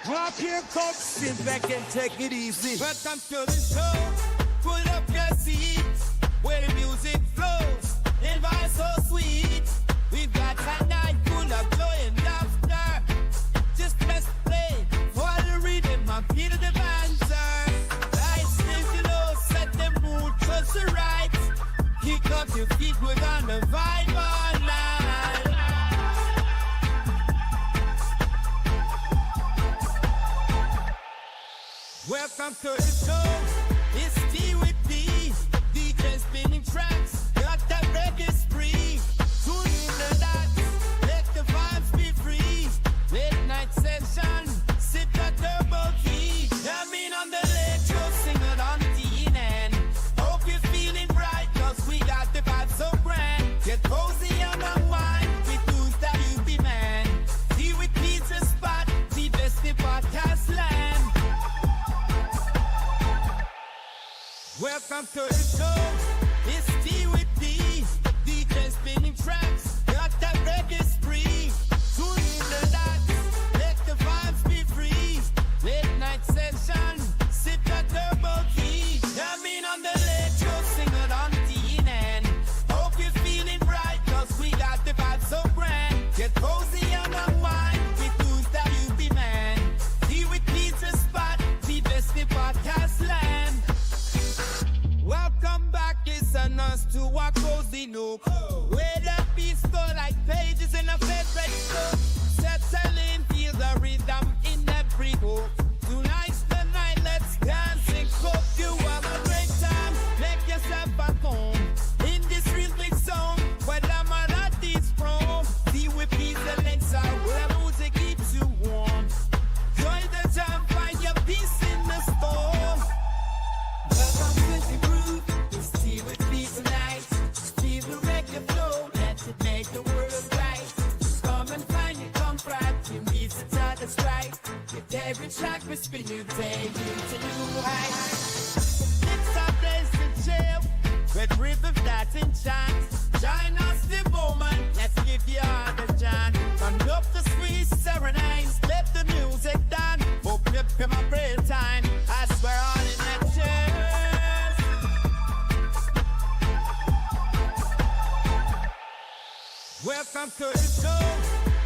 Drop your cup, sit back and take it easy. Welcome to the show. Pull up your seats where the music flows. And vibe so sweet. We've got a night full of joy and laughter. Just press play for the rhythm and feel the banter. Lights lift low, set the mood just right. Kick up your feet, we're gonna vibe all night. Welcome to the show. It's T with D. DJ spinning tracks. Got that reggae spree. Tune in the dots. Let the vibes be free. Late night session. Sit at double key. Come in on the late show. Sing it on the end. Hope you're feeling bright. Cause we got the vibes so grand. Get cozy on the wine. With tunes that you be man. T with pizza spot. The best in podcast land. Welcome to the show. It's T with D. DJ spinning tracks. Got that reggae spree. Tune in the dots. Let the vibes be free. Late night session. Sit at double key. Come in on the late show. Sing it on the end. Hope you're feeling bright. Cause we got the vibes so grand. Get cozy on the wine. With tunes that you be man. T with pizza spot. The best in podcast land. Welcome back, listeners, to our cozy nook. Where the beats go like pages in a favorite book. Settling, feel the rhythm in every hook. Tonight's the night, let's dance and cook. You have a great time, make yourself at home. In this rhythmic zone, where the melodies from. See with peace and legs out, where the music keeps you warm. Join the jam, find your peace in the storm. Welcome to the groove, it's tea with me tonight. Feel the reggae flow, let it make the world right. Come and find your comfort, you need to start that's right. With every track we spin, you take you to new heights. It's our place to chill, with rhythm that's in chance. Join us the moment, let's give you all the chance. Turn up the sweet serenades, let the music down. Open up in my brain time, I swear all in that chair. Welcome to the show.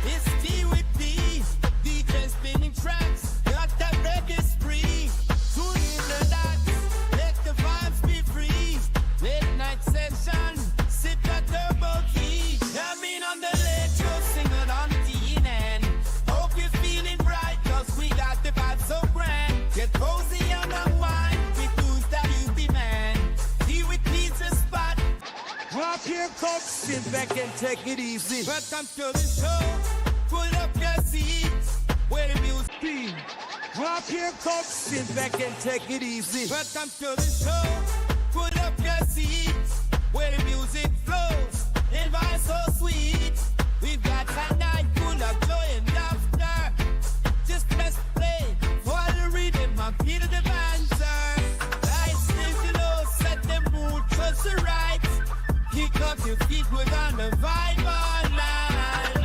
It's T with D. DJ spinning tracks. Got that reggae spree. Tune in the dots. Let the vibes be free. Late night session. Sit at double key. Come in on the late show. Sing it on the end. Hope you're feeling bright. Cause we got the vibes so grand. Get cozy on the wine. With tunes that you be man. T with pizza spot. Drop your cup, sit back and take it easy. Welcome to the show. Pull up your seats where the music be. Drop your cup, sit back and take it easy. Welcome to the show. Pull up your seats where the music flows. And vibe so sweet. We've got a night full of joy and laughter. Just press play for the rhythm and feel the banter. Lights lift low, set the mood just right. Kick up your feet, we're gonna vibe all night.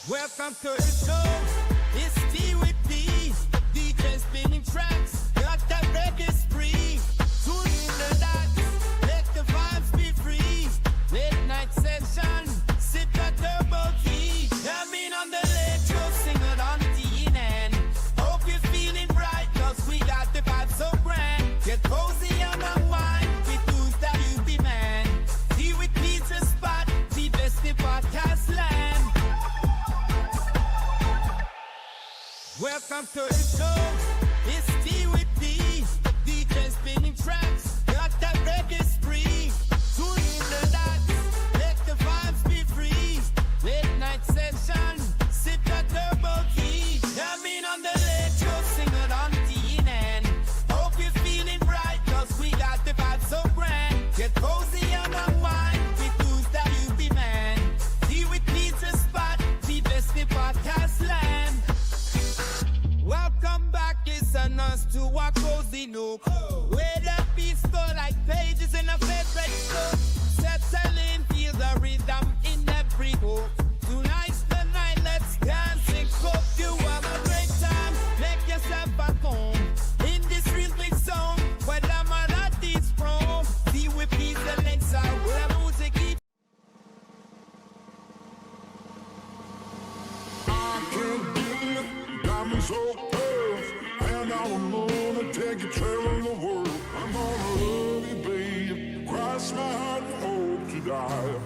Welcome to the show. It's T with D. DJ spinning tracks. Got that reggae spree. Tune in the dots. Let the vibes be free. Late night session. Sit at double key. Come in on the late show. Sing it on the end. Hope you're feeling bright. Cause we got the vibes so grand. Get cozy on the wine. With tunes that you be man. Tea with pizza spot. The best in podcast land. Welcome to the show. It's T with D. DJ spinning tracks. Got that reggae spree. Tune in the dots. Let the vibes be free. Late night session. Sit at double key. Come in on the late show. Sing it on the end. Hope you're feeling bright. Cause we got the vibes so grand. Get cozy on the wine. With tunes that you be man. Tea with pizza spot. The best in podcast land. Welcome back. so close, and I'm gonna take you traveling the world. I'm gonna love you, babe. Cross my heart and hope to die.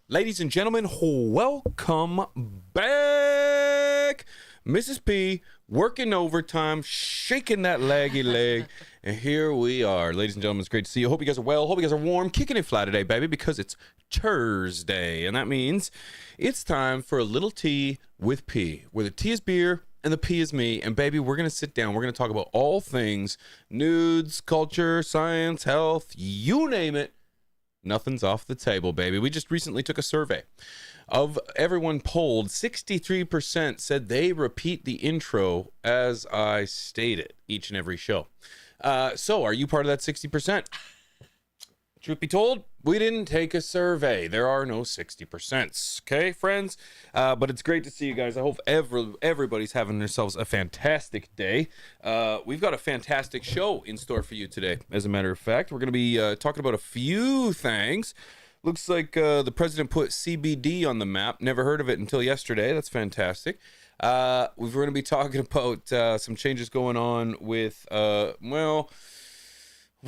Ladies and gentlemen, welcome back. Mrs. P working overtime, shaking that laggy leg, and here we are. Ladies and gentlemen, it's great to see you. Hope you guys are well. Hope you guys are warm, kicking it fly today, baby, because it's Thursday, and that means it's time for a little tea with P, where the T is beer and the P is me. And baby, we're gonna sit down. We're gonna talk about all things nudes, culture, science, health, you name it. Nothing's off the table, baby. We just recently took a survey. Of everyone polled, 63% said they repeat the intro as I state it each and every show. So are you part of that 60%? Truth be told, we didn't take a survey. There are no 60%. Okay, friends? But it's great to see you guys. I hope everybody's having themselves a fantastic day. We've got a fantastic show in store for you today. As a matter of fact, we're going to be talking about a few things. Looks like the president put CBD on the map. Never heard of it until yesterday. That's fantastic. We're going to be talking about some changes going on with, we're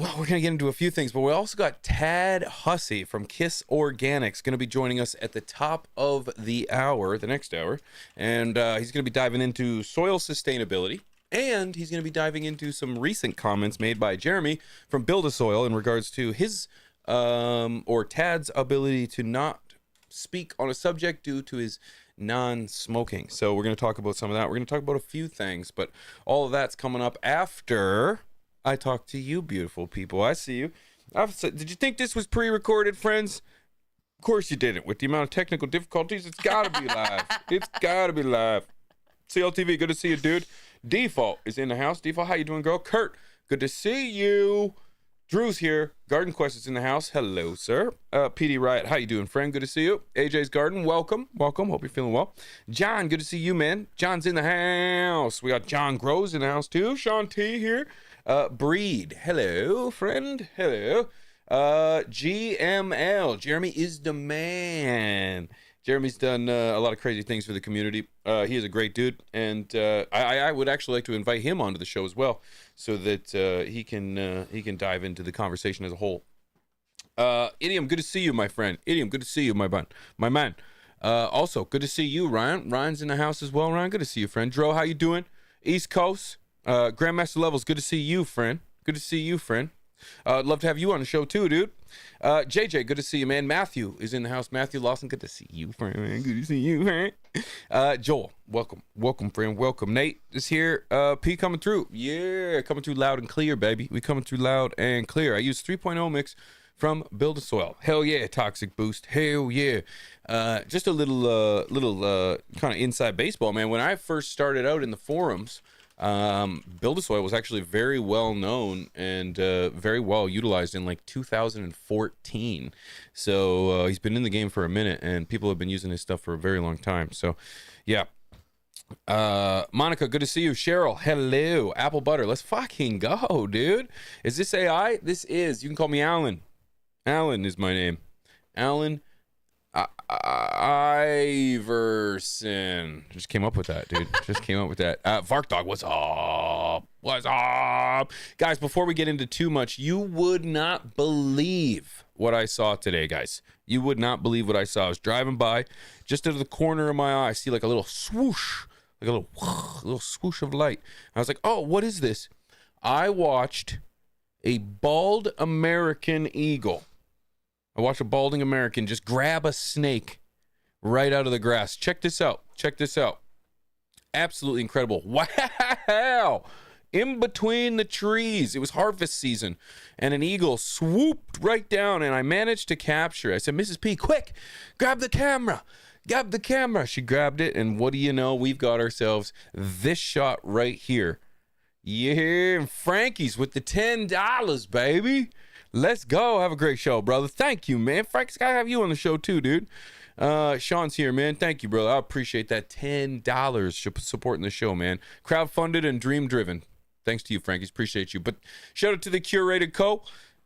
going to get into a few things, but we also got Tad Hussey from Kiss Organics going to be joining us at the top of the hour, the next hour, and he's going to be diving into soil sustainability, and he's going to be diving into some recent comments made by Jeremy from Build a Soil in regards to his or Tad's ability to not speak on a subject due to his non-smoking. So we're going to talk about some of that. We're going to talk about a few things, but all of that's coming up after I talk to you beautiful people. I see you. Did you think this was pre-recorded, friends? Of course you didn't. With the amount of technical difficulties, it's got to be live. It's got to be live. CLTV, good to see you, dude. Default is in the house. Default, how you doing, girl? Kurt, good to see you. Drew's here. Garden Quest is in the house. Hello, sir. PD Riot, how you doing, friend? Good to see you. AJ's Garden, welcome. Welcome. Hope you're feeling well. John, good to see you, man. John's in the house. We got John Groves in the house, too. Sean T here. Breed, hello, friend. Hello. GML, Jeremy is the man. Jeremy's done a lot of crazy things for the community. He is a great dude, and I would actually like to invite him onto the show as well, so that he can dive into the conversation as a whole. Idiom, good to see you, my friend. Idiom, good to see you, my man. Also, good to see you, Ryan. Ryan's in the house as well. Ryan, good to see you, friend. Dro, how you doing? East Coast. Grandmaster Levels, good to see you, friend. Good to see you, friend. Love to have you on the show too, dude. JJ, good to see you, man. Matthew is in the house. Matthew Lawson, good to see you, friend. Good to see you, friend. Joel, welcome, friend. Welcome. Nate is here. P coming through. Yeah, coming through loud and clear, baby. We coming through loud and clear. I use 3.0 mix from Build a Soil. Hell yeah, Toxic Boost. Hell yeah. Just a little kind of inside baseball, man. When I first started out in the forums, Build a Soil was actually very well known and very well utilized in like 2014. So he's been in the game for a minute, and people have been using his stuff for a very long time. So yeah. Monica, good to see you. Cheryl, hello. Apple Butter, let's fucking go, dude. Is this AI? This is. You can call me Alan. Alan is my name. Alan Iverson. Just came up with that, dude. Just came up with that. Vark Dog, what's up? What's up? Guys, before we get into too much, you would not believe what I saw today, guys. You would not believe what I saw. I was driving by, just out of the corner of my eye, I see like a little swoosh, like a little swoosh of light. I was like, oh, what is this? I watched a bald American eagle. I watched a balding American just grab a snake right out of the grass. Check this out. Check this out. Absolutely incredible. Wow. In between the trees. It was harvest season. And an eagle swooped right down, and I managed to capture it. I said, Mrs. P, quick, grab the camera. Grab the camera. She grabbed it, and what do you know? We've got ourselves this shot right here. Yeah, and Frankie's with the $10, baby. Let's go. Have a great show, brother. Thank you, man. Frank's got to have you on the show, too, dude. Sean's here, man. Thank you, brother. I appreciate that. $10 supporting the show, man. Crowdfunded and dream-driven. Thanks to you, Frankie's. Appreciate you. But shout out to the Curated Co.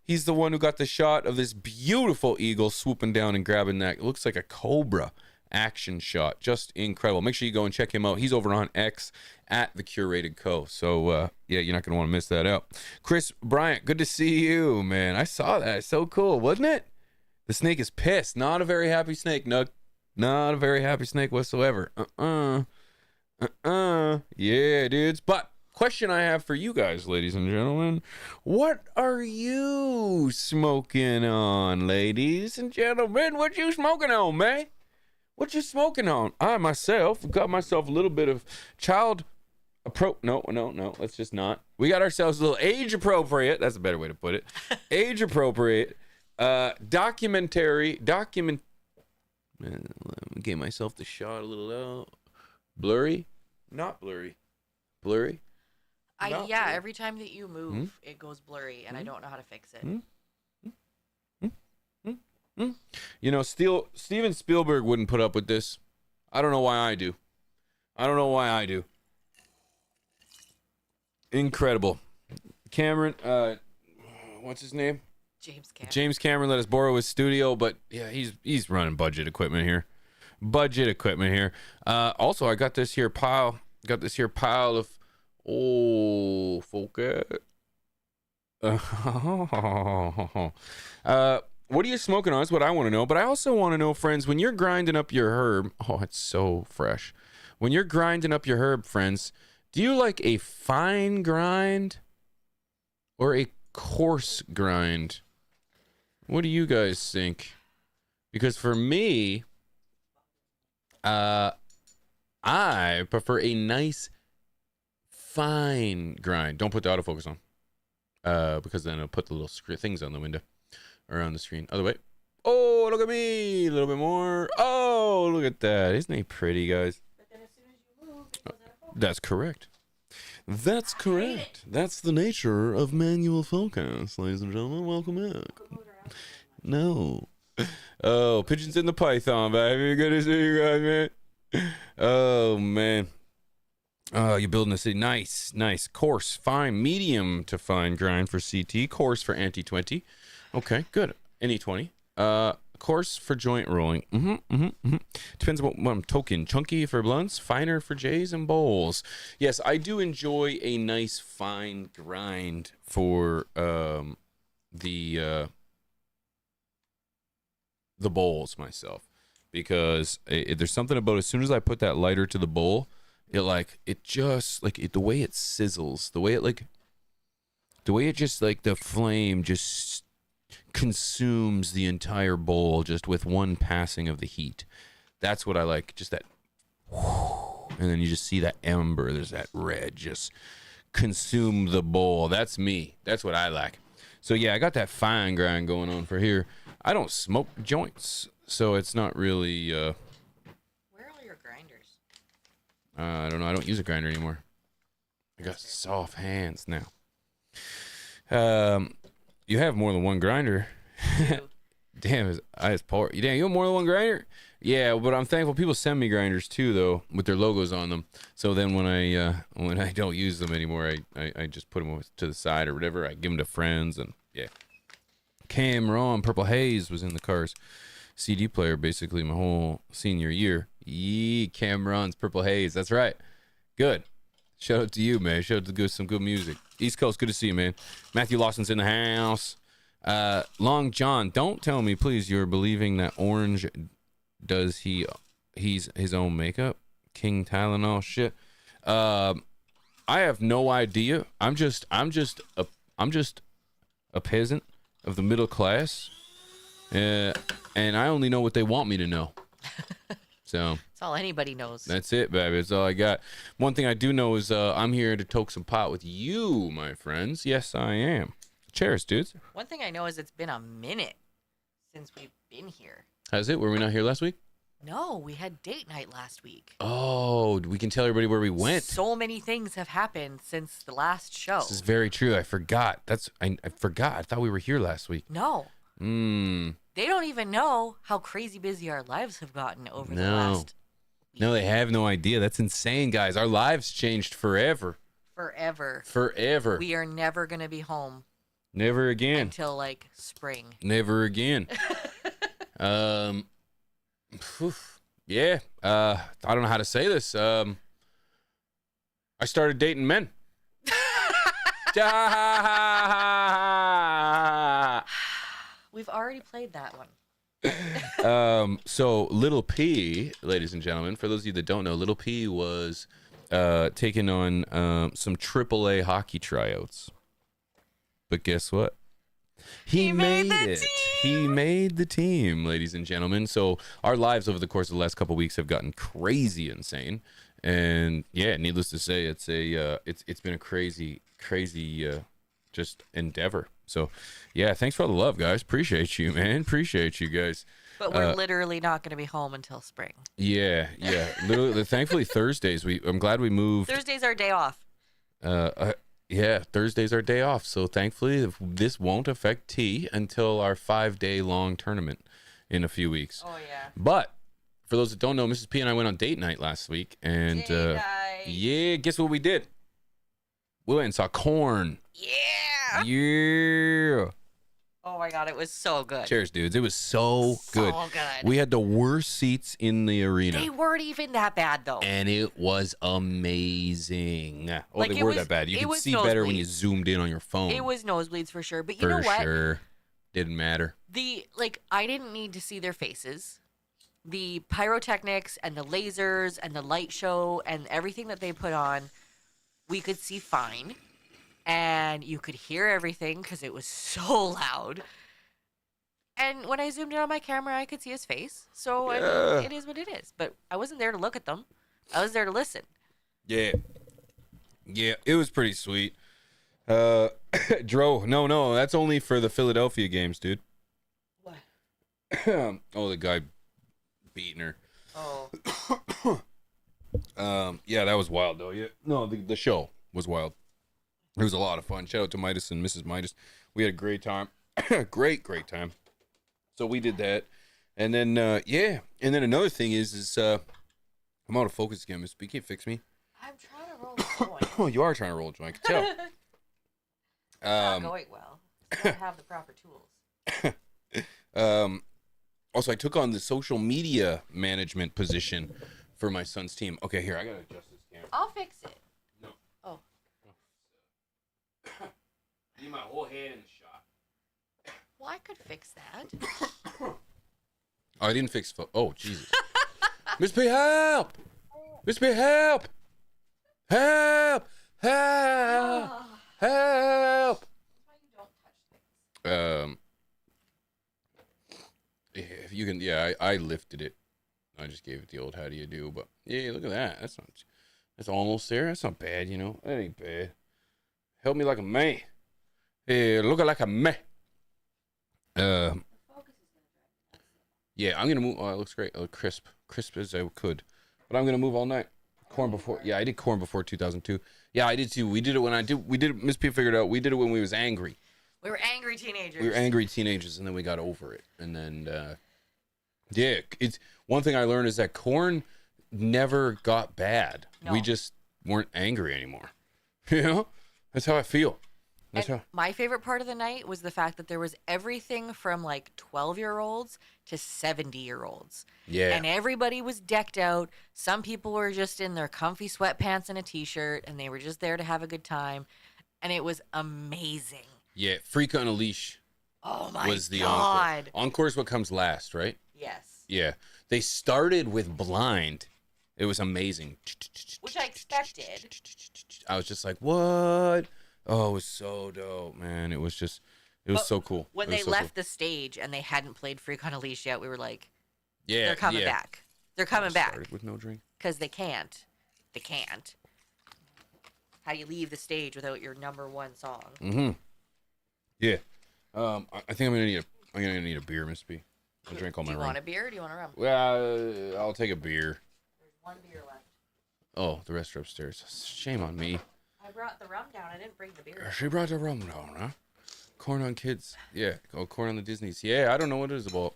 He's the one who got the shot of this beautiful eagle swooping down and grabbing that. It looks like a cobra. action shot. Just incredible. Make sure you go and check him out. He's over on X at the Curated Co. So yeah, you're not gonna want to miss that out. Chris Bryant, good to see you, man. I saw that. So cool, wasn't it? The snake is pissed. Not a very happy snake, Nug. Not a very happy snake whatsoever. Yeah, dudes. But question I have for you guys, ladies and gentlemen, what are you smoking on, ladies and gentlemen? What you smoking on, man? What you smoking on? I myself got myself a little bit of no, let's just not. We got ourselves a little age appropriate. That's a better way to put it. Age appropriate documentary. Let me give myself the shot a little out. Blurry? Not blurry. Blurry? Not yeah, blurry. every time that you move, it goes blurry, and I don't know how to fix it. You know, Steven Spielberg wouldn't put up with this. I don't know why I do. Incredible. Cameron, what's his name? James Cameron let us borrow his studio, but yeah, he's running budget equipment here. Also, I got this here pile of focus. What are you smoking on? That's what I want to know. But I also want to know, friends, when you're grinding up your herb, it's so fresh. When you're grinding up your herb, friends, do you like a fine grind or a coarse grind? What do you guys think? Because for me, I prefer a nice fine grind. Don't put the autofocus on, because then it'll put the little things on the window or on the screen. Other way. Oh, look at me. A little bit more. Oh, look at that. Isn't he pretty, guys? But then as soon as you move, it goes out of focus. That's correct. That's correct. That's the nature of manual focus, ladies and gentlemen. Welcome back. No. Oh, pigeons in the python, baby. Good to see you guys, man. Oh, man. Oh, you're building a city. Nice. Coarse, fine, medium to fine grind for CT. Coarse for anti-20. Okay, good. Any 20. Coarse for joint rolling. Depends on what I'm toking. Chunky for blunts, finer for J's and bowls. Yes, I do enjoy a nice fine grind for the bowls myself, because there's something about as soon as I put that lighter to the bowl, the way it sizzles, the way it just like the flame just consumes the entire bowl just with one passing of the heat. That's what I like, just that, and then you just see that ember, there's that red just consume the bowl. That's me. That's what I like. So yeah, I got that fine grind going on for here. I don't smoke joints, so it's not really Where are all your grinders? I don't know. I don't use a grinder anymore. I got soft hands now. You have more than one grinder. Damn, damn, you have more than one grinder? Yeah, but I'm thankful people send me grinders too, though, with their logos on them. So then when I don't use them anymore, I just put them to the side or whatever. I give them to friends, and yeah. Cameron Purple Haze was in the Cars CD player basically my whole senior year. Yee, Cameron's Purple Haze. That's right. Good. Shout out to you, man. Shout out to some good music. East Coast, good to see you, man. Matthew Lawson's in the house. Long John, don't tell me, please, you're believing that Orange does he's his own makeup? King Tylenol shit. I have no idea. I'm just a peasant of the middle class, and I only know what they want me to know. So That's all anybody knows. that's it, baby. That's all I got. One thing I do know is I'm here to toke some pot with you, my friends. Yes, I am. Cheers, dudes. One thing I know is it's been a minute since we've been here. Has it? Were we not here last week? No, we had date night last week. Oh, we can tell everybody where we went. So many things have happened since the last show. This is very true. I forgot. I forgot. I thought we were here last week. No. They don't even know how crazy busy our lives have gotten over the last week. No, they have no idea. That's insane, guys. Our lives changed forever. Forever. We are never going to be home. Never again. Until like spring. Never again. yeah, I don't know how to say this. I started dating men. We've already played that one. So Little P, ladies and gentlemen, for those of you that don't know, Little P was taking on some AAA hockey tryouts. But guess what? He made it. He made the team, ladies and gentlemen. So our lives over the course of the last couple of weeks have gotten crazy insane. And yeah, needless to say, it's been a crazy just endeavor. So yeah, thanks for all the love, guys. Appreciate you, man. Appreciate you guys. But we're literally not going to be home until spring. Yeah. Literally, thankfully Thursdays. I'm glad we moved. Thursday's our day off. Yeah, Thursday's our day off. So thankfully this won't affect T until our 5-day long tournament in a few weeks. Oh yeah. But for those that don't know, Mrs. P and I went on date night last week, and yeah, guess what we did? We went and saw Korn. Yeah. Yeah. Oh my god, it was so good. Cheers, dudes. It was so good. So good. We had the worst seats in the arena. They weren't even that bad though. And it was amazing. Oh, Like, they it were was- that bad. You it could was see better when nosebleeds. you zoomed in on your phone. It was nosebleeds for sure. But you for know what? sure. Didn't matter. I didn't need to see their faces. The pyrotechnics and the lasers and the light show and everything that they put on, we could see fine. And you could hear everything because it was so loud. And when I zoomed in on my camera, I could see his face. So I mean, it is what it is. But I wasn't there to look at them. I was there to listen. Yeah. Yeah, it was pretty sweet. Dro, no, that's only for the Philadelphia games, dude. What? Oh, the guy beating her. Oh. Yeah, that was wild though. Yeah, no, the show was wild. It was a lot of fun. Shout out to Midas and Mrs. Midas. We had a great time. great time. So we did that, and then yeah, and then another thing is I'm out of focus again, Miss B. Can you fix me? I'm trying to roll the joint. Oh, you are trying to roll a joint. I can tell. Not going well. I don't have the proper tools. Also, I took on the social media management position for my son's team. Okay, here, I gotta adjust this camera. I'll fix it. No. Oh. I need my whole head in the shot. Well, I could fix that. Oh, I didn't fix. Oh, Jesus. Miss P, help! Miss P, help! Help! Help! Help! That's why you don't touch things. If you can, yeah, I lifted it. I just gave it the old how do you do, but yeah, look at that. That's almost there. That's not bad, you know. That ain't bad. Help me like a man. Yeah, look like a man. Yeah, I'm gonna move. Oh, it looks great. It crisp as I could. But I'm gonna move all night. Corn before. Yeah, I did corn before 2002. Yeah, I did too. We did it when we did it. Miss P figured out. We did it when we was angry. We were angry teenagers. We were angry teenagers, and then we got over it. And then, yeah, it's one thing I learned is that corn never got bad. No. We just weren't angry anymore. You know, that's how I feel. That's And how. my favorite part of the night was the fact that there was everything from like 12-year-olds to 70-year-olds. Yeah. And everybody was decked out. Some people were just in their comfy sweatpants and a t-shirt, and they were just there to have a good time. And it was amazing. Yeah, Freak on a Leash Oh my was the God. encore. Encore is what comes last, right? Yes. Yeah. They started with Blind. It was amazing. Which I expected. I was just like, what? Oh, it was so dope, man. It was so cool. When It was they so left cool. the stage and they hadn't played Freak on a Leash yet, we were like, Yeah, they're coming yeah. back. They're coming back. Started with no drink. Because they can't. They can't. How do you leave the stage without your number one song? Mm-hmm. Yeah. I think I'm gonna need a beer, Miss B. I drank all Do my you rum. want a beer or do you want a rum? Well, I'll take a beer. There's one beer left. Oh, the rest are upstairs. Shame on me. I brought the rum down. I didn't bring the beer. She brought the rum down, huh? Corn on kids. Yeah. Oh, corn on the Disneys. Yeah, I don't know what it is about.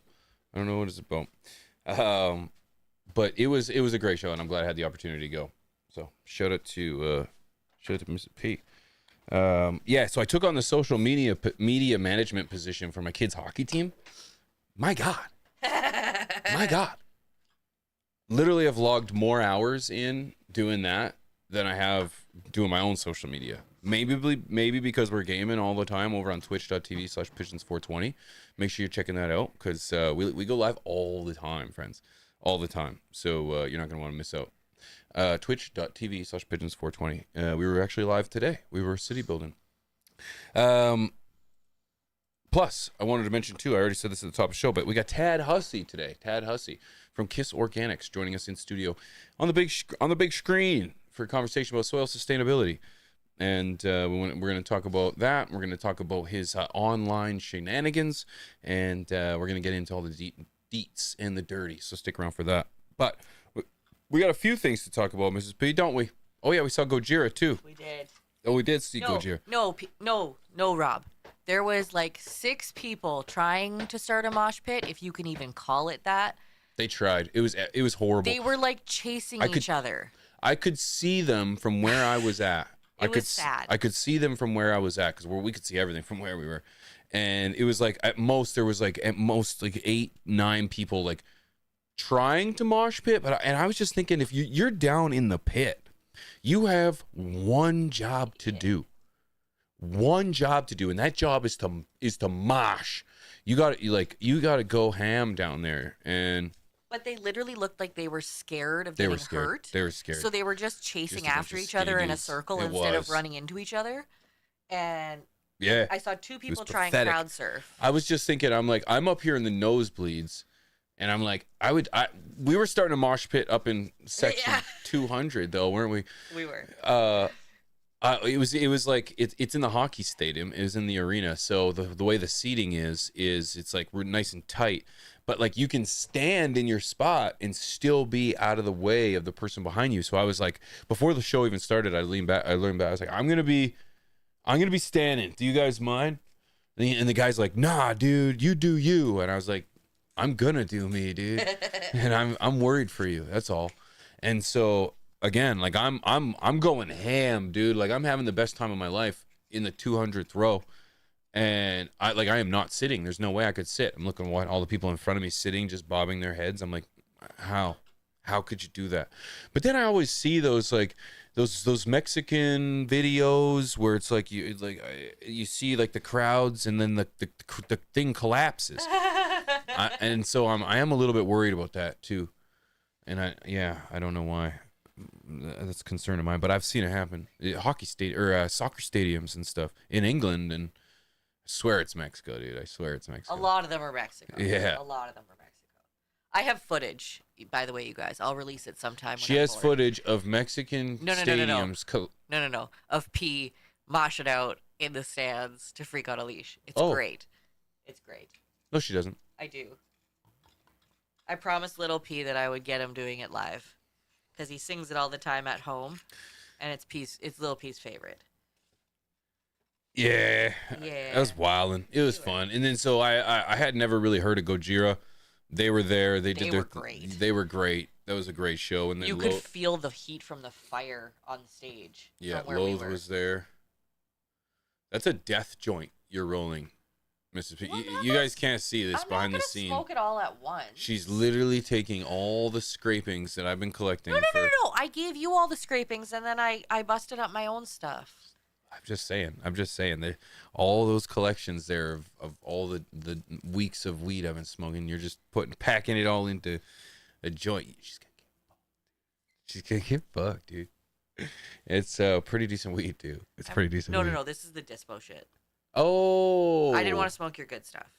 But it was a great show, and I'm glad I had the opportunity to go. So shout out to Mrs. P. Yeah, so I took on the social media management position for my kids' hockey team. My God. literally have logged more hours in doing that than I have doing my own social media. Maybe because we're gaming all the time over on twitch.tv/pigeons420. Make sure you're checking that out, because we go live all the time, friends. All the time. So you're not going to want to miss out. Twitch.tv/pigeons420. We were actually live today. We were city building. Plus, I wanted to mention too, I already said this at the top of the show, but we got Tad Hussey today. Tad Hussey from Kiss Organics joining us in studio on the big screen for a conversation about soil sustainability. And we're going to talk about that. We're going to talk about his online shenanigans, and we're going to get into all the deets and the dirty. So stick around for that. But we got a few things to talk about, Mrs. P, don't we? Oh yeah, we saw Gojira too. We did. Oh, we did see Gojira. No, Rob. There was like 6 people trying to start a mosh pit, if you can even call it that. They tried. It was horrible. They were like chasing each other. I could see them from where I was at. It was sad. I could see them from where I was at, because we could see everything from where we were, and it was like at most 8, 9 people like trying to mosh pit. But I was just thinking, if you're down in the pit, you have one job to do. One job to do, and that job is to mosh. You got to go ham down there. And but they literally looked like they were scared of getting hurt. They were scared. So they were just chasing after each other in a circle instead of running into each other. And yeah, I saw 2 people trying crowd surf. I was just thinking, I'm up here in the nosebleeds, and I'm like, we were starting a mosh pit up in section 200 though, weren't we? We were. It was like it's in the hockey stadium. It was in the arena. So the way the seating is it's like we're nice and tight, but like you can stand in your spot and still be out of the way of the person behind you. So I was like, before the show even started, I leaned back. I was like, I'm gonna be standing. Do you guys mind? And the guy's like, nah, dude, you do you. And I was like, I'm gonna do me, dude. And I'm worried for you. That's all. And so. Again, like I'm going ham, dude. Like I'm having the best time of my life in the 200th row, and I am not sitting. There's no way I could sit. I'm looking at all the people in front of me sitting, just bobbing their heads. I'm like, how could you do that? But then I always see those those Mexican videos where it's like you see like the crowds, and then the thing collapses, and so I am a little bit worried about that too, and I don't know why. That's a concern of mine, but I've seen it happen. Soccer stadiums and stuff in England, and I swear it's Mexico, dude. I swear it's Mexico. A lot of them are Mexico. Yeah. A lot of them are Mexico. I have footage, by the way, you guys. I'll release it sometime. She has footage of Mexican stadiums. No. Of P moshing out in the stands to Freak on a Leash. It's great. It's great. No, she doesn't. I do. I promised Little P that I would get him doing it live, because he sings it all the time at home, and it's Lil P's favorite. Yeah, that was wildin'. It was fun. And then so I had never really heard of Gojira. They were there. They were great. They were great. That was a great show. And then you could feel the heat from the fire on stage. Yeah, Lowe's was there. That's a death joint you're rolling, Mrs. P. You guys can't see this behind the scene. Smoke it all at once. She's literally taking all the scrapings that I've been collecting. No. I gave you all the scrapings, and then I busted up my own stuff. I'm just saying. All those collections there of all the weeks of weed I've been smoking. You're just packing it all into a joint. She's gonna get fucked, dude. It's pretty decent weed, dude. It's pretty decent. No. This is the dispo shit. Oh. I didn't want to smoke your good stuff.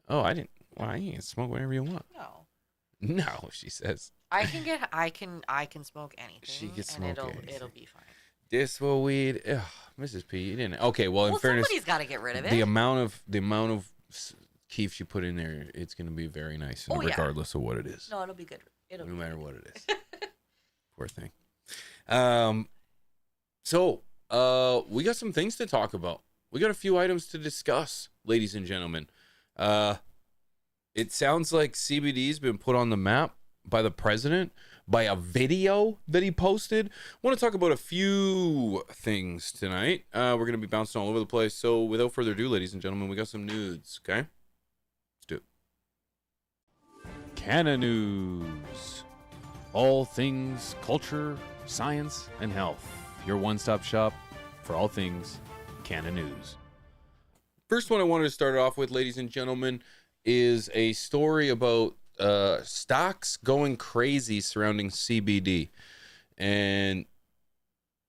Oh, I didn't. Well, you can smoke whatever you want. No, she says. I can smoke anything. She can smoke anything. It'll be fine. Dispo weed, ugh, Mrs. P. You didn't. Okay, well, in fairness, somebody's got to get rid of it. The amount of keef you put in there, it's gonna be very nice, regardless of what it is. No, it'll be good. No matter what it is. Poor thing. So we got some things to talk about. We got a few items to discuss, ladies and gentlemen. It sounds like CBD's been put on the map by the president by a video that he posted. I want to talk about a few things tonight. We're going to be bouncing all over the place. So without further ado, ladies and gentlemen, we got some nudes, okay? Let's do it. Canna news. All things culture, science, and health. Your one-stop shop for all things Canna News. First one I wanted to start off with, ladies and gentlemen, is a story about stocks going crazy surrounding CBD. And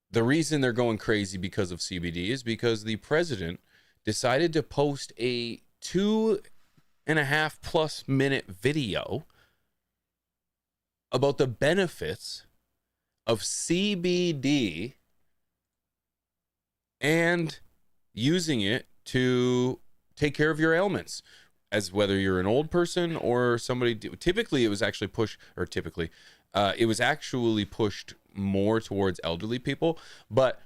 the reason they're going crazy because of CBD is because the president decided to post a 2.5+ minute video about the benefits of CBD and using it to take care of your ailments, as whether you're an old person or somebody. Typically it was actually pushed more towards elderly people, but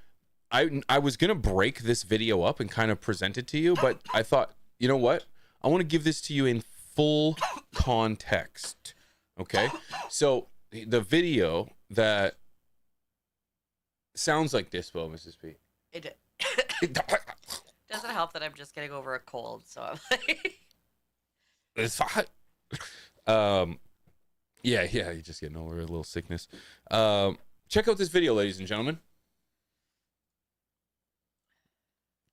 I was gonna break this video up and kind of present it to you, but I thought, you know what, I want to give this to you in full context. Okay, so the video that sounds like this, well, Mrs. P. It doesn't help that I'm just getting over a cold, so I'm like... It's hot. Yeah, you're just getting over a little sickness. Check out this video, ladies and gentlemen.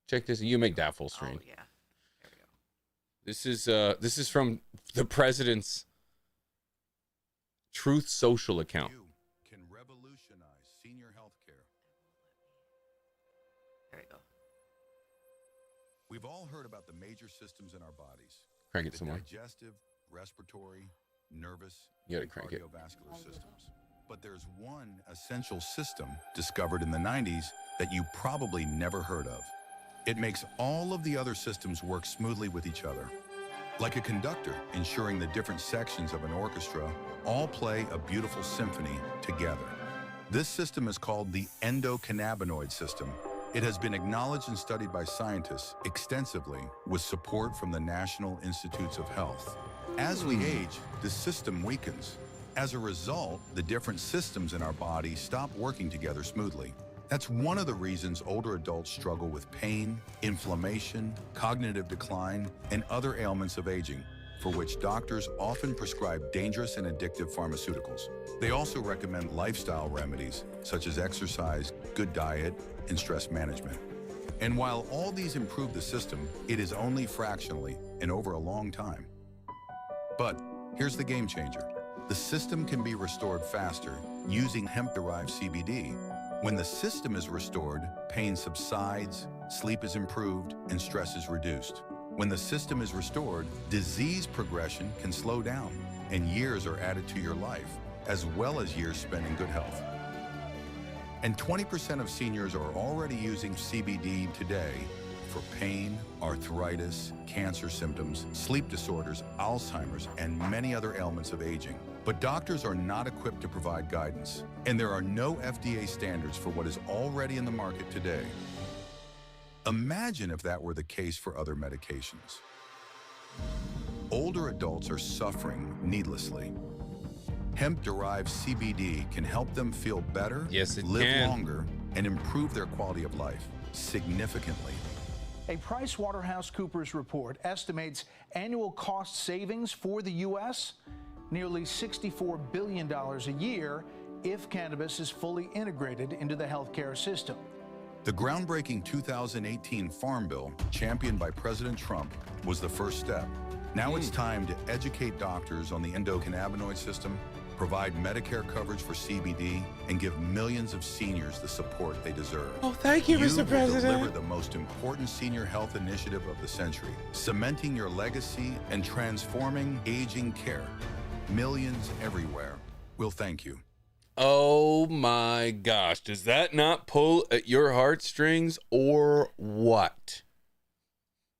Check this. You make that full screen. Oh, yeah. There we go. This is from the president's Truth Social account. You can revolutionize senior health care. There we go. We've all heard about the major systems in our bodies. Crank it The some more. digestive, respiratory, nervous, You gotta and crank it. cardiovascular systems. But there's one essential system discovered in the 90s that you probably never heard of. It makes all of the other systems work smoothly with each other. Like a conductor, ensuring the different sections of an orchestra all play a beautiful symphony together. This system is called the endocannabinoid system. It has been acknowledged and studied by scientists extensively with support from the National Institutes of Health. As we age, the system weakens. As a result, the different systems in our body stop working together smoothly. That's one of the reasons older adults struggle with pain, inflammation, cognitive decline, and other ailments of aging, for which doctors often prescribe dangerous and addictive pharmaceuticals. They also recommend lifestyle remedies, such as exercise, good diet, and stress management. And while all these improve the system, it is only fractionally and over a long time. But here's the game changer. The system can be restored faster using hemp-derived CBD. When the system is restored, pain subsides, sleep is improved, and stress is reduced. When the system is restored, disease progression can slow down, and years are added to your life, as well as years spent in good health. And 20% of seniors are already using CBD today for pain, arthritis, cancer symptoms, sleep disorders, Alzheimer's, and many other ailments of aging. But doctors are not equipped to provide guidance, and there are no FDA standards for what is already in the market today. Imagine if that were the case for other medications. Older adults are suffering needlessly. Hemp-derived CBD can help them feel better, Yes, it live can. longer, and improve their quality of life significantly. A PricewaterhouseCoopers report estimates annual cost savings for the U.S. nearly $64 billion a year if cannabis is fully integrated into the healthcare system. The groundbreaking 2018 Farm Bill, championed by President Trump, was the first step. Now it's time to educate doctors on the endocannabinoid system, provide Medicare coverage for CBD, and give millions of seniors the support they deserve. Oh, thank you, Mr. will President. deliver the most important senior health initiative of the century, cementing your legacy and transforming aging care. Millions everywhere will thank you. Oh my gosh, does that not pull at your heartstrings or what?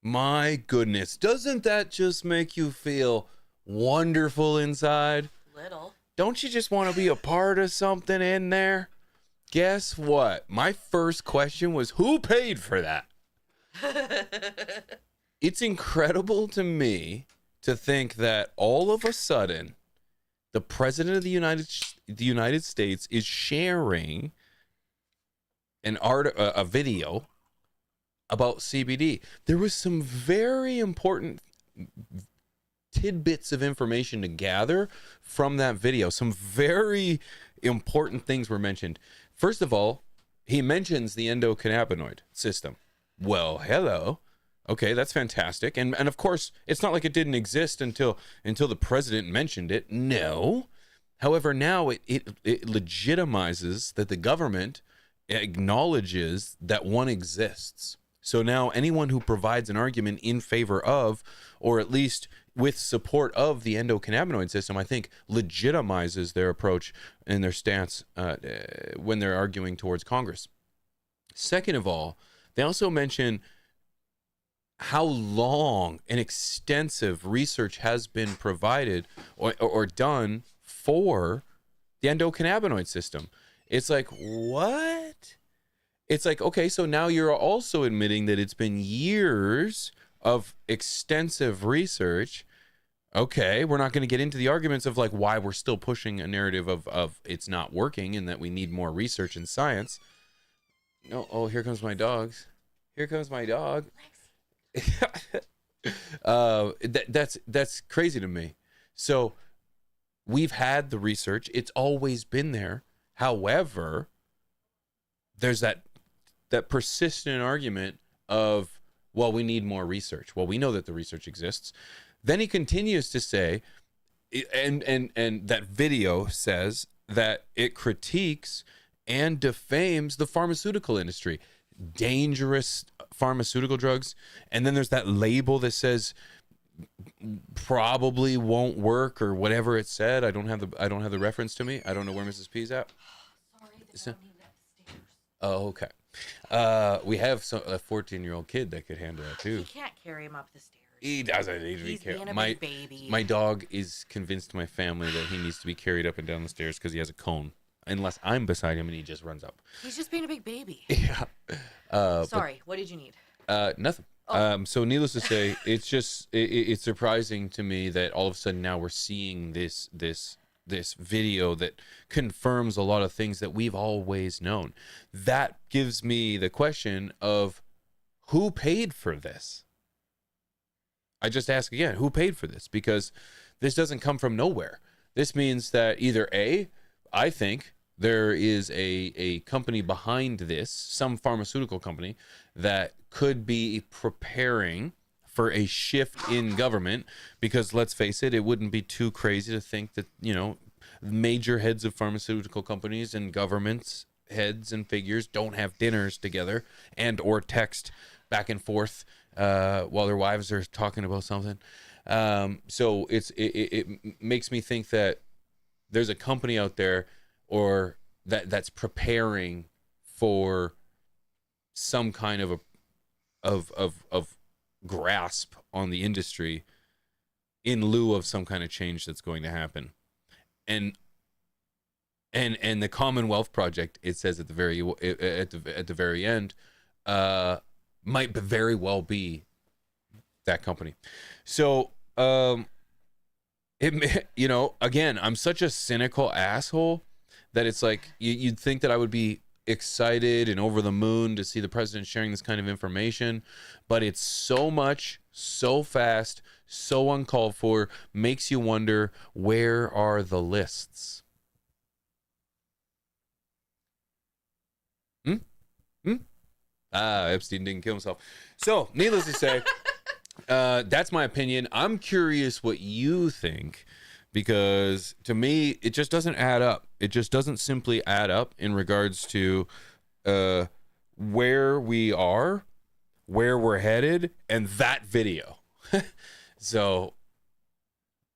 My goodness, doesn't that just make you feel wonderful inside? Little. Don't you just want to be a part of something in there? Guess what? My first question was, who paid for that? It's incredible to me to think that all of a sudden the president of the United States is sharing a video about CBD. There was some very important tidbits of information to gather from that video. Some very important things were mentioned. First of all, he mentions the endocannabinoid system. Well, hello. Okay, that's fantastic. And of course, it's not like it didn't exist until the president mentioned it. No. However, now it legitimizes that the government acknowledges that one exists. So now anyone who provides an argument in favor of, or at least with support of the endocannabinoid system, I think legitimizes their approach and their stance when they're arguing towards Congress. Second of all, they also mention how long and extensive research has been provided or done for the endocannabinoid system. It's like, what? It's like, okay, so now you're also admitting that it's been years of extensive research. Okay, we're not going to get into the arguments of like why we're still pushing a narrative of it's not working and that we need more research and science. No, oh, here comes my dogs. Here comes my dog. That's crazy to me. So we've had the research. It's always been there. However, there's that persistent argument of, well, we need more research. Well, we know that the research exists. Then he continues to say, and that video says that it critiques and defames the pharmaceutical industry. Dangerous pharmaceutical drugs. And then there's that label that says probably won't work or whatever it said. I don't have the reference to me. I don't know where Mrs. P's at. Sorry, they don't need upstairs. Oh, okay. We have a 14-year-old kid that could handle that too. You can't carry him up the stairs. He doesn't need to be carried. Being a big baby. My dog is convinced my family that he needs to be carried up and down the stairs because he has a cone. Unless I'm beside him and he just runs up. He's just being a big baby. Yeah. Sorry, what did you need? Nothing. Oh. So needless to say, it's just it's surprising to me that all of a sudden now we're seeing this video that confirms a lot of things that we've always known. That gives me the question of who paid for this? I just ask again, who paid for this? Because this doesn't come from nowhere. This means that either A, I think there is a company behind this, some pharmaceutical company that could be preparing for a shift in government, because let's face it, it wouldn't be too crazy to think that, major heads of pharmaceutical companies and governments heads and figures don't have dinners together and or text back and forth while their wives are talking about something. So it makes me think that there's a company out there or that's preparing for some kind of grasp on the industry in lieu of some kind of change that's going to happen. And the Commonwealth Project, it says at the very end, might very well be that company. So again, I'm such a cynical asshole that it's like you'd think that I would be excited and over the moon to see the president sharing this kind of information, but it's so much, so fast, so uncalled for, makes you wonder, where are the lists? Epstein didn't kill himself. So, needless to say, that's my opinion. I'm curious what you think, because to me, it just doesn't add up. It just doesn't simply add up in regards to where we are, where we're headed, and that video. So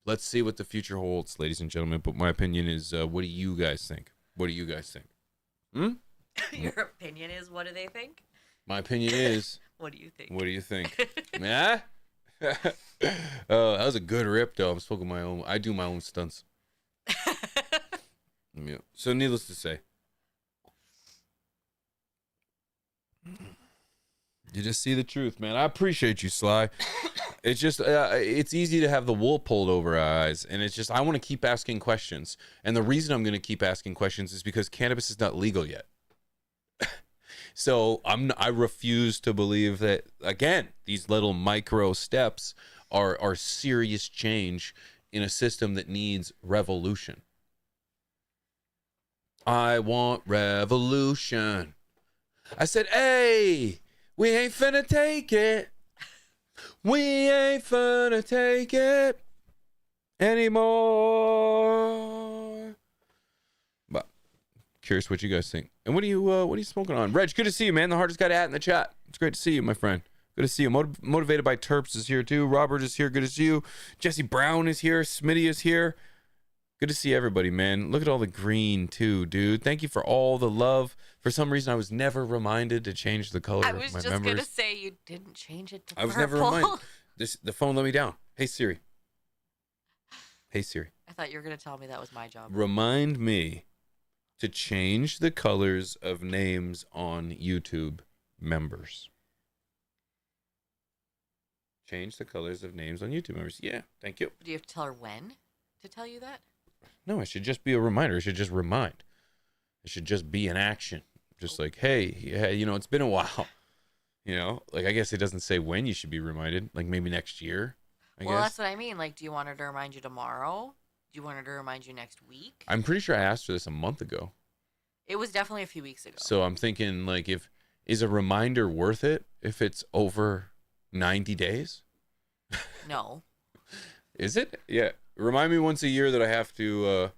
let's see what the future holds, ladies and gentlemen. But my opinion is, what do you guys think? What do you guys think? Your opinion is, what do they think? My opinion is, what do you think? What do you think? Yeah. Oh, that was a good rip, though. I'm smoking my own. I do my own stunts. Yeah. So, needless to say, you just see the truth, man. I appreciate you, Sly. It's just, it's easy to have the wool pulled over our eyes, and it's just, I want to keep asking questions. And the reason I'm going to keep asking questions is because cannabis is not legal yet. So I refuse to believe that, again, these little micro steps are serious change in a system that needs revolution. I want revolution. I said, hey, we ain't finna take it. We ain't finna take it anymore. But curious what you guys think. And what are you smoking on? Reg, good to see you, man. The hardest guy to at in the chat. It's great to see you, my friend. Good to see you. Motivated by Terps is here too. Robert is here. Good to see you. Jesse Brown is here. Smitty is here. Good to see everybody, man. Look at all the green too, dude. Thank you for all the love. For some reason, I was never reminded to change the color of my members. I was just gonna say you didn't change it to purple. I was never reminded. The phone let me down. Hey Siri. Hey Siri. I thought you were gonna tell me that was my job. Remind me to change the colors of names on YouTube members. Change the colors of names on YouTube members. Yeah, thank you. Do you have to tell her when to tell you that? No, it should just be a reminder. It should just remind. It should just be an action. Just like, hey, it's been a while. Like I guess it doesn't say when you should be reminded. Like maybe next year, I guess. That's what I mean. Like, do you want her to remind you tomorrow? Do you want her to remind you next week? I'm pretty sure I asked her this a month ago. It was definitely a few weeks ago. So I'm thinking, like, is a reminder worth it if it's over 90 days? No. Is it? Yeah. Remind me once a year that I have to,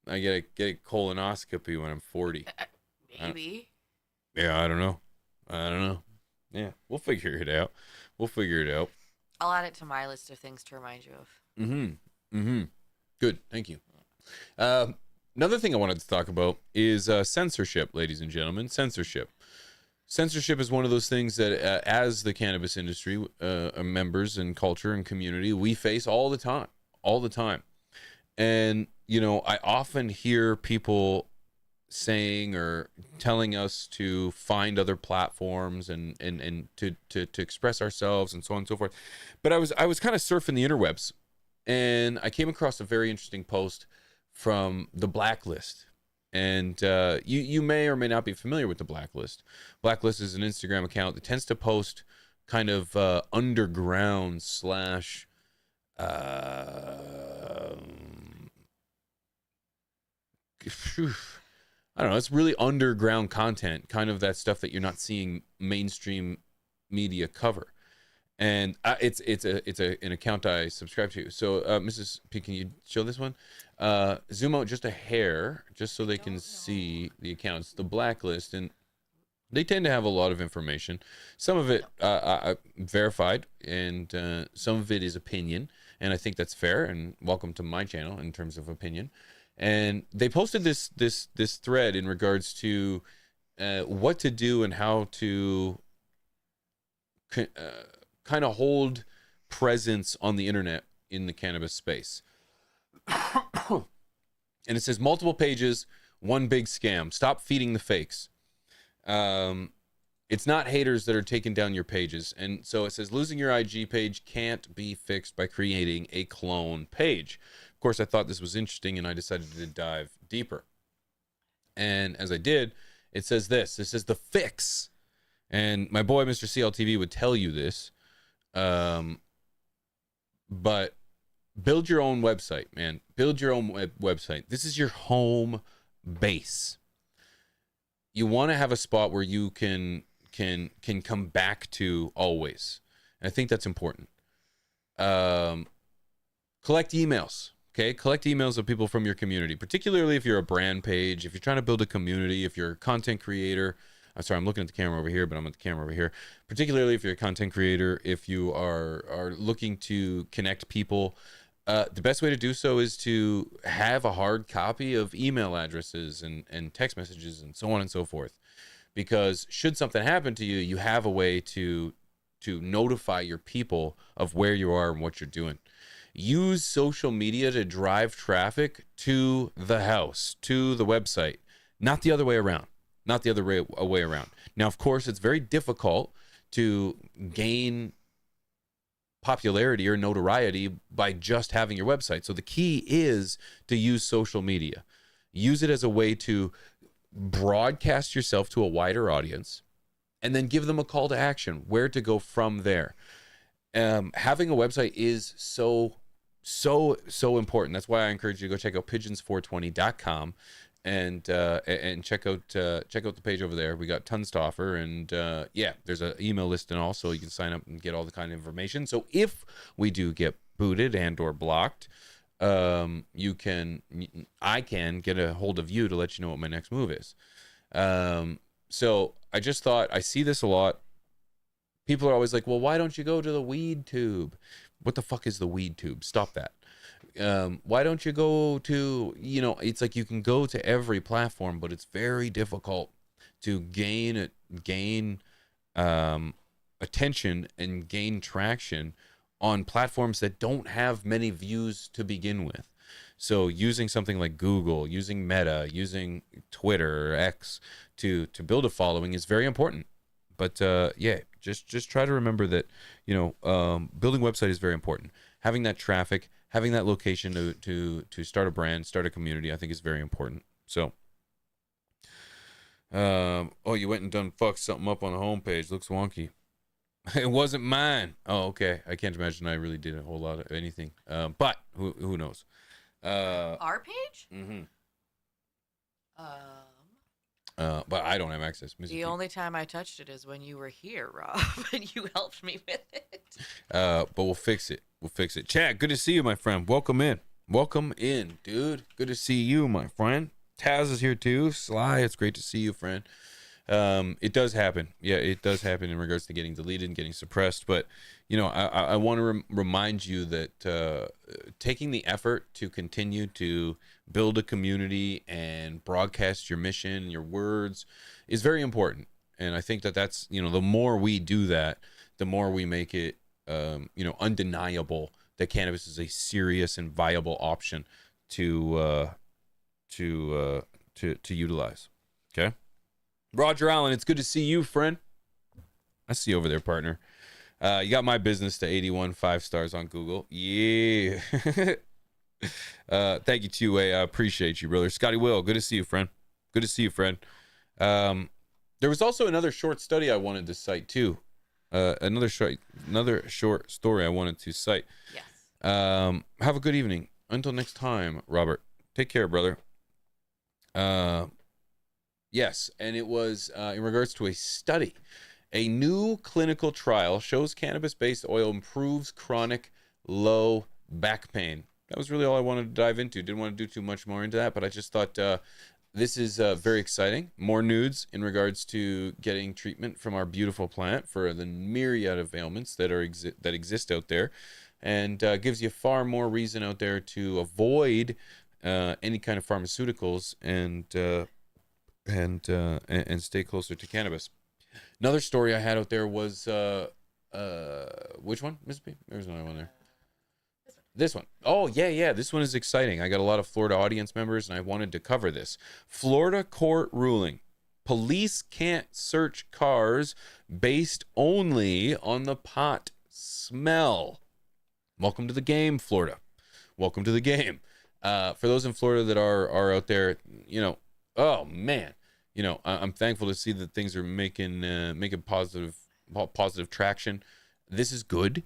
I get a colonoscopy when I'm 40. Maybe. I don't know. Yeah, we'll figure it out. I'll add it to my list of things to remind you of. Good. Thank you. Another thing I wanted to talk about is censorship, ladies and gentlemen. Censorship is one of those things that as the cannabis industry members and culture and community, we face all the time. And, I often hear people saying or telling us to find other platforms and to express ourselves and so on and so forth. But I was kind of surfing the interwebs, and I came across a very interesting post from the Blacklist. And you may or may not be familiar with the Blacklist. Blacklist is an Instagram account that tends to post kind of underground / I don't know. It's really underground content, kind of that stuff that you're not seeing mainstream media cover. And it's an account I subscribe to. So, Mrs. P, can you show this one? Zoom out just a hair, just so they can see the accounts. The Blacklist, and they tend to have a lot of information. Some of it verified, and some of it is opinion. And I think that's fair. And welcome to my channel in terms of opinion. And they posted this thread in regards to what to do and how to kind of hold presence on the internet in the cannabis space. And it says multiple pages, one big scam. Stop feeding the fakes. It's not haters that are taking down your pages. And so it says losing your IG page can't be fixed by creating a clone page. Of course, I thought this was interesting, and I decided to dive deeper. And as I did, it says this. It says the fix. And my boy, Mr. CLTV, would tell you this. But build your own website, man. Build your own website. This is your home base. You want to have a spot where you can come back to always. And I think that's important. Collect emails. Okay, collect emails of people from your community, particularly if you're a brand page, if you're trying to build a community, if you're a content creator. I'm sorry, I'm looking at the camera over here, but I'm at the camera over here. Particularly if you're a content creator, if you are looking to connect people, the best way to do so is to have a hard copy of email addresses and text messages and so on and so forth. Because should something happen to you, you have a way to notify your people of where you are and what you're doing. Use social media to drive traffic to the house, to the website, not the other way around. Not the other way around. Now, of course, it's very difficult to gain popularity or notoriety by just having your website. So the key is to use social media. Use it as a way to broadcast yourself to a wider audience and then give them a call to action, where to go from there. having a website is so important. That's why I encourage you to go check out pigeons420.com and check out the page over there. We got tons to offer, and there's an email list and all, so you can sign up and get all the kind of information. So if we do get booted and or blocked, I can get a hold of you to let you know what my next move is. So I just thought, I see this a lot. People are always like, well, why don't you go to the weed tube? What the fuck is the weed tube? Stop that. Why don't you go to, it's like you can go to every platform, but it's very difficult to gain attention and gain traction on platforms that don't have many views to begin with. So using something like Google, using Meta, using Twitter or X to build a following is very important. But just try to remember that, building a website is very important. Having that traffic, having that location to start a brand, start a community, I think is very important. So, you went and done fucked something up on the homepage. Looks wonky. It wasn't mine. Oh, okay. I can't imagine I really did a whole lot of anything. But who knows? Our page? Mm-hmm. But I don't have access. The only time I touched it is when you were here, Rob, and you helped me with it. But we'll fix it. Chad, good to see you, my friend. Welcome in, dude. Good to see you, my friend. Taz is here too. Sly, it's great to see you, friend. It does happen. Yeah, it does happen in regards to getting deleted and getting suppressed. But, I want to remind you that taking the effort to continue to build a community and broadcast your mission, your words, is very important. And I think that's, the more we do that, the more we make it, undeniable that cannabis is a serious and viable option to utilize. Okay. Roger Allen, it's good to see you, friend. I see you over there, partner. You got my business to 81 5-stars on Google. Yeah. Thank you, 2A. I appreciate you, brother. Scotty Will, good to see you, friend. There was also another short study I wanted to cite, too. Another short story I wanted to cite. Yes. Have a good evening. Until next time, Robert. Take care, brother. Yes, and it was in regards to a study. A new clinical trial shows cannabis-based oil improves chronic low back pain. That was really all I wanted to dive into. Didn't want to do too much more into that, but I just thought this is very exciting. More nudes in regards to getting treatment from our beautiful plant for the myriad of ailments that exist out there, and gives you far more reason out there to avoid any kind of pharmaceuticals and stay closer to cannabis. Another story I had out there was which one, Ms. B? There's another one there. This one. Oh, yeah. This one is exciting. I got a lot of Florida audience members, and I wanted to cover this. Florida court ruling. Police can't search cars based only on the pot smell. Welcome to the game, Florida. Welcome to the game. For those in Florida that are out there, oh man, I'm thankful to see that things are making positive traction. This is good.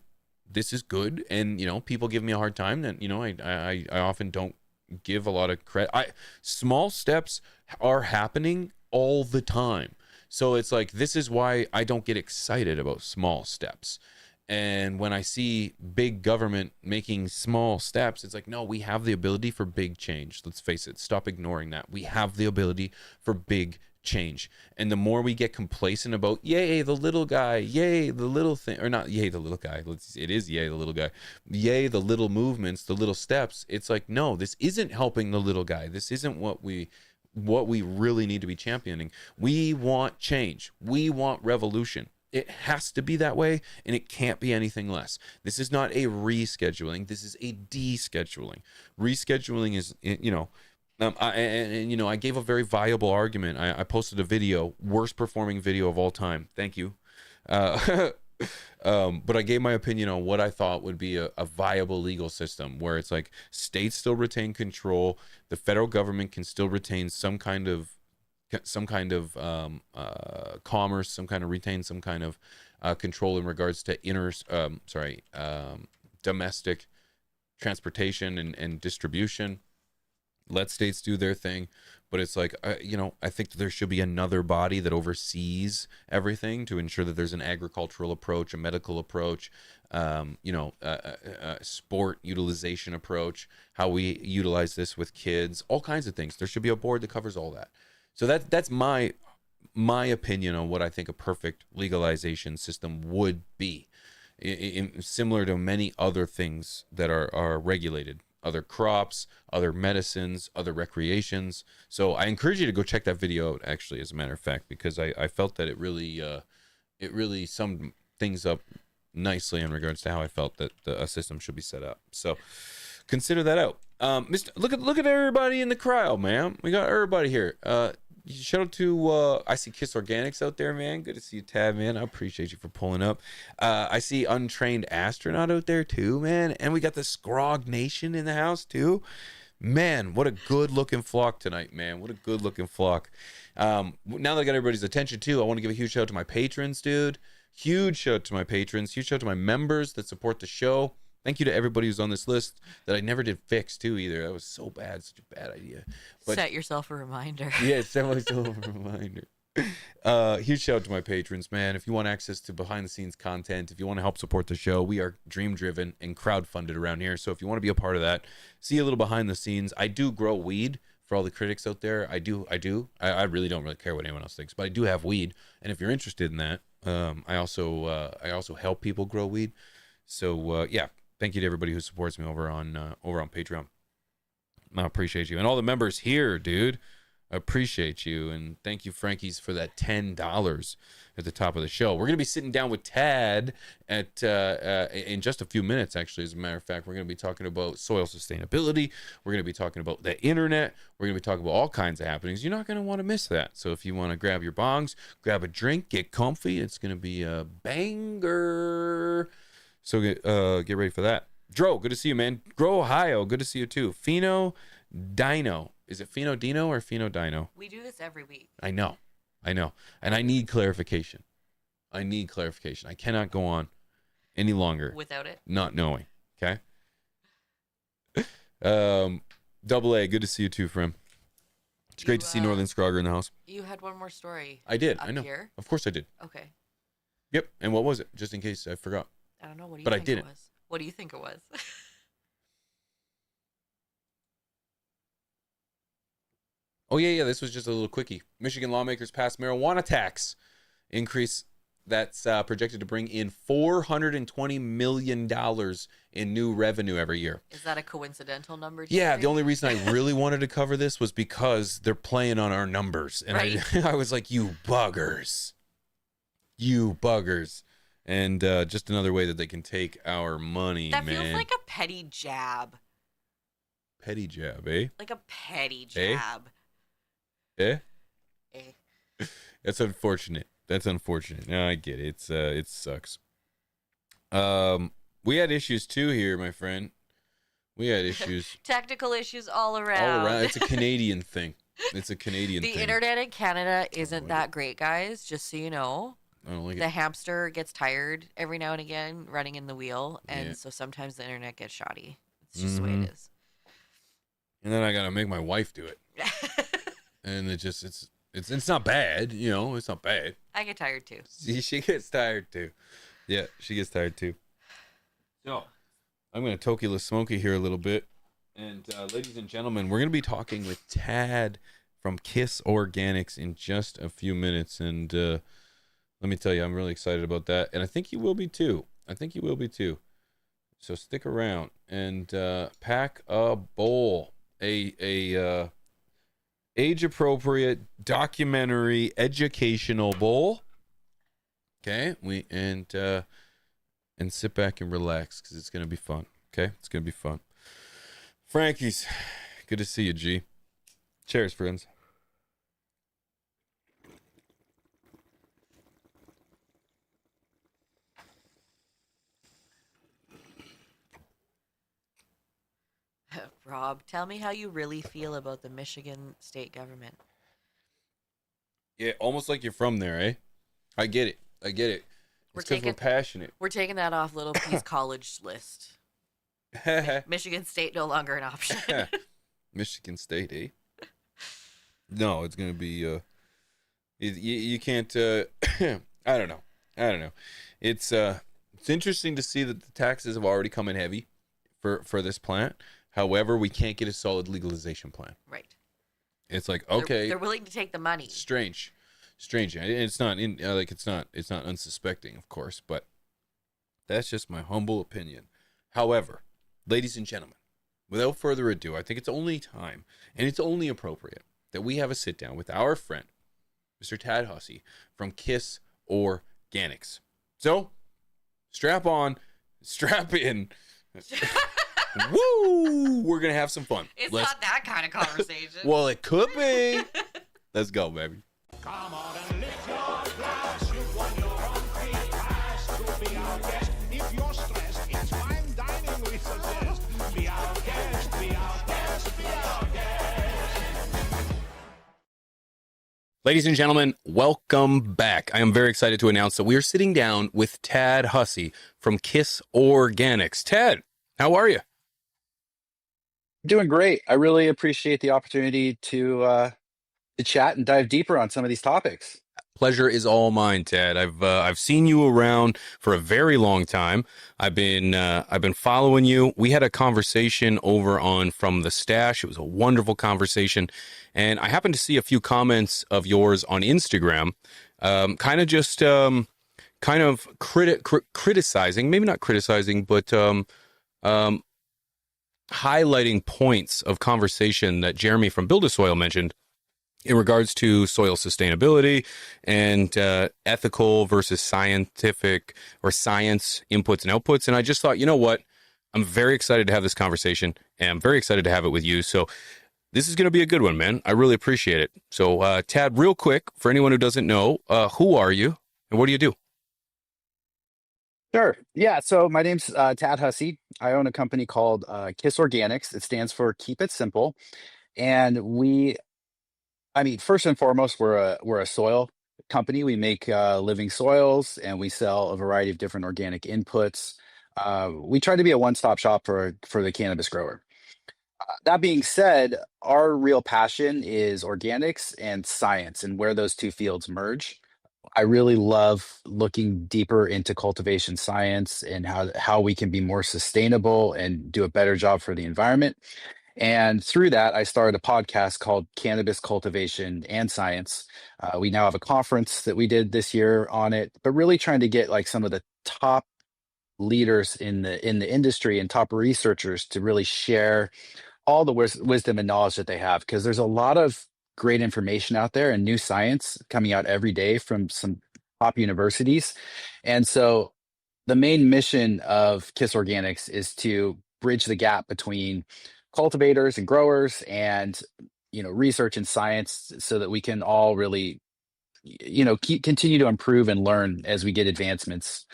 And people give me a hard time that I often don't give a lot of credit. Small steps are happening all the time, so it's like, this is why I don't get excited about small steps. And when I see big government making small steps, it's like, no, we have the ability for big change. Let's face it. Stop ignoring that. We have the ability for big change. And the more we get complacent about, yay, the little guy, yay, the little thing, or not yay, the little guy. It is yay, the little guy. Yay, the little movements, the little steps. It's like, no, this isn't helping the little guy. This isn't what we really need to be championing. We want change. We want revolution. It has to be that way, and it can't be anything less. This is not a rescheduling. This is a descheduling. Rescheduling is, I gave a very viable argument. I posted a video, worst performing video of all time. Thank you. But I gave my opinion on what I thought would be a viable legal system, where it's like states still retain control, the federal government can still retain some kind of commerce, retain some kind of control in regards to domestic transportation and distribution. Let states do their thing, but it's like, I think that there should be another body that oversees everything to ensure that there's an agricultural approach, a medical approach, sport utilization approach, how we utilize this with kids, all kinds of things. There should be a board that covers all that. So that's my opinion on what I think a perfect legalization system would be, similar to many other things that are regulated, other crops, other medicines, other recreations. So I encourage you to go check that video out, actually, as a matter of fact, because I felt that it really summed things up nicely in regards to how I felt that a system should be set up. So consider that out. Look at everybody in the crowd, man. We got everybody here. Shout out to I see Kiss Organics out there, man. Good to see you, Tab, man. I appreciate you for pulling up. I see Untrained Astronaut out there too, man. And we got the Scrog Nation in the house too. Man, what a good looking flock tonight, man. What a good looking flock. Now that I got everybody's attention too, I want to give a huge shout out to my patrons, dude. Huge shout out to my patrons. Huge shout out to my members that support the show. Thank you to everybody who's on this list that I never did fix too either. That was so bad, such a bad idea. But set yourself a reminder. Yeah, set myself a reminder. Huge shout out to my patrons, man. If you want access to behind the scenes content, if you want to help support the show, we are dream driven and crowdfunded around here. So if you want to be a part of that, see a little behind the scenes. I do grow weed for all the critics out there. I really don't really care what anyone else thinks, but I do have weed. And if you're interested in that, I also help people grow weed. So yeah. Thank you to everybody who supports me over on Patreon. I appreciate you. And all the members here, dude. I appreciate you. And thank you, Frankie's, for that $10 at the top of the show. We're going to be sitting down with Tad in just a few minutes, actually. As a matter of fact, we're going to be talking about soil sustainability. We're going to be talking about the internet. We're going to be talking about all kinds of happenings. You're not going to want to miss that. So if you want to grab your bongs, grab a drink, get comfy, it's going to be a banger. So get ready for that. Dro, good to see you, man. Grow Ohio, good to see you too. Fino Dino. Is it Fino Dino or Fino Dino? We do this every week. I know. And I need clarification. I cannot go on any longer without it. Not knowing. Okay. Double A, good to see you too, friend. It's great to see Northern Scrogger in the house. You had one more story. I did. I know. Here? Of course I did. Okay. Yep. And what was it? Just in case I forgot. I don't know. What do you but think I did it was? What do you think it was? Oh, yeah. This was just a little quickie. Michigan lawmakers passed marijuana tax increase that's projected to bring in $420 million in new revenue every year. Is that a coincidental number? Yeah, the only reason I really wanted to cover this was because they're playing on our numbers. And right. I was like, you buggers. And just another way that they can take our money, that man. That feels like a petty jab. Petty jab, eh? Like a petty jab. Eh? That's unfortunate. No, I get it. It sucks. We had issues too here, my friend. We had issues. Technical issues all around. It's a Canadian thing. The internet in Canada isn't that great, guys. Just so you know. I don't like the hamster gets tired every now and again running in the wheel, and so sometimes the internet gets shoddy. It's just the way it is. And then I gotta make my wife do it. And it's not bad, it's not bad. I get tired too. She gets tired too. Yeah, she gets tired too. So I'm gonna Tokyo Smoky here a little bit. And ladies and gentlemen, we're gonna be talking with Tad from Kiss Organics in just a few minutes. And let me tell you, I'm really excited about that. And I think you will be too. So stick around and pack a bowl. A age-appropriate, documentary, educational bowl. Okay? And sit back and relax because it's going to be fun. Okay? It's going to be fun. Frankie's, good to see you, G. Cheers, friends. Rob, tell me how you really feel about the Michigan state government. Yeah, almost like you're from there, eh? I get it. We're It's because we're taking passionate. we're taking that off Little P's college list. Michigan State no longer an option. Michigan State, eh? No, it's gonna be. You can't. I don't know. It's interesting to see that the taxes have already come in heavy for this plant. However, we can't get a solid legalization plan. Right. It's like, okay, They're willing to take the money. strange. It's not it's not unsuspecting, of course, but that's just my humble opinion. However, ladies and gentlemen, without further ado, I think it's only time and it's only appropriate that we have a sit down with our friend, Mr. Tad Hussey from Kiss Organics. So, strap on, strap in. Woo! We're gonna have some fun. It's not that kind of conversation. Well, it could be. Let's go, baby. Come on and lift your glass. You've won your own free pass to be our guest. If you're stressed, it's fine dining we suggest. Be our guest, be our guest, be our guest. Ladies and gentlemen, welcome back. I am very excited to announce that we are sitting down with Tad Hussey from Kiss Organics. Tad, how are you? Doing great. I really appreciate the opportunity to chat and dive deeper on some of these topics. Pleasure is all mine, Tad. I've seen you around for a very long time. I've been following you. We had a conversation over on From the Stash. It was a wonderful conversation, and I happened to see a few comments of yours on Instagram, criticizing, maybe not criticizing, but highlighting points of conversation that Jeremy from Build a Soil mentioned in regards to soil sustainability and ethical versus scientific or science inputs and outputs. And I just thought, you know what? I'm very excited to have this conversation, and I'm very excited to have it with you. So this is going to be a good one, man. I really appreciate it. So, Tad, real quick, for anyone who doesn't know, who are you and what do you do? Sure. Yeah. So my name's Tad Hussey. I own a company called Kiss Organics. It stands for Keep It Simple. And first and foremost, we're a soil company. We make living soils, and we sell a variety of different organic inputs. We try to be a one-stop shop for the cannabis grower. That being said, our real passion is organics and science, and where those two fields merge. I really love looking deeper into cultivation science and how we can be more sustainable and do a better job for the environment. And through that, I started a podcast called Cannabis Cultivation and Science. We now have a conference that we did this year on it, but really trying to get like some of the top leaders in the industry and top researchers to really share all the wisdom and knowledge that they have, because there's a lot of great information out there and new science coming out every day from some top universities. And so the main mission of Kiss Organics is to bridge the gap between cultivators and growers and research and science, so that we can all really continue to improve and learn as we get advancements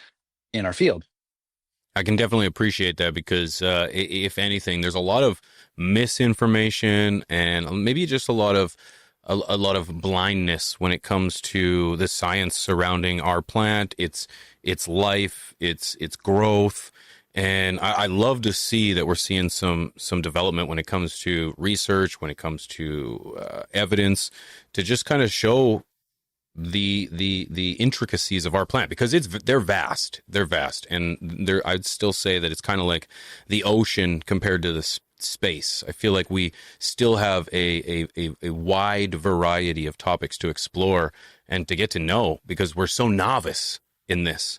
in our field. I can definitely appreciate that because, if anything, there's a lot of misinformation and maybe just a lot of blindness when it comes to the science surrounding our plant, its life, its growth, and I love to see that we're seeing some development when it comes to research, when it comes to evidence, to just kind of show the intricacies of our plant, because they're vast, and I'd still say that it's kind of like the ocean compared to the space. I feel like we still have a wide variety of topics to explore and to get to know, because we're so novice in this.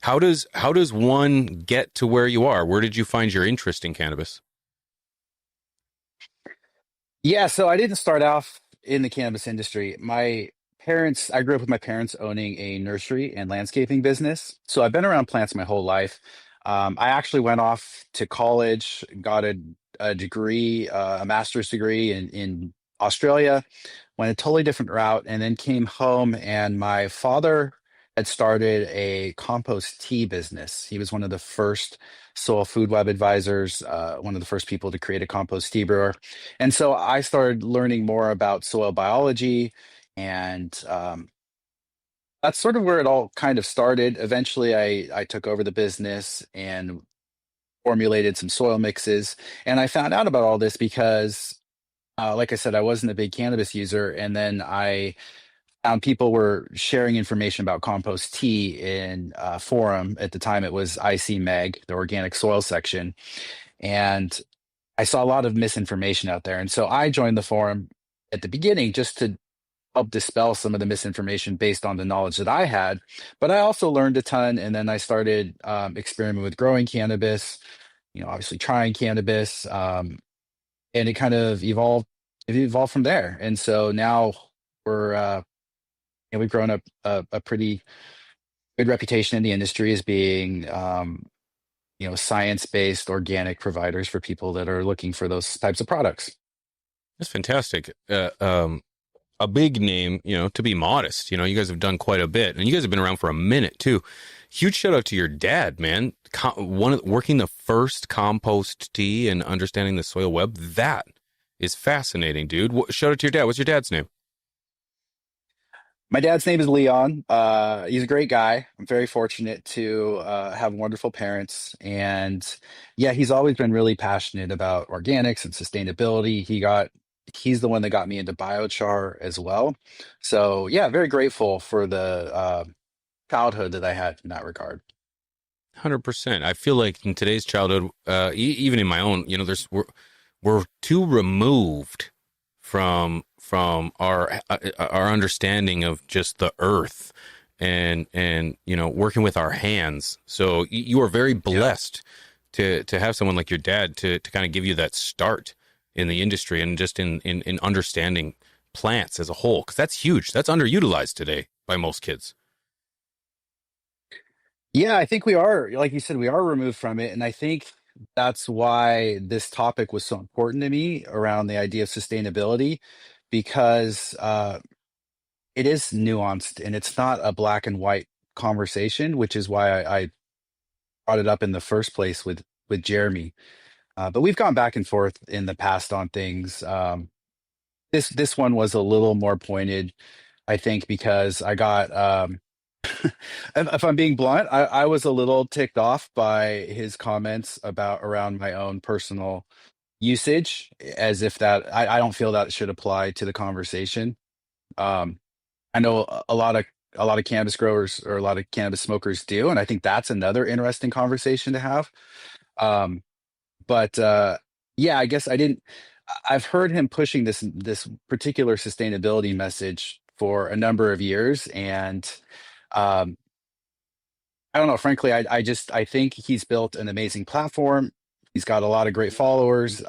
How does one get to where you are? Where did you find your interest in cannabis? Yeah, so I didn't start off in the cannabis industry. I grew up with my parents owning a nursery and landscaping business. So I've been around plants my whole life. I actually went off to college, got a degree, a master's degree in Australia, went a totally different route, and then came home. And my father had started a compost tea business. He was one of the first soil food web advisors, one of the first people to create a compost tea brewer. And so I started learning more about soil biology and That's sort of where it all kind of started. Eventually, I took over the business and formulated some soil mixes. And I found out about all this because, like I said, I wasn't a big cannabis user. And then I found people were sharing information about compost tea in a forum. At the time, it was IC Meg, the organic soil section. And I saw a lot of misinformation out there. And so I joined the forum at the beginning just to help dispel some of the misinformation based on the knowledge that I had. But I also learned a ton. And then I started experimenting with growing cannabis, obviously trying cannabis. And it kind of evolved. It evolved from there. And so now we've grown up a pretty good reputation in the industry as being, science-based organic providers for people that are looking for those types of products. That's fantastic. A big name, to be modest. You guys have done quite a bit, and you guys have been around for a minute too. Huge shout out to your dad, man. Working the first compost tea and understanding the soil web. That is fascinating, dude. Shout out to your dad. What's your dad's name? My dad's name is Leon. He's a great guy. I'm very fortunate to have wonderful parents. And yeah, he's always been really passionate about organics and sustainability. He's the one that got me into biochar as well. So yeah, very grateful for the childhood that I had in that regard. 100%. I feel like in today's childhood, even in my own, we're too removed from our understanding of just the earth and working with our hands. So you are very blessed to have someone like your dad to kind of give you that start in the industry and just in understanding plants as a whole, because that's huge. That's underutilized today by most kids. Yeah, I think we are, like you said, we are removed from it. And I think that's why this topic was so important to me around the idea of sustainability, because it is nuanced and it's not a black and white conversation, which is why I brought it up in the first place with Jeremy. But we've gone back and forth in the past on things. This one was a little more pointed, I think, because I got if I'm being blunt, I was a little ticked off by his comments around my own personal usage, as if that I don't feel that should apply to the conversation. I know a lot of cannabis growers or a lot of cannabis smokers do, and I think that's another interesting conversation to have. But yeah, I guess I've heard him pushing this particular sustainability message for a number of years, and um, I don't know. Frankly, I think he's built an amazing platform. He's got a lot of great followers.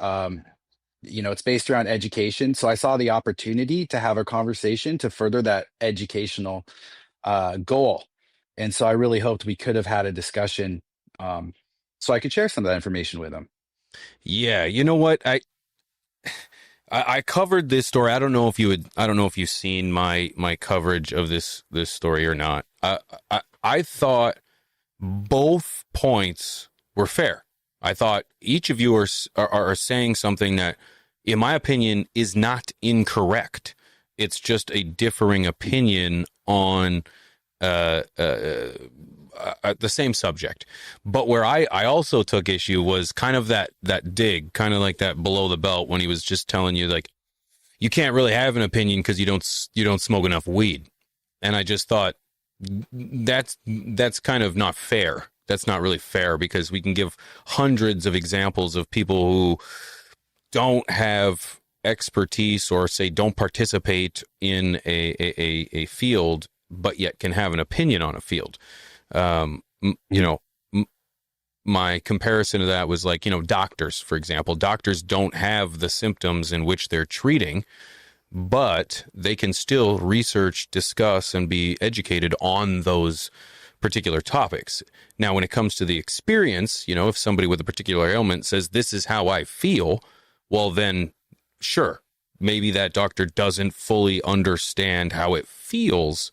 It's based around education. So I saw the opportunity to have a conversation to further that educational goal. And so I really hoped we could have had a discussion so I could share some of that information with him. Yeah, you know what? I covered this story. I don't know if you've seen my coverage of this story or not. I thought both points were fair. I thought each of you are saying something that, in my opinion, is not incorrect. It's just a differing opinion on the same subject. But where I also took issue was kind of that dig, kind of like that below the belt, when he was just telling you, like, you can't really have an opinion because you don't smoke enough weed. And I just thought that's kind of not fair. That's not really fair, because we can give hundreds of examples of people who don't have expertise or say don't participate in a field, but yet can have an opinion on a field. My comparison to that was like, doctors, for example. Doctors don't have the symptoms in which they're treating, but they can still research, discuss, and be educated on those particular topics. Now, when it comes to the experience, if somebody with a particular ailment says, this is how I feel, well, then sure, maybe that doctor doesn't fully understand how it feels,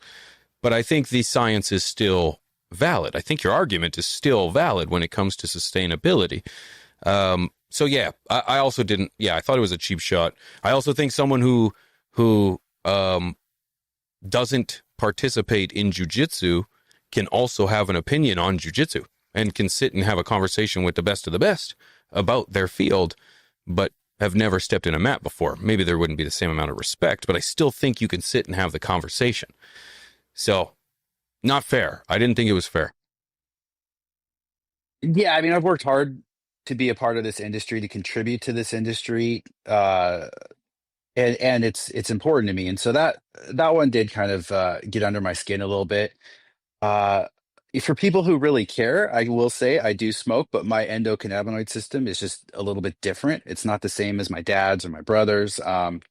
but I think the science is still valid. I think your argument is still valid when it comes to sustainability. So yeah, I also didn't. Yeah, I thought it was a cheap shot. I also think someone who doesn't participate in jujitsu can also have an opinion on jujitsu and can sit and have a conversation with the best of the best about their field, but have never stepped in a mat before. Maybe there wouldn't be the same amount of respect, but I still think you can sit and have the conversation. So, not fair. I didn't think it was fair. Yeah, I mean, I've worked hard to be a part of this industry, to contribute to this industry, and it's important to me. And so that one did kind of get under my skin a little bit. Uh, for people who really care, I will say I do smoke, but my endocannabinoid system is just a little bit different. It's not the same as my dad's or my brother's. And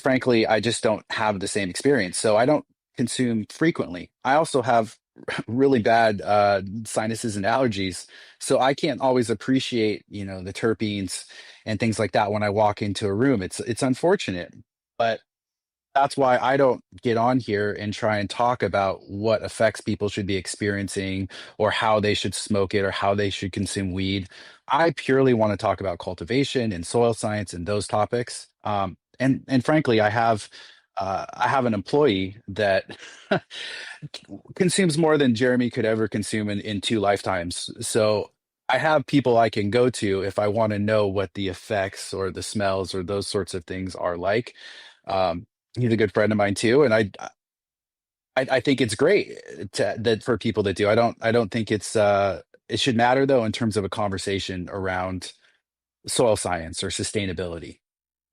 frankly, I just don't have the same experience. So I don't consume frequently. I also have really bad sinuses and allergies, so I can't always appreciate, the terpenes and things like that when I walk into a room. It's unfortunate, but that's why I don't get on here and try and talk about what effects people should be experiencing or how they should smoke it or how they should consume weed. I purely want to talk about cultivation and soil science and those topics. And frankly, I have an employee that consumes more than Jeremy could ever consume in 2 lifetimes. So I have people I can go to if I want to know what the effects or the smells or those sorts of things are like. Um, he's a good friend of mine too, and I think it's great that for people that do. I don't think it should matter though in terms of a conversation around soil science or sustainability.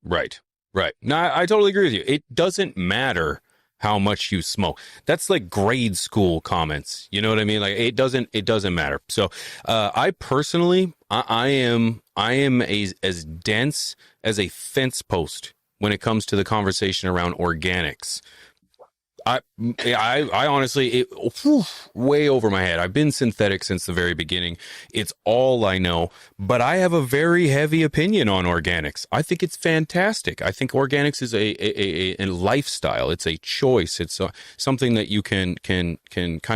Right. Right. No, I totally agree with you. It doesn't matter how much you smoke. That's like grade school comments. You know what I mean? Like it doesn't matter. So, I personally, I am as dense as a fence post when it comes to the conversation around organics. I honestly, way over my head. I've been synthetic since the very beginning. It's all I know, but I have a very heavy opinion on organics. I think it's fantastic. I think organics is a lifestyle. It's a choice. It's something that you can kind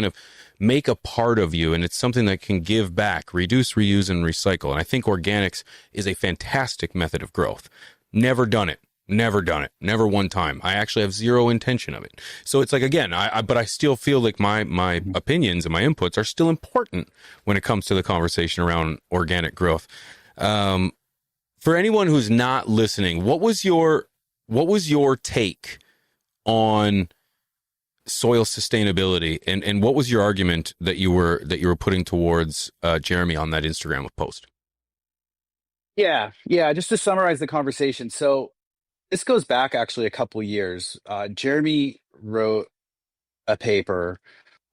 of make a part of you, and it's something that can give back, reduce, reuse, and recycle. And I think organics is a fantastic method of growth. Never done it. Never done it. Never one time. I actually have zero intention of it. So it's like, again, but I still feel like my opinions and my inputs are still important when it comes to the conversation around organic growth. For anyone who's not listening, what was your take on soil sustainability, and what was your argument that you were putting towards Jeremy on that Instagram post? Yeah, just to summarize the conversation. So this goes back actually a couple years. Jeremy wrote a paper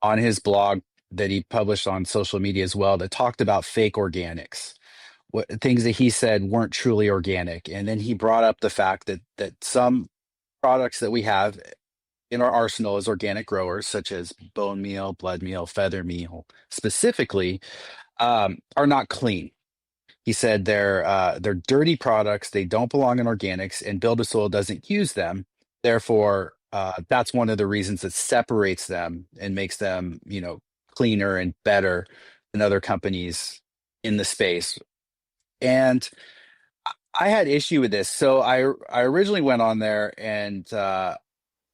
on his blog that he published on social media as well that talked about fake organics, things that he said weren't truly organic. And then he brought up the fact that some products that we have in our arsenal as organic growers, such as bone meal, blood meal, feather meal, specifically, are not clean. He said they're dirty products. They don't belong in organics, and Build a Soil doesn't use them. Therefore, that's one of the reasons that separates them and makes them, cleaner and better than other companies in the space. And I had issue with this, so I originally went on there and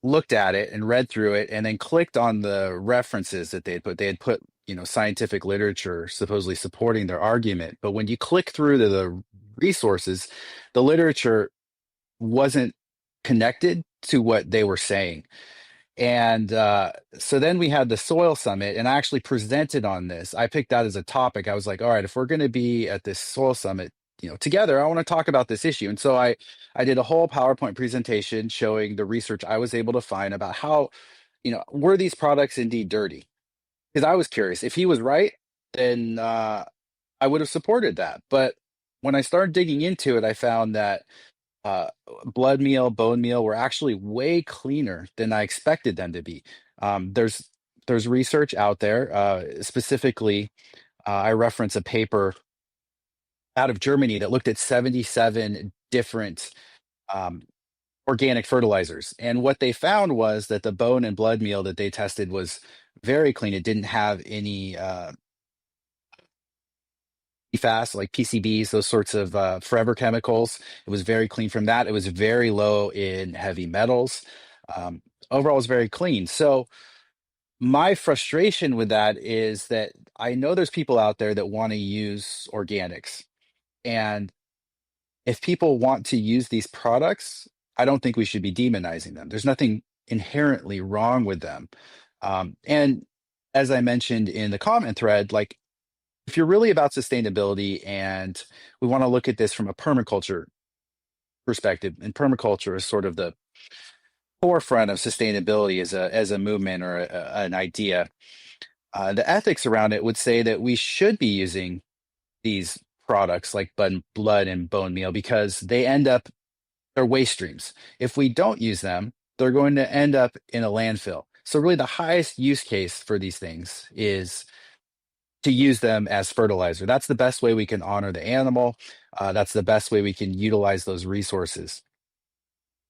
looked at it and read through it, and then clicked on the references that they had put. They had put scientific literature supposedly supporting their argument. But when you click through to the resources, the literature wasn't connected to what they were saying. And so then we had the soil summit, and I actually presented on this. I picked that as a topic. I was like, all right, if we're going to be at this soil summit, together, I want to talk about this issue. And so I did a whole PowerPoint presentation showing the research I was able to find about how, were these products indeed dirty? Because I was curious. If he was right, then I would have supported that. But when I started digging into it, I found that blood meal, bone meal were actually way cleaner than I expected them to be. There's research out there, specifically, I reference a paper out of Germany that looked at 77 different organic fertilizers. And what they found was that the bone and blood meal that they tested was very clean. It didn't have any PFAS, like PCBs, those sorts of forever chemicals. It was very clean from that. It was very low in heavy metals. Overall, it's very clean. So my frustration with that is that I know there's people out there that want to use organics. And if people want to use these products, I don't think we should be demonizing them. There's nothing inherently wrong with them. And as I mentioned in the comment thread, like if you're really about sustainability and we want to look at this from a permaculture perspective, and permaculture is sort of the forefront of sustainability as a movement or an idea. The ethics around it would say that we should be using these products like blood and bone meal because they're waste streams. If we don't use them, they're going to end up in a landfill. So really the highest use case for these things is to use them as fertilizer. That's the best way we can honor the animal. That's the best way we can utilize those resources.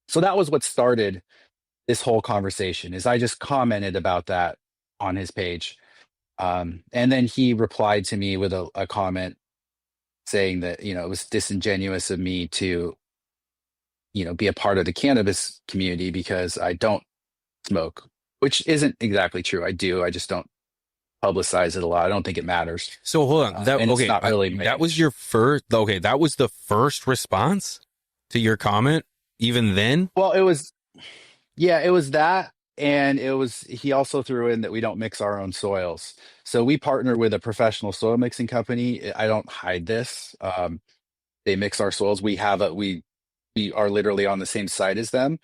So that was what started this whole conversation is I just commented about that on his page. And then he replied to me with a comment saying that, it was disingenuous of me to, be a part of the cannabis community because I don't smoke, which isn't exactly true. I do. I just don't publicize it a lot. I don't think it matters. So hold on. And it's not really that was your first. Okay, that was the first response to your comment. Even then, well, it was that. And he also threw in that we don't mix our own soils. So we partner with a professional soil mixing company. I don't hide this. They mix our soils. We are literally on the same site as them.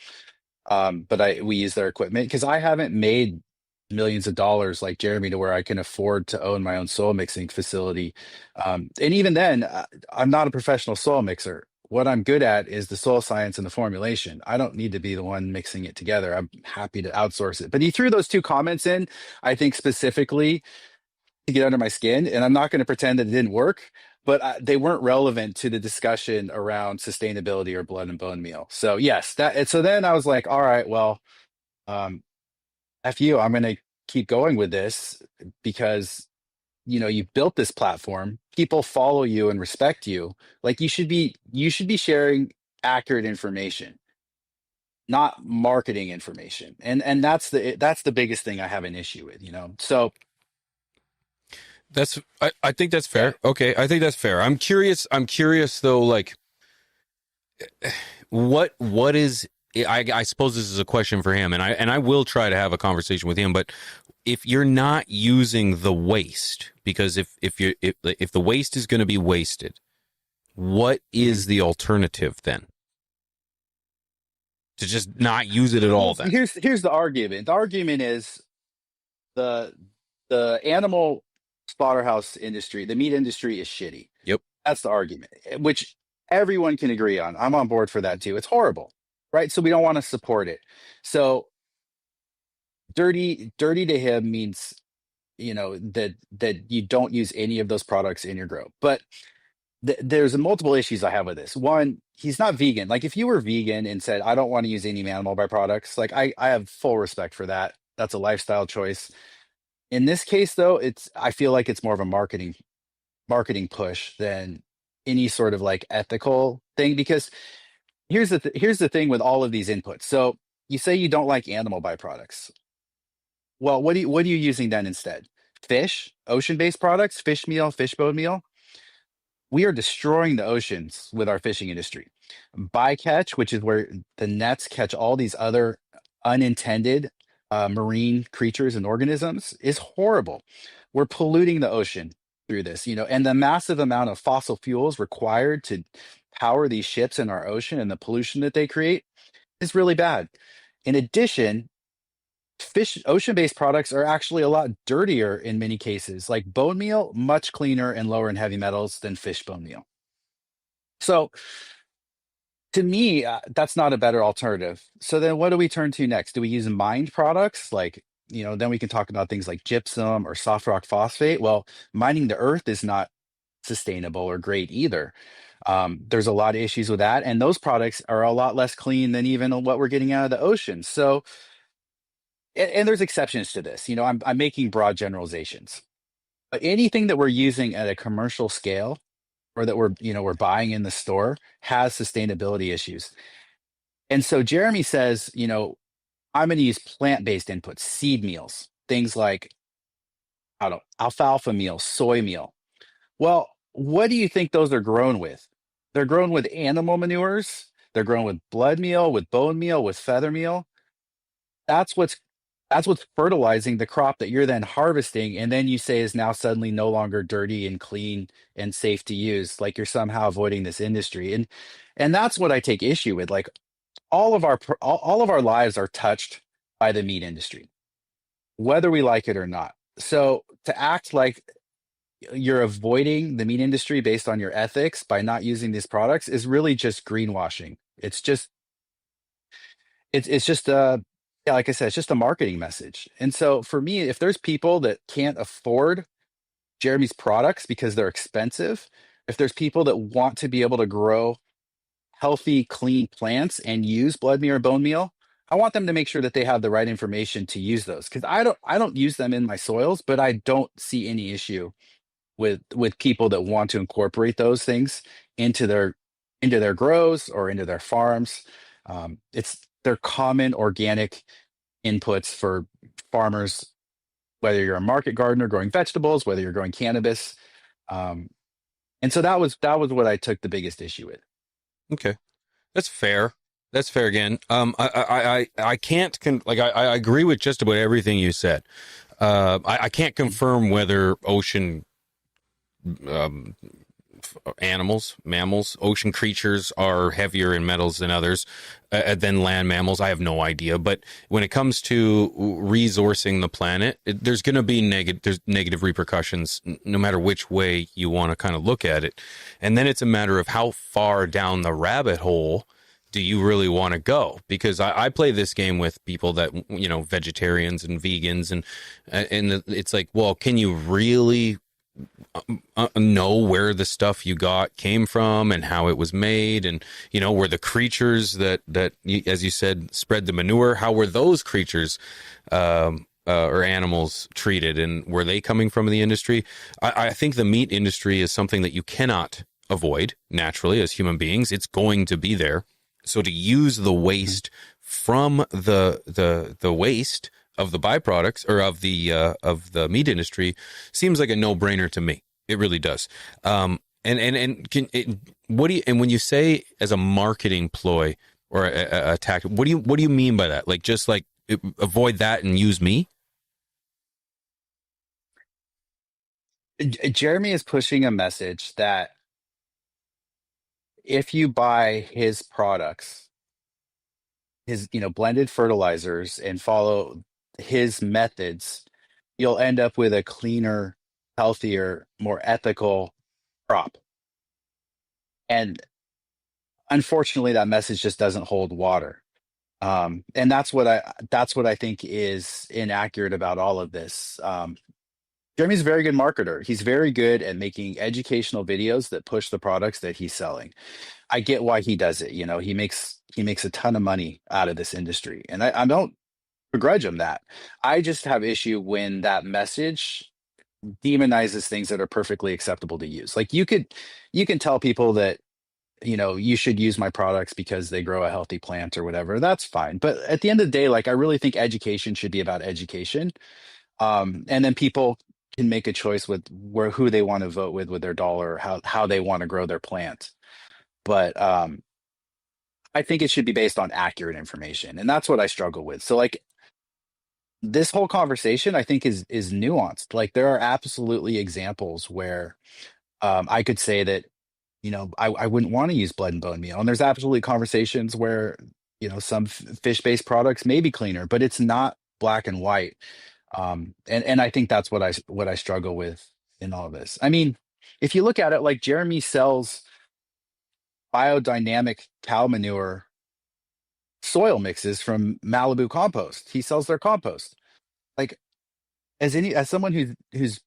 But we use their equipment because I haven't made millions of dollars like Jeremy to where I can afford to own my own soil mixing facility. And even then, I'm not a professional soil mixer. What I'm good at is the soil science and the formulation. I don't need to be the one mixing it together. I'm happy to outsource it. But he threw those two comments in, I think specifically to get under my skin. And I'm not going to pretend that it didn't work, but they weren't relevant to the discussion around sustainability or blood and bone meal. So yes, so then I was like, all right, well, F you, I'm going to keep going with this because you built this platform, people follow you and respect you. Like you should be sharing accurate information, not marketing information. And that's the biggest thing I have an issue with, So I think that's fair. Yeah. Okay, I think that's fair. I'm curious though, like what is I suppose this is a question for him, and I will try to have a conversation with him, but if you're not using the waste, because if the waste is going to be wasted, what is the alternative then? To just not use it at all then? Here's the argument. The argument is the animal slaughterhouse industry, the meat industry is shitty. Yep. That's the argument, which everyone can agree on. I'm on board for that too. It's horrible, right? So we don't want to support it. So dirty to him means that you don't use any of those products in your grow. But there's multiple issues I have with this. One, he's not vegan. Like if you were vegan and said I don't want to use any animal byproducts, like I have full respect for that. That's a lifestyle choice. In this case though, I feel like it's more of a marketing push than any sort of like ethical thing, because here's the thing with all of these inputs. So you say you don't like animal byproducts. Well, what are you using then instead? Fish, ocean-based products, fish meal, fish bone meal. We are destroying the oceans with our fishing industry. Bycatch, which is where the nets catch all these other unintended marine creatures and organisms, is horrible. We're polluting the ocean through this, and the massive amount of fossil fuels required to power these ships in our ocean and the pollution that they create is really bad. In addition, ocean-based products are actually a lot dirtier in many cases. Like bone meal, much cleaner and lower in heavy metals than fish bone meal. So to me, that's not a better alternative. So then what do we turn to next? Do we use mined products? Like, then we can talk about things like gypsum or soft rock phosphate. Well, mining the earth is not sustainable or great either. There's a lot of issues with that. And those products are a lot less clean than even what we're getting out of the ocean. So, and there's exceptions to this. I'm making broad generalizations. But anything that we're using at a commercial scale or that we're buying in the store has sustainability issues. And so Jeremy says, I'm going to use plant-based inputs, seed meals, things like, I don't know, alfalfa meal, soy meal. Well, what do you think those are grown with? They're grown with animal manures. They're grown with blood meal, with bone meal, with feather meal. That's what's that's what's fertilizing the crop that you're then harvesting, and then you say is now suddenly no longer dirty and clean and safe to use. Like you're somehow avoiding this industry, and that's what I take issue with. Like all of our lives are touched by the meat industry, whether we like it or not. So to act like you're avoiding the meat industry based on your ethics by not using these products is really just greenwashing. It's just yeah, like I said, it's just a marketing message. And so for me, if there's people that can't afford Jeremy's products because they're expensive, if there's people that want to be able to grow healthy, clean plants and use blood meal or bone meal, I want them to make sure that they have the right information to use those. Because I don't use them in my soils, but I don't see any issue with people that want to incorporate those things into their grows or into their farms. It's they're common organic inputs for farmers, whether you're a market gardener growing vegetables, whether you're growing cannabis. Um, and so that was what I took the biggest issue with. Okay, that's fair. That's fair again. I can't I agree with just about everything you said. I can't confirm whether ocean um, animals, mammals, ocean creatures are heavier in metals than others than land mammals. I have no idea. But when it comes to resourcing the planet, there's going to be negative repercussions no matter which way you want to kind of look at it. And then it's a matter of how far down the rabbit hole do you really want to go? Because I play this game with people that, vegetarians and vegans, and it's like, well, can you really know where the stuff you got came from and how it was made, and were the creatures that as you said spread the manure, how were those creatures or animals treated, and were they coming from the industry? I think the meat industry is something that you cannot avoid naturally as human beings. It's going to be there. So to use the waste from the waste of the byproducts or of the meat industry seems like a no-brainer to me. It really does. And when you say as a marketing ploy or a tactic, what do you mean by that? Like just like avoid that and use me? Jeremy is pushing a message that if you buy his products, his blended fertilizers, and follow his methods, you'll end up with a cleaner, healthier, more ethical crop. And unfortunately, that message just doesn't hold water. And that's what I think is inaccurate about all of this. Jeremy's a very good marketer. He's very good at making educational videos that push the products that he's selling. I get why he does it. He makes a ton of money out of this industry, and I don't begrudge him that. I just have issue when that message demonizes things that are perfectly acceptable to use. Like you can tell people that you should use my products because they grow a healthy plant or whatever. That's fine. But at the end of the day, like I really think education should be about education. And then people can make a choice with who they want to vote with their dollar, how they want to grow their plant. But I think it should be based on accurate information, and that's what I struggle with. So like this whole conversation, I think is nuanced. Like there are absolutely examples where I could say that I wouldn't want to use blood and bone meal, and there's absolutely conversations where some fish-based products may be cleaner, but it's not black and white. And I think that's what I struggle with in all of this. I mean, if you look at it, like Jeremy sells biodynamic cow manure soil mixes from Malibu Compost. He sells their compost. Like as someone whose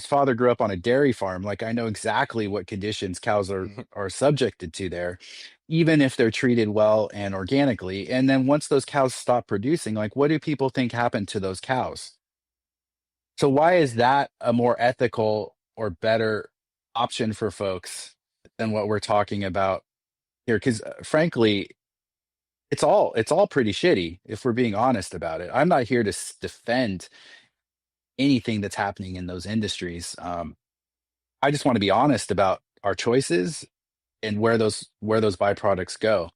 father grew up on a dairy farm, like I know exactly what conditions cows are subjected to there, even if they're treated well and organically. And then once those cows stop producing, like what do people think happened to those cows? So why is that a more ethical or better option for folks than what we're talking about here? Because frankly, it's all pretty shitty if we're being honest about it. I'm not here to defend anything that's happening in those industries. I just want to be honest about our choices and where those byproducts go.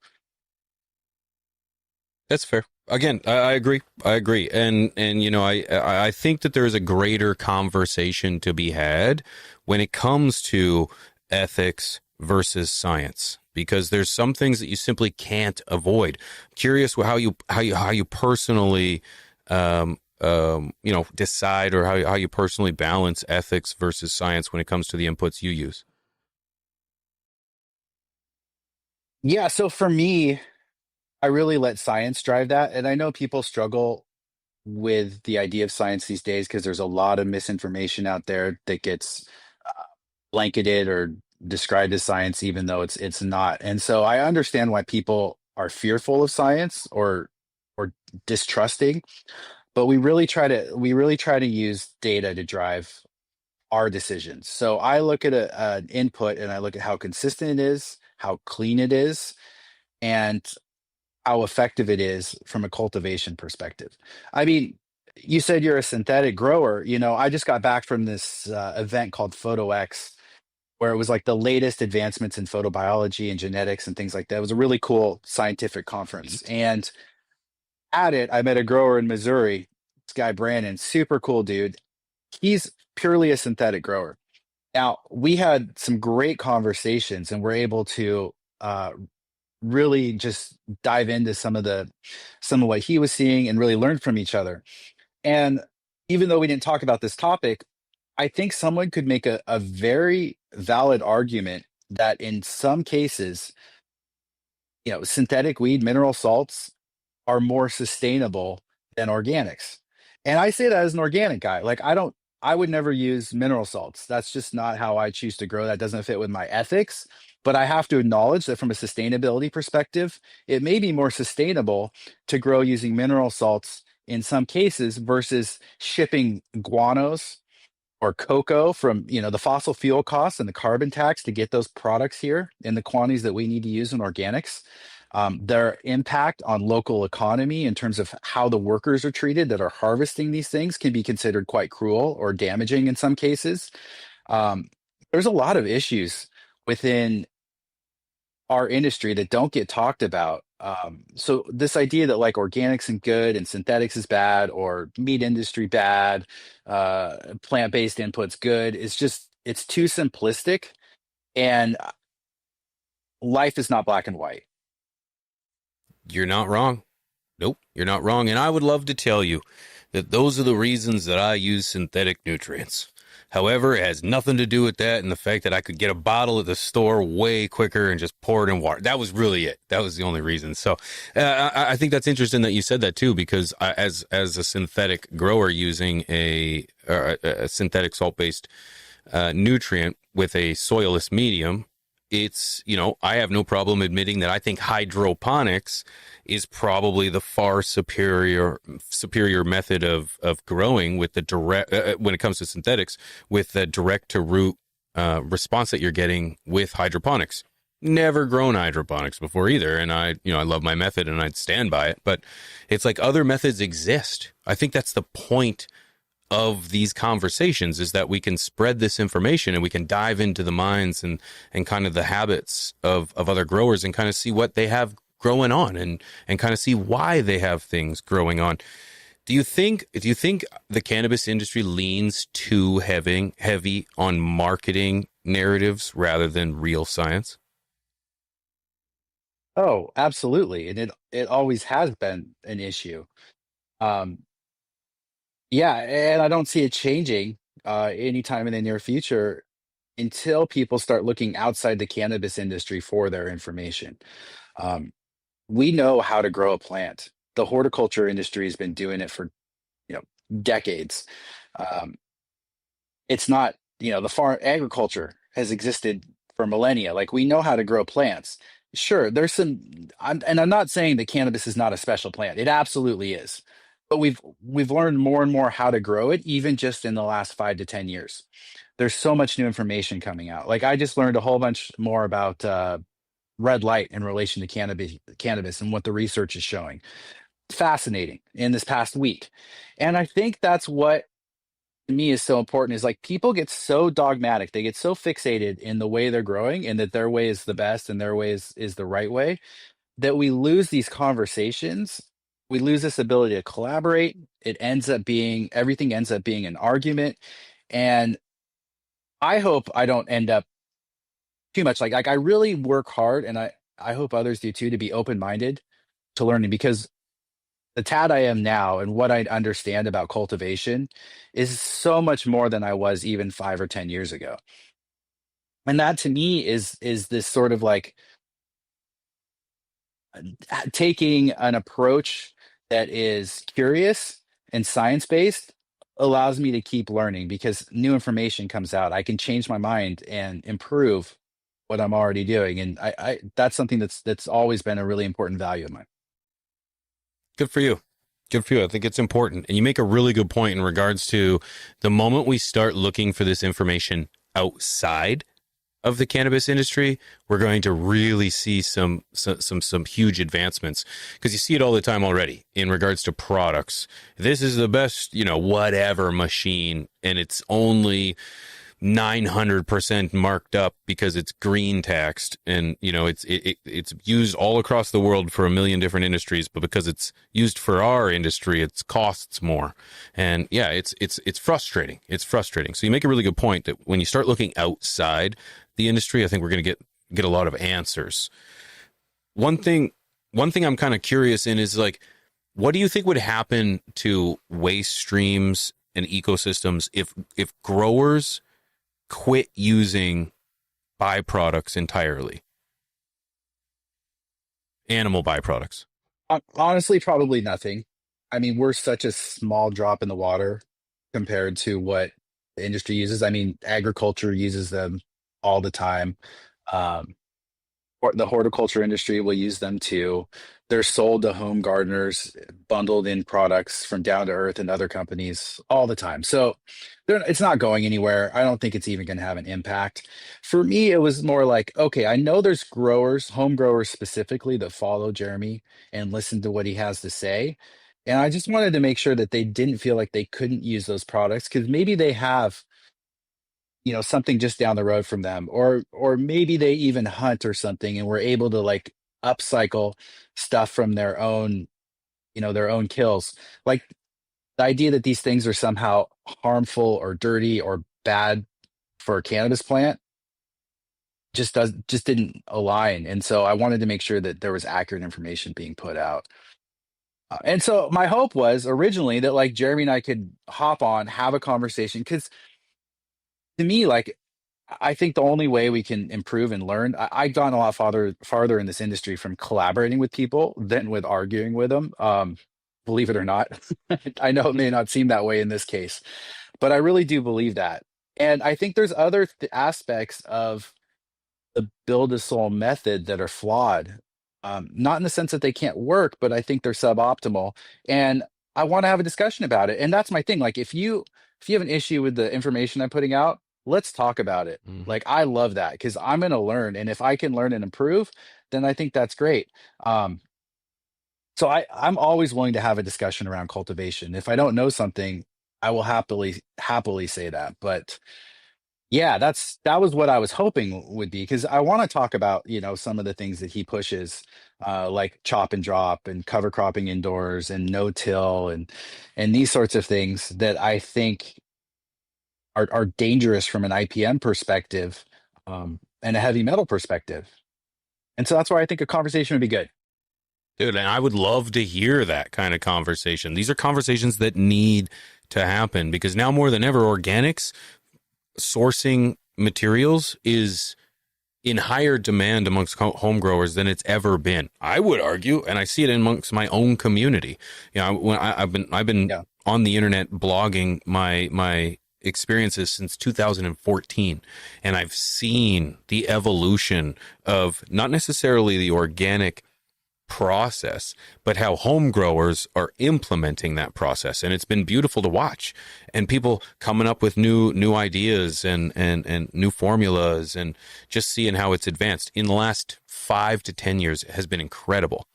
That's fair. Again, I agree. I agree, and you know, I think that there is a greater conversation to be had when it comes to ethics versus science, because there's some things that you simply can't avoid. Curious how you personally you know, decide, or how you personally balance ethics versus science when it comes to the inputs you use. Yeah, so for me, I really let science drive that, and I know people struggle with the idea of science these days because there's a lot of misinformation out there that gets blanketed or described as science even though it's not. And so I understand why people are fearful of science or distrusting, but we really try to use data to drive our decisions. So I look at an input and I look at how consistent it is, how clean it is, and how effective it is from a cultivation perspective. I mean, you said you're a synthetic grower. You know, I just got back from this event called PhotoX, where it was like the latest advancements in photobiology and genetics and things like that. It was a really cool scientific conference. Sweet. And at it, I met a grower in Missouri, this guy Brandon, super cool dude. He's purely a synthetic grower. Now, we had some great conversations and we're able to really just dive into some of what he was seeing and really learn from each other. And even though we didn't talk about this topic, I think someone could make a very valid argument that in some cases, synthetic weed mineral salts are more sustainable than organics. And I say that as an organic guy. Like I would never use mineral salts. That's just not how I choose to grow. That doesn't fit with my ethics. But I have to acknowledge that from a sustainability perspective, it may be more sustainable to grow using mineral salts in some cases versus shipping guanos or cocoa from the fossil fuel costs and the carbon tax to get those products here in the quantities that we need to use in organics. Their impact on local economy in terms of how the workers are treated that are harvesting these things can be considered quite cruel or damaging in some cases. um, there's a lot of issues within our industry that don't get talked about. So this idea that like organics and good and synthetics is bad or meat industry bad, plant-based inputs good, it's too simplistic, and life is not black and white. You're not wrong. Nope, you're not wrong. And I would love to tell you that those are the reasons that I use synthetic nutrients. However, it has nothing to do with that and the fact that I could get a bottle at the store way quicker and just pour it in water. That was really it. That was the only reason. So I think that's interesting that you said that too, because as a synthetic grower using a synthetic salt-based nutrient with a soilless medium, it's, I have no problem admitting that I think hydroponics is probably the far superior method of growing with the direct when it comes to synthetics, with the direct to root response that you're getting with hydroponics. Never grown hydroponics before either, and I love my method and I'd stand by it, but it's like other methods exist. I think that's the point of these conversations, is that we can spread this information and we can dive into the minds and kind of the habits of other growers and kind of see what they have growing on and kind of see why they have things growing on. Do you think the cannabis industry leans too heavy on marketing narratives rather than real science? Oh, absolutely. And it always has been an issue. Um, yeah, and I don't see it changing anytime in the near future until people start looking outside the cannabis industry for their information. Um, we know how to grow a plant. The horticulture industry has been doing it for decades. Um, it's not, the farm agriculture has existed for millennia. Like we know how to grow plants. Sure, and I'm not saying that cannabis is not a special plant. It absolutely is. But we've learned more and more how to grow it, even just in the last 5 to 10 years. There's so much new information coming out. Like I just learned a whole bunch more about red light in relation to cannabis and what the research is showing. Fascinating in this past week. And I think that's what to me is so important is like people get so dogmatic. They get so fixated in the way they're growing and that their way is the best and their way is the right way that we lose these conversations. We lose this ability to collaborate. Everything ends up being an argument. And I hope I don't end up too much like I really work hard, and I hope others do too, to be open-minded to learning, because the Tad I am now and what I understand about cultivation is so much more than I was even 5 or 10 years ago. And that to me is this sort of like taking an approach that is curious and science-based allows me to keep learning because new information comes out. I can change my mind and improve what I'm already doing. And I that's something that's always been a really important value of mine. Good for you. Good for you. I think it's important. And you make a really good point in regards to the moment we start looking for this information outside of the cannabis industry, we're going to really see some huge advancements, because you see it all the time already in regards to products. This is the best, whatever machine, and it's only 900% marked up because it's green taxed, and it's used all across the world for a million different industries, but because it's used for our industry, it costs more. And yeah, it's frustrating. It's frustrating. So you make a really good point that when you start looking outside the industry, I think we're going to get a lot of answers. One thing I'm kind of curious in is like, what do you think would happen to waste streams and ecosystems if growers quit using byproducts entirely? Animal byproducts. Honestly, probably nothing. I mean, we're such a small drop in the water compared to what the industry uses. I mean, agriculture uses them all the time. The horticulture industry will use them too. They're sold to home gardeners, bundled in products from Down to Earth and other companies all the time. So it's not going anywhere. I don't think it's even going to have an impact. For me, it was more like, okay, I know there's growers, home growers specifically, that follow Jeremy and listen to what he has to say. And I just wanted to make sure that they didn't feel like they couldn't use those products because maybe they have something just down the road from them, or maybe they even hunt or something and we're able to like upcycle stuff from their own kills. Like the idea that these things are somehow harmful or dirty or bad for a cannabis plant just didn't align. And so I wanted to make sure that there was accurate information being put out. And so my hope was originally that like Jeremy and I could hop on, have a conversation, because to me, like, I think the only way we can improve and learn, I've gone a lot farther in this industry from collaborating with people than with arguing with them. Believe it or not, I know it may not seem that way in this case, but I really do believe that. And I think there's other aspects of the build a soul method that are flawed. Not in the sense that they can't work, but I think they're suboptimal. And I want to have a discussion about it. And that's my thing. Like if you have an issue with the information I'm putting out, let's talk about it. Like I love that because I'm going to learn. And if I can learn and improve, then I think that's great. So I'm always willing to have a discussion around cultivation. If I don't know something, I will happily say that. But yeah, that was what I was hoping would be, because I want to talk about, some of the things that he pushes, like chop and drop and cover cropping indoors and no-till and these sorts of things that I think are dangerous from an IPM perspective, and a heavy metal perspective. And so that's why I think a conversation would be good. Dude, and I would love to hear that kind of conversation. These are conversations that need to happen because now more than ever, organics, sourcing materials is in higher demand amongst home growers than it's ever been. I would argue, and I see it amongst my own community. When I've been on the internet blogging my experiences since 2014, and I've seen the evolution of not necessarily the organic process, but how home growers are implementing that process. And it's been beautiful to watch, and people coming up with new ideas and new formulas, and just seeing how it's advanced in the last 5 to 10 years has been incredible.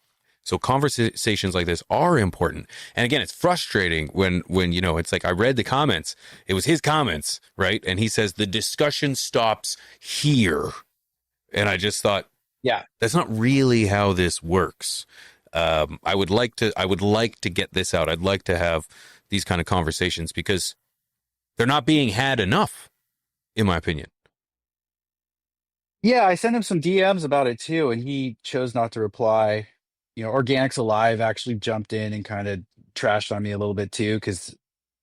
So conversations like this are important. And again, it's frustrating when it's like, I read the comments. It was his comments, right? And he says the discussion stops here. And I just thought, Yeah. that's not really how this works. I would like to get this out. I'd like to have these kind of conversations because they're not being had enough, in my opinion. Yeah, I sent him some DMs about it too, and he chose not to reply. Organics Alive actually jumped in and kind of trashed on me a little bit too, because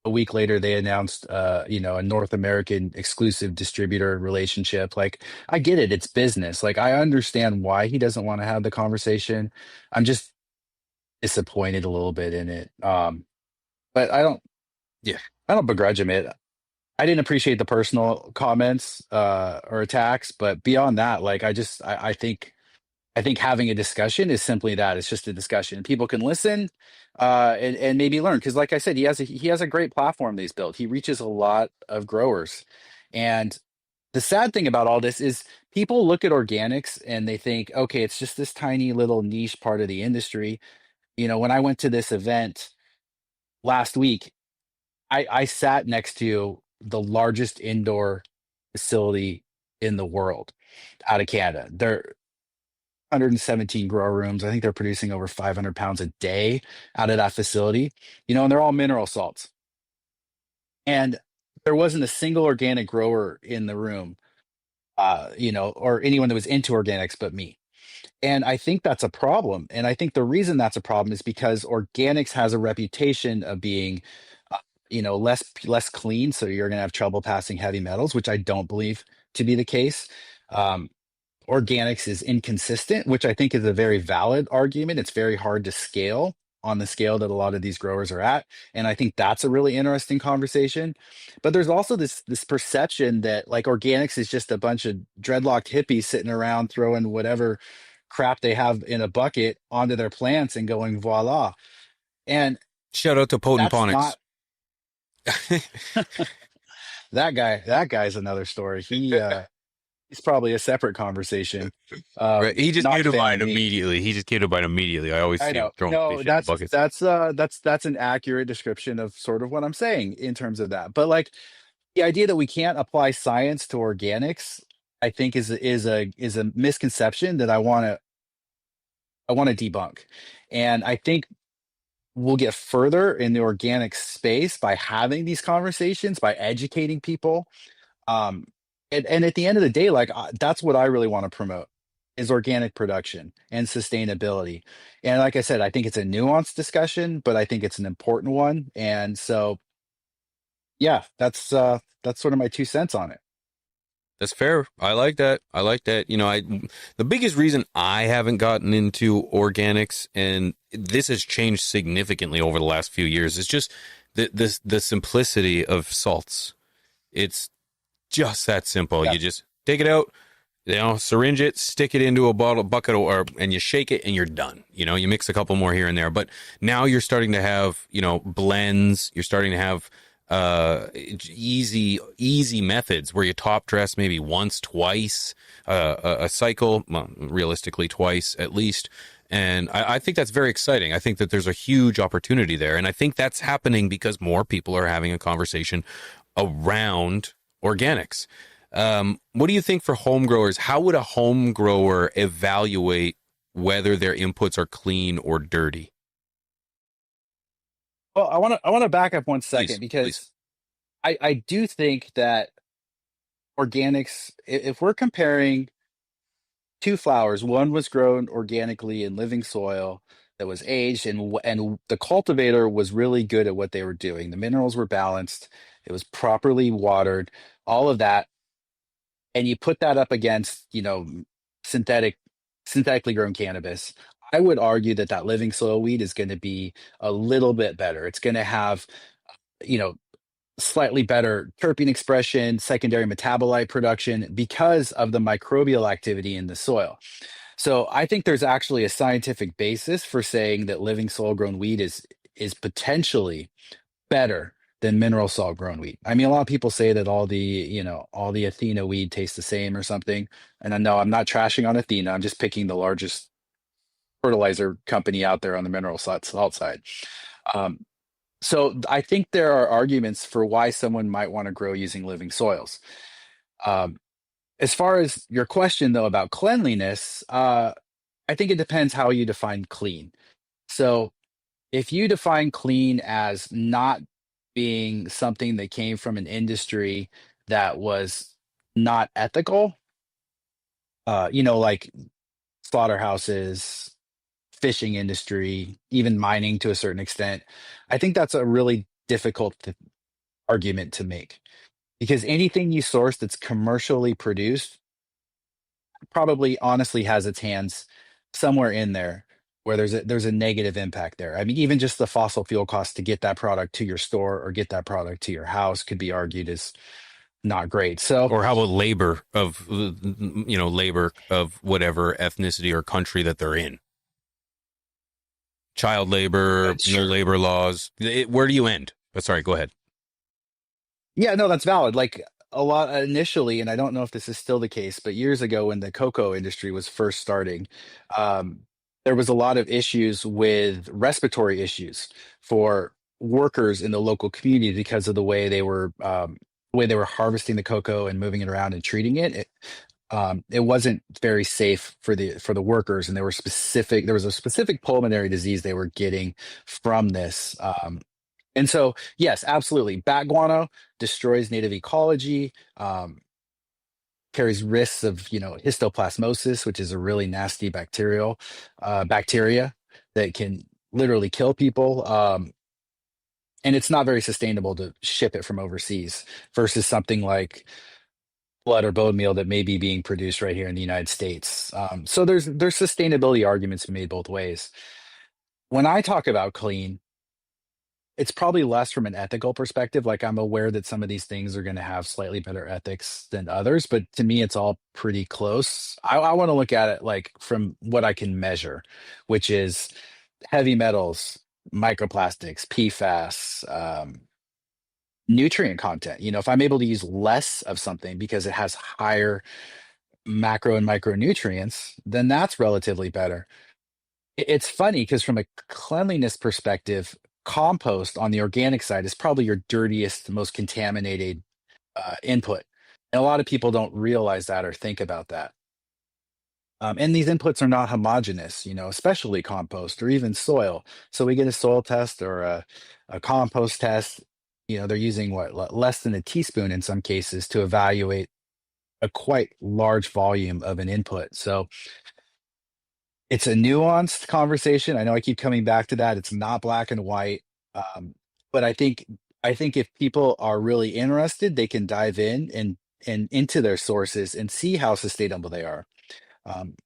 a week later they announced a North American exclusive distributor relationship. Like, I get it, it's business. Like, I understand why he doesn't want to have the conversation. I'm just disappointed a little bit in it. But Yeah. I don't begrudge him it. I didn't appreciate the personal comments or attacks, but beyond that, like, I think having a discussion is simply that. It's just a discussion. People can listen and maybe learn. Because, like I said, he has a great platform that he's built. He reaches a lot of growers. And the sad thing about all this is people look at organics and they think, okay, it's just this tiny little niche part of the industry. When I went to this event last week, I sat next to the largest indoor facility in the world out of Canada. They're 117 grow rooms. I think they're producing over 500 pounds a day out of that facility, and they're all mineral salts. And there wasn't a single organic grower in the room, or anyone that was into organics but me. And I think that's a problem. And I think the reason that's a problem is because organics has a reputation of being, less clean. So you're going to have trouble passing heavy metals, which I don't believe to be the case. Um, Organics is inconsistent, which I think is a very valid argument. It's very hard to scale on the scale that a lot of these growers are at. And I think that's a really interesting conversation. But there's also this perception that, like, organics is just a bunch of dreadlocked hippies sitting around throwing whatever crap they have in a bucket onto their plants and going voila. And Shout out to Potent that's Ponics. not that guy's another story. He's probably a separate conversation. Right. He just Not came to fan mind of me. immediately. I always I see him know. throwing No, fish in that's buckets. that's an accurate description of sort of what I'm saying in terms of that. But, like, the idea that we can't apply science to organics, I think is a misconception that I want to debunk. And I think we'll get further in the organic space by having these conversations, by educating people. And at the end of the day, like, that's what I really want to promote is organic production and sustainability. And like I said, I think it's a nuanced discussion, but I think it's an important one. And so, yeah, that's sort of my 2 cents on it. That's fair. I like that. The biggest reason I haven't gotten into organics, and this has changed significantly over the last few years, is just the simplicity of salts. It's just that simple. Yeah. You just take it out, syringe it, stick it into a bucket, and you shake it, and you're done. You mix a couple more here and there, but now you're starting to have, blends. You're starting to have easy methods where you top dress maybe once, twice a cycle, well, realistically twice at least. And I think that's very exciting. I think that there's a huge opportunity there. And I think that's happening because more people are having a conversation around organics. What do you think for home growers? How would a home grower evaluate whether their inputs are clean or dirty? Well, I want to back up 1 second Please, because please. I do think that organics, if we're comparing two flowers, one was grown organically in living soil that was aged, and the cultivator was really good at what they were doing. The minerals were balanced, it was properly watered, all of that, and you put that up against, synthetic synthetically grown cannabis. I would argue that living soil weed is going to be a little bit better. It's going to have, you know, slightly better terpene expression, secondary metabolite production because of the microbial activity in the soil. So I think there's actually a scientific basis for saying that living soil grown weed is potentially better than mineral salt grown wheat. I mean, a lot of people say that all the Athena weed tastes the same or something. And I know I'm not trashing on Athena. I'm just picking the largest fertilizer company out there on the mineral salt side. Um, so I think there are arguments for why someone might want to grow using living soils. Um, as far as your question though about cleanliness, I think it depends how you define clean. So if you define clean as not being something that came from an industry that was not ethical, like slaughterhouses, fishing industry, even mining to a certain extent, I think that's a really difficult argument to make because anything you source that's commercially produced probably honestly has its hands somewhere in there where there's a negative impact there. I mean, even just the fossil fuel cost to get that product to your store or get that product to your house could be argued as not great. So, Or how about labor of whatever ethnicity or country that they're in? Child labor, no sure. labor laws. Where do you end? Oh, sorry, go ahead. Yeah, no, that's valid. Like a lot initially, and I don't know if this is still the case, but years ago when the cocoa industry was first starting, um, there was a lot of issues with respiratory issues for workers in the local community because of the way they were harvesting the cocoa and moving it around and treating it. It wasn't very safe for the workers, and there was a specific pulmonary disease they were getting from this. And so, yes, absolutely. Bat guano destroys native ecology, carries risks of, histoplasmosis, which is a really nasty bacteria that can literally kill people. And it's not very sustainable to ship it from overseas versus something like blood or bone meal that may be being produced right here in the United States. So there's sustainability arguments made both ways. When I talk about clean, it's probably less from an ethical perspective. Like I'm aware that some of these things are going to have slightly better ethics than others, but to me, it's all pretty close. I want to look at it like from what I can measure, which is heavy metals, microplastics, PFAS, nutrient content. If I'm able to use less of something because it has higher macro and micronutrients, then that's relatively better. It's funny because from a cleanliness perspective, compost on the organic side is probably your dirtiest, most contaminated input. And a lot of people don't realize that or think about that. And these inputs are not homogeneous, especially compost or even soil. So we get a soil test or a compost test. They're using less than a teaspoon in some cases to evaluate a quite large volume of an input. So it's a nuanced conversation. I know I keep coming back to that. It's not black and white. But I think if people are really interested, they can dive in and into their sources and see how sustainable they are. Um,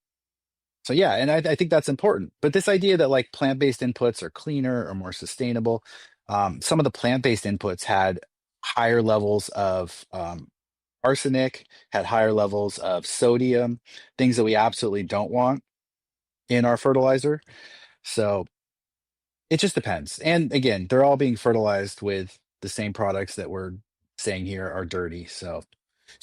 so yeah, and I think that's important. But this idea that like plant-based inputs are cleaner or more sustainable, some of the plant-based inputs had higher levels of arsenic, had higher levels of sodium, things that we absolutely don't want in our fertilizer. So it just depends. And again, they're all being fertilized with the same products that we're saying here are dirty. So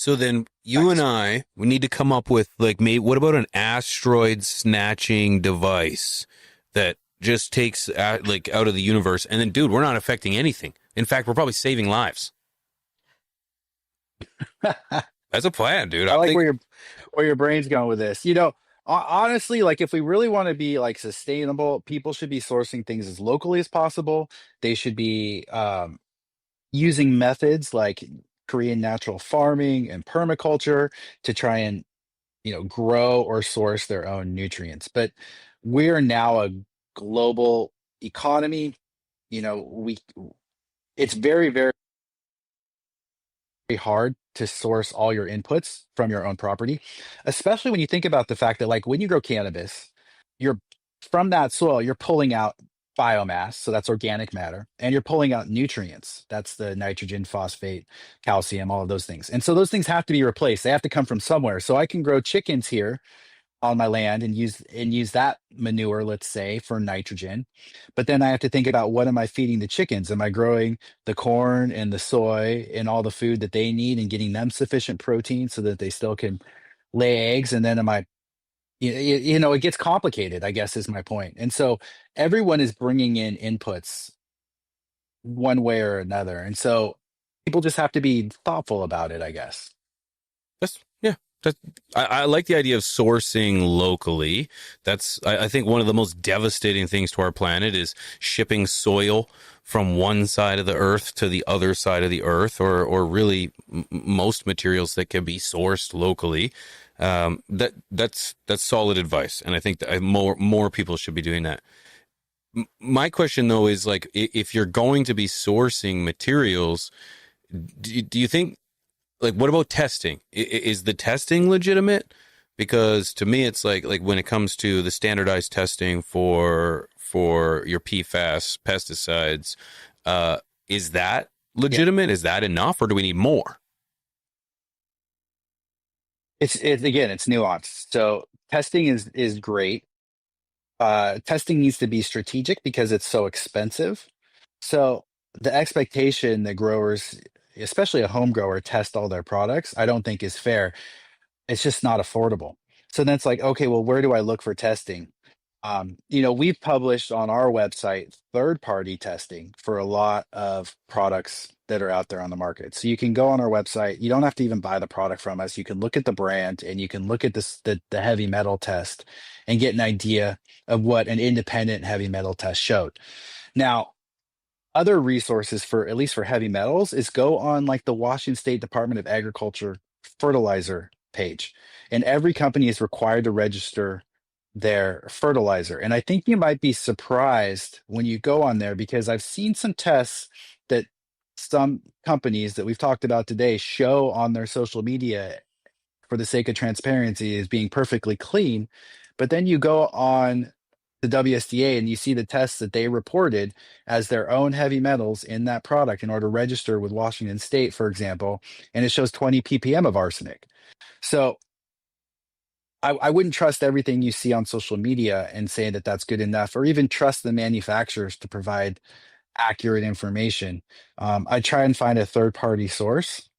then you and Thanks. we need to come up with like, maybe what about an asteroid snatching device that just takes like out of the universe, and then, dude, we're not affecting anything. In fact, we're probably saving lives. That's a plan, dude. I I like think where your brain's going with this. Honestly, like if we really want to be like sustainable, people should be sourcing things as locally as possible. They should be using methods like Korean natural farming and permaculture to try and grow or source their own nutrients. But we're now a global economy. We it's very, very hard to source all your inputs from your own property, especially when you think about the fact that like when you grow cannabis, you're from that soil, you're pulling out biomass, so that's organic matter, and you're pulling out nutrients. That's the nitrogen, phosphate, calcium, all of those things. And so those things have to be replaced. They have to come from somewhere. So I can grow chickens here on my land and use that manure, let's say, for nitrogen. But then I have to think about, what am I feeding the chickens? Am I growing the corn and the soy and all the food that they need and getting them sufficient protein so that they still can lay eggs? And then am I, it gets complicated, I guess, is my point. And so everyone is bringing in inputs one way or another. And so people just have to be thoughtful about it, I guess. That's yeah. That, I like the idea of sourcing locally. I think one of the most devastating things to our planet is shipping soil from one side of the earth to the other side of the earth, or really most materials that can be sourced locally. That's solid advice, and I think that more people should be doing that. My question though is, like, if you're going to be sourcing materials, do you think, like, what about testing? Is the testing legitimate? Because to me, it's like when it comes to the standardized testing for your PFAS pesticides, is that legitimate? Yeah. Is that enough, or do we need more? It's again, it's nuanced. So testing is great. Testing needs to be strategic because it's so expensive. So the expectation that growers, especially a home grower, test all their products, I don't think is fair. It's just not affordable. So then it's like, okay, well, where do I look for testing? We've published on our website third-party testing for a lot of products that are out there on the market. So you can go on our website. You don't have to even buy the product from us. You can look at the brand and you can look at the heavy metal test and get an idea of what an independent heavy metal test showed. Now, other resources, for at least for heavy metals, is go on like the Washington State Department of Agriculture fertilizer page, and every company is required to register their fertilizer. And I think you might be surprised when you go on there, because I've seen some tests that some companies that we've talked about today show on their social media, for the sake of transparency, as being perfectly clean. But then you go on the WSDA and you see the tests that they reported as their own heavy metals in that product in order to register with Washington State, for example, and it shows 20 ppm of arsenic. So I wouldn't trust everything you see on social media and say that that's good enough, or even trust the manufacturers to provide accurate information. I try and find a third party source,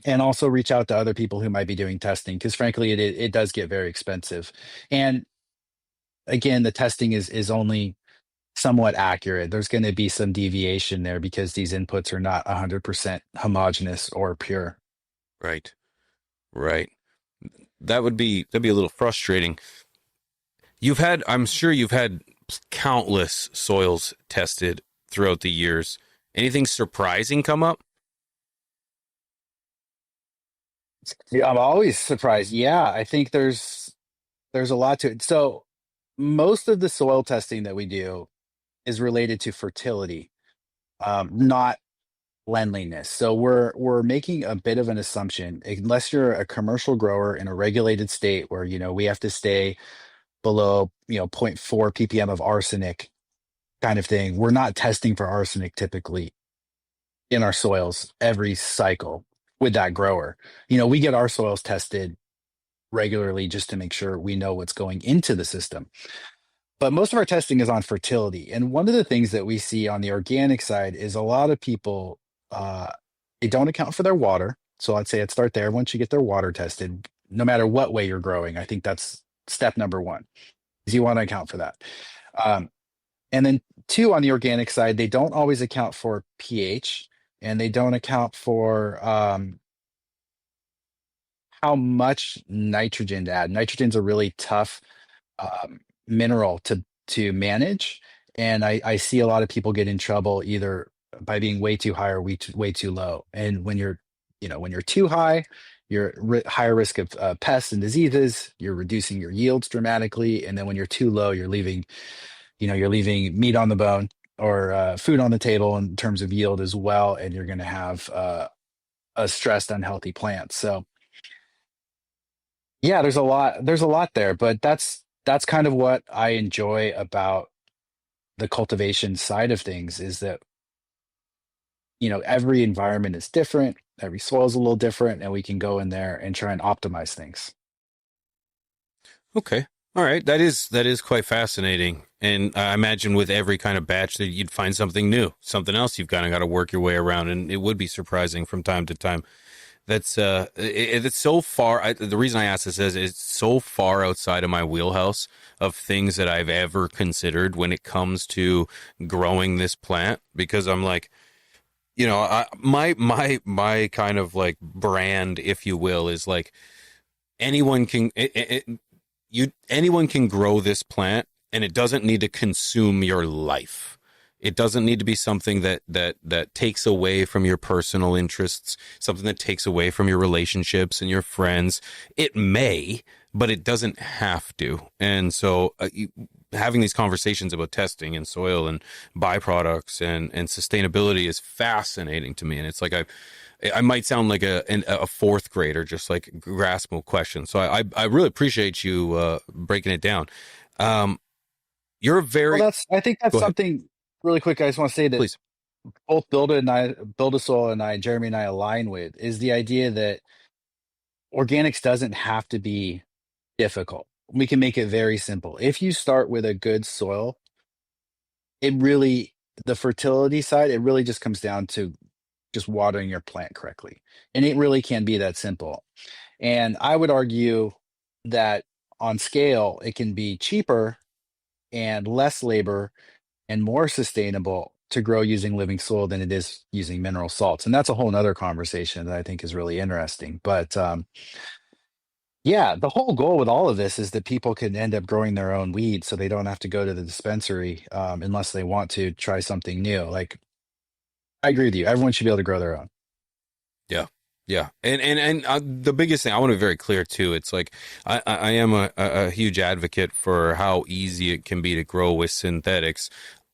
and also reach out to other people who might be doing testing, because frankly, it does get very expensive. And again, the testing is only somewhat accurate. There's going to be some deviation there because these inputs are not 100% homogeneous or pure. Right, right. That'd be a little frustrating. I'm sure you've had countless soils tested throughout the years. Anything surprising come up? Yeah, I'm always surprised. Yeah, I think there's a lot to it. So most of the soil testing that we do is related to fertility, not cleanliness. So we're making a bit of an assumption, unless you're a commercial grower in a regulated state where we have to stay below zero point 0.4 ppm of arsenic, kind of thing. We're not testing for arsenic typically in our soils every cycle with that grower. We get our soils tested regularly just to make sure we know what's going into the system. But most of our testing is on fertility. And one of the things that we see on the organic side is a lot of people, they don't account for their water. So I'd say I'd start there. Once you get their water tested, no matter what way you're growing, I think that's step number one, is you want to account for that. And then two, on the organic side, they don't always account for pH, and they don't account for how much nitrogen to add. Nitrogen's a really tough mineral to manage, and I see a lot of people get in trouble either by being way too high or way too low. And when you're too high, you're higher risk of pests and diseases. You're reducing your yields dramatically, and then when you're too low, you're leaving meat on the bone, or food on the table in terms of yield as well, and you're going to have a stressed, unhealthy plant. So yeah, there's a lot there, but that's kind of what I enjoy about the cultivation side of things, is that every environment is different, every soil is a little different, and we can go in there and try and optimize things. Okay. All right. That is quite fascinating. And I imagine with every kind of batch that you'd find something new, something else you've kind of got to work your way around, and it would be surprising from time to time. It's so far. The reason I ask this is it's so far outside of my wheelhouse of things that I've ever considered when it comes to growing this plant, because I'm like, my kind of like brand, if you will, is like anyone can anyone can grow this plant, and it doesn't need to consume your life. It doesn't need to be something that takes away from your personal interests, something that takes away from your relationships and your friends. It may, but it doesn't have to. And so having these conversations about testing and soil and byproducts and sustainability is fascinating to me. And it's like I might sound like a fourth grader, just like grasping a question. So I really appreciate you breaking it down. You're a very Well, I think that's Go ahead, something really quick. I just want to say that please. both Build a Soul and Jeremy and I align with is the idea that organics doesn't have to be difficult. We can make it very simple. If you start with a good soil, it really, the fertility side, it really just comes down to just watering your plant correctly. And it really can be that simple. And I would argue that on scale, it can be cheaper and less labor and more sustainable to grow using living soil than it is using mineral salts. And that's a whole nother conversation that I think is really interesting. But yeah, the whole goal with all of this is that people can end up growing their own weed so they don't have to go to the dispensary unless they want to try something new. Like, I agree with you. Everyone should be able to grow their own. Yeah. Yeah. And the biggest thing I want to be very clear too, it's like I am a huge advocate for how easy it can be to grow with synthetics.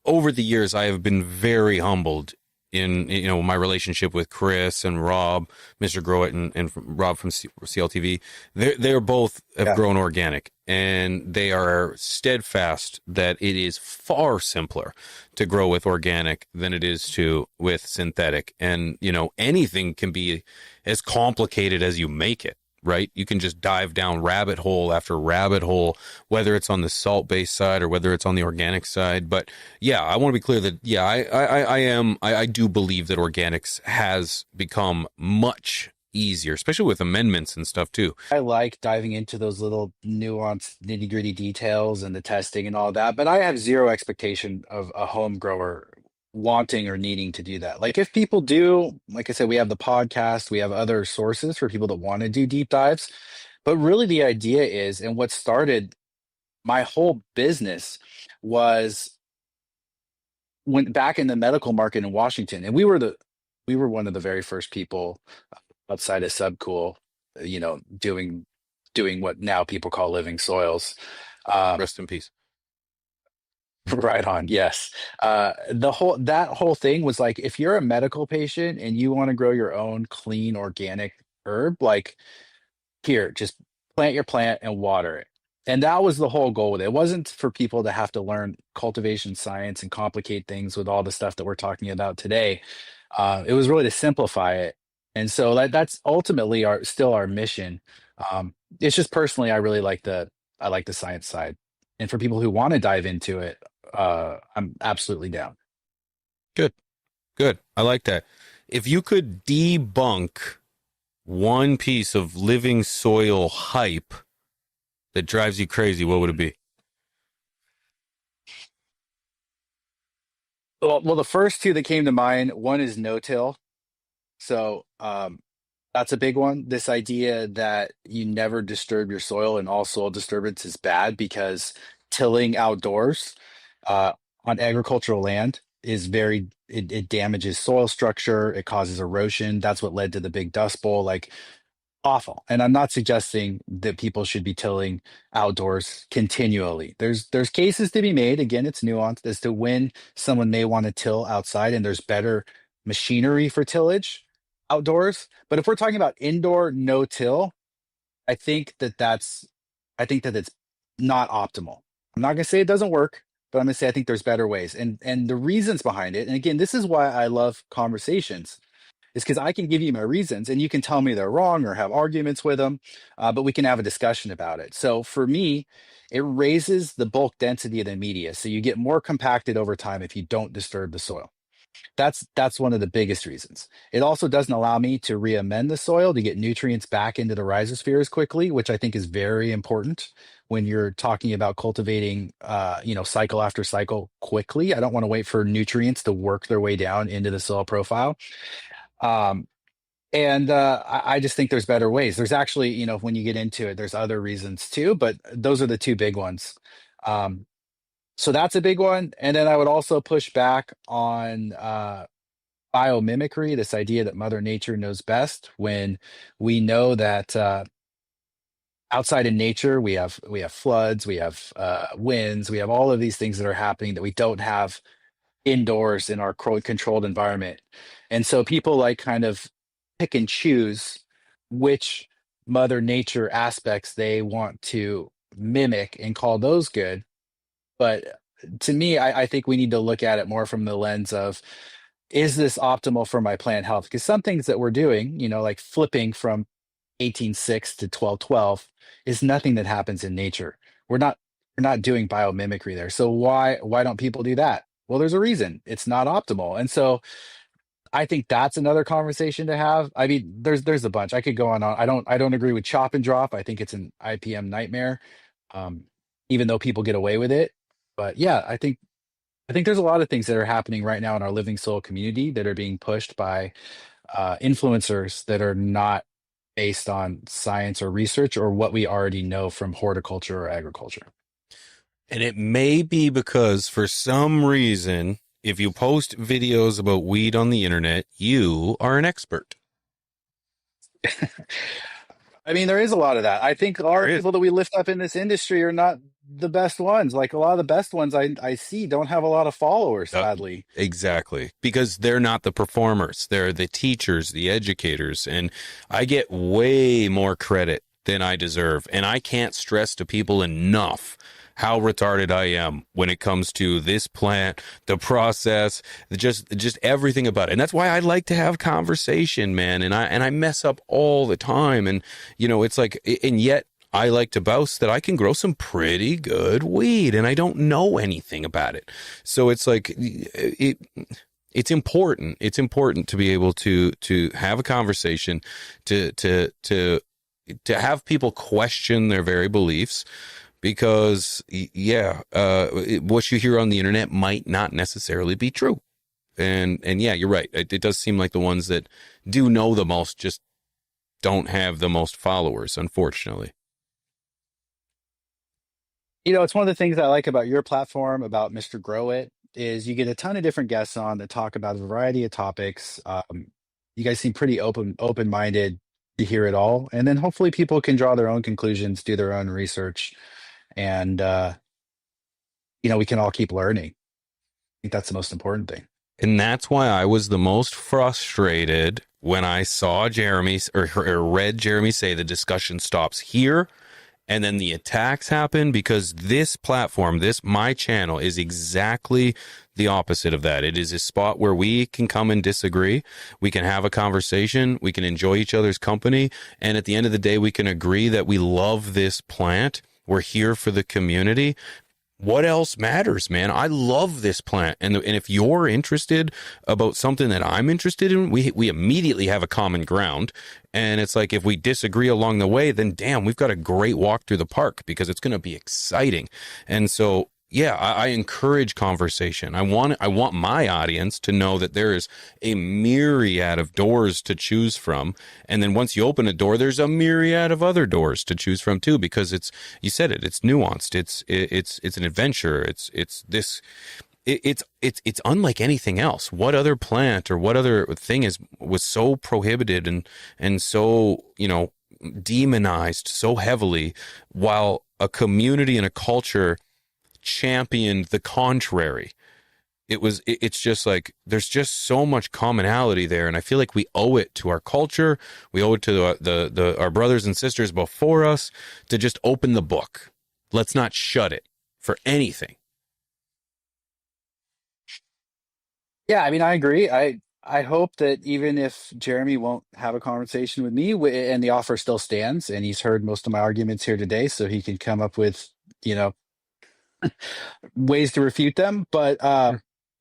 Over the years, I have been very humbled in my relationship with Chris and Rob, Mr. Growit, and Rob from CLTV. They're both have Yeah. grown organic, and they are steadfast that it is far simpler to grow with organic than it is to with synthetic. And anything can be as complicated as you make it. Right? You can just dive down rabbit hole after rabbit hole, whether it's on the salt-based side or whether it's on the organic side. But yeah, I want to be clear that yeah, I do believe that organics has become much easier, especially with amendments and stuff too. I like diving into those little nuanced nitty-gritty details and the testing and all that, but I have zero expectation of a home grower wanting or needing to do that. Like if people do, like I said, we have the podcast, we have other sources for people that want to do deep dives. But really the idea is, and what started my whole business was when back in the medical market in Washington, and we were one of the very first people outside of Subcool, doing what now people call living soils. Um, Rest in peace. right on, yes. That whole thing was like if you're a medical patient and you want to grow your own clean organic herb, like here, just plant your plant and water it. And that was the whole goal with it. It wasn't for people to have to learn cultivation science and complicate things with all the stuff that we're talking about today. It was really to simplify it. And so that's ultimately still our mission. It's just personally, I like the science side. And for people who want to dive into it, I'm absolutely down. Good. Good. I like that. If you could debunk one piece of living soil hype that drives you crazy, what would it be? Well, the first two that came to mind, one is no-till. So that's a big one. This idea that you never disturb your soil and all soil disturbance is bad because tilling outdoors uh, on agricultural land is it damages soil structure, it causes erosion. That's what led to the big dust bowl. Like awful. And I'm not suggesting that people should be tilling outdoors continually. There's cases to be made. Again, it's nuanced as to when someone may want to till outside and there's better machinery for tillage outdoors. But if we're talking about indoor no till, I think that it's not optimal. I'm not going to say it doesn't work, but I'm going to say I think there's better ways. And the reasons behind it. And again, this is why I love conversations is because I can give you my reasons and you can tell me they're wrong or have arguments with them, but we can have a discussion about it. So for me, it raises the bulk density of the media. So you get more compacted over time if you don't disturb the soil. That's one of the biggest reasons. It also doesn't allow me to re-amend the soil to get nutrients back into the rhizospheres quickly, which I think is very important when you're talking about cultivating, cycle after cycle quickly. I don't want to wait for nutrients to work their way down into the soil profile. Um, and I just think there's better ways. There's actually, when you get into it, there's other reasons too, but those are the two big ones. Um, so that's a big one. And then I would also push back on biomimicry, this idea that Mother Nature knows best, when we know that outside in nature we have floods, we have winds, we have all of these things that are happening that we don't have indoors in our controlled environment. And so people like kind of pick and choose which Mother Nature aspects they want to mimic and call those good. But to me, I think we need to look at it more from the lens of, is this optimal for my plant health? Because some things that we're doing, like flipping from 18:6 to 12:12, is nothing that happens in nature. We're not doing biomimicry there. So why don't people do that? Well, there's a reason. It's not optimal. And so I think that's another conversation to have. I mean, there's a bunch. I could go on. I don't agree with chop and drop. I think it's an IPM nightmare. Um, Even though people get away with it. But yeah, I think there's a lot of things that are happening right now in our living soil community that are being pushed by influencers that are not based on science or research or what we already know from horticulture or agriculture. And it may be because for some reason, if you post videos about weed on the internet, you are an expert. I mean, there is a lot of that. I think a lot There of is. people that we lift up in this industry are not the best ones. Like a lot of the best ones I see don't have a lot of followers, sadly. Exactly. Because they're not the performers. They're the teachers, the educators. And I get way more credit than I deserve. And I can't stress to people enough how retarded I am when it comes to this plant, the process, just everything about it. And that's why I like to have conversation, man. And I mess up all the time. And it's like, and yet I like to boast that I can grow some pretty good weed and I don't know anything about it. So it's like it's important. It's important to be able to have a conversation, to have people question their very beliefs. Because, what you hear on the internet might not necessarily be true. And yeah, you're right. It does seem like the ones that do know the most just don't have the most followers, unfortunately. It's one of the things I like about your platform, about Mr. Grow It, is you get a ton of different guests on that talk about a variety of topics. You guys seem pretty open-minded to hear it all. And then hopefully people can draw their own conclusions, do their own research, and we can all keep learning. I think that's the most important thing. And that's why I was the most frustrated when I saw Jeremy or read Jeremy say the discussion stops here. And then the attacks happen, because this platform, my channel, is exactly the opposite of that. It is a spot where we can come and disagree. We can have a conversation. We can enjoy each other's company. And at the end of the day, we can agree that we love this plant. We're here for the community. What else matters, man? I love this plant. And if you're interested about something that I'm interested in, we immediately have a common ground. And it's like, if we disagree along the way, then damn, we've got a great walk through the park, because it's going to be exciting. And so, yeah, I encourage conversation. I want my audience to know that there is a myriad of doors to choose from. And then once you open a door, there's a myriad of other doors to choose from too, because you said it, it's nuanced. It's an adventure. It's unlike anything else. What other plant or what other thing was so prohibited and so, demonized so heavily, while a community and a culture championed the contrary? It's just like, there's just so much commonality there. And I feel like we owe it to our culture. We owe it to our brothers and sisters before us to just open the book. Let's not shut it for anything. Yeah, I mean, I agree. I hope that even if Jeremy won't have a conversation with me and the offer still stands and he's heard most of my arguments here today, so he can come up with, you know, ways to refute them. But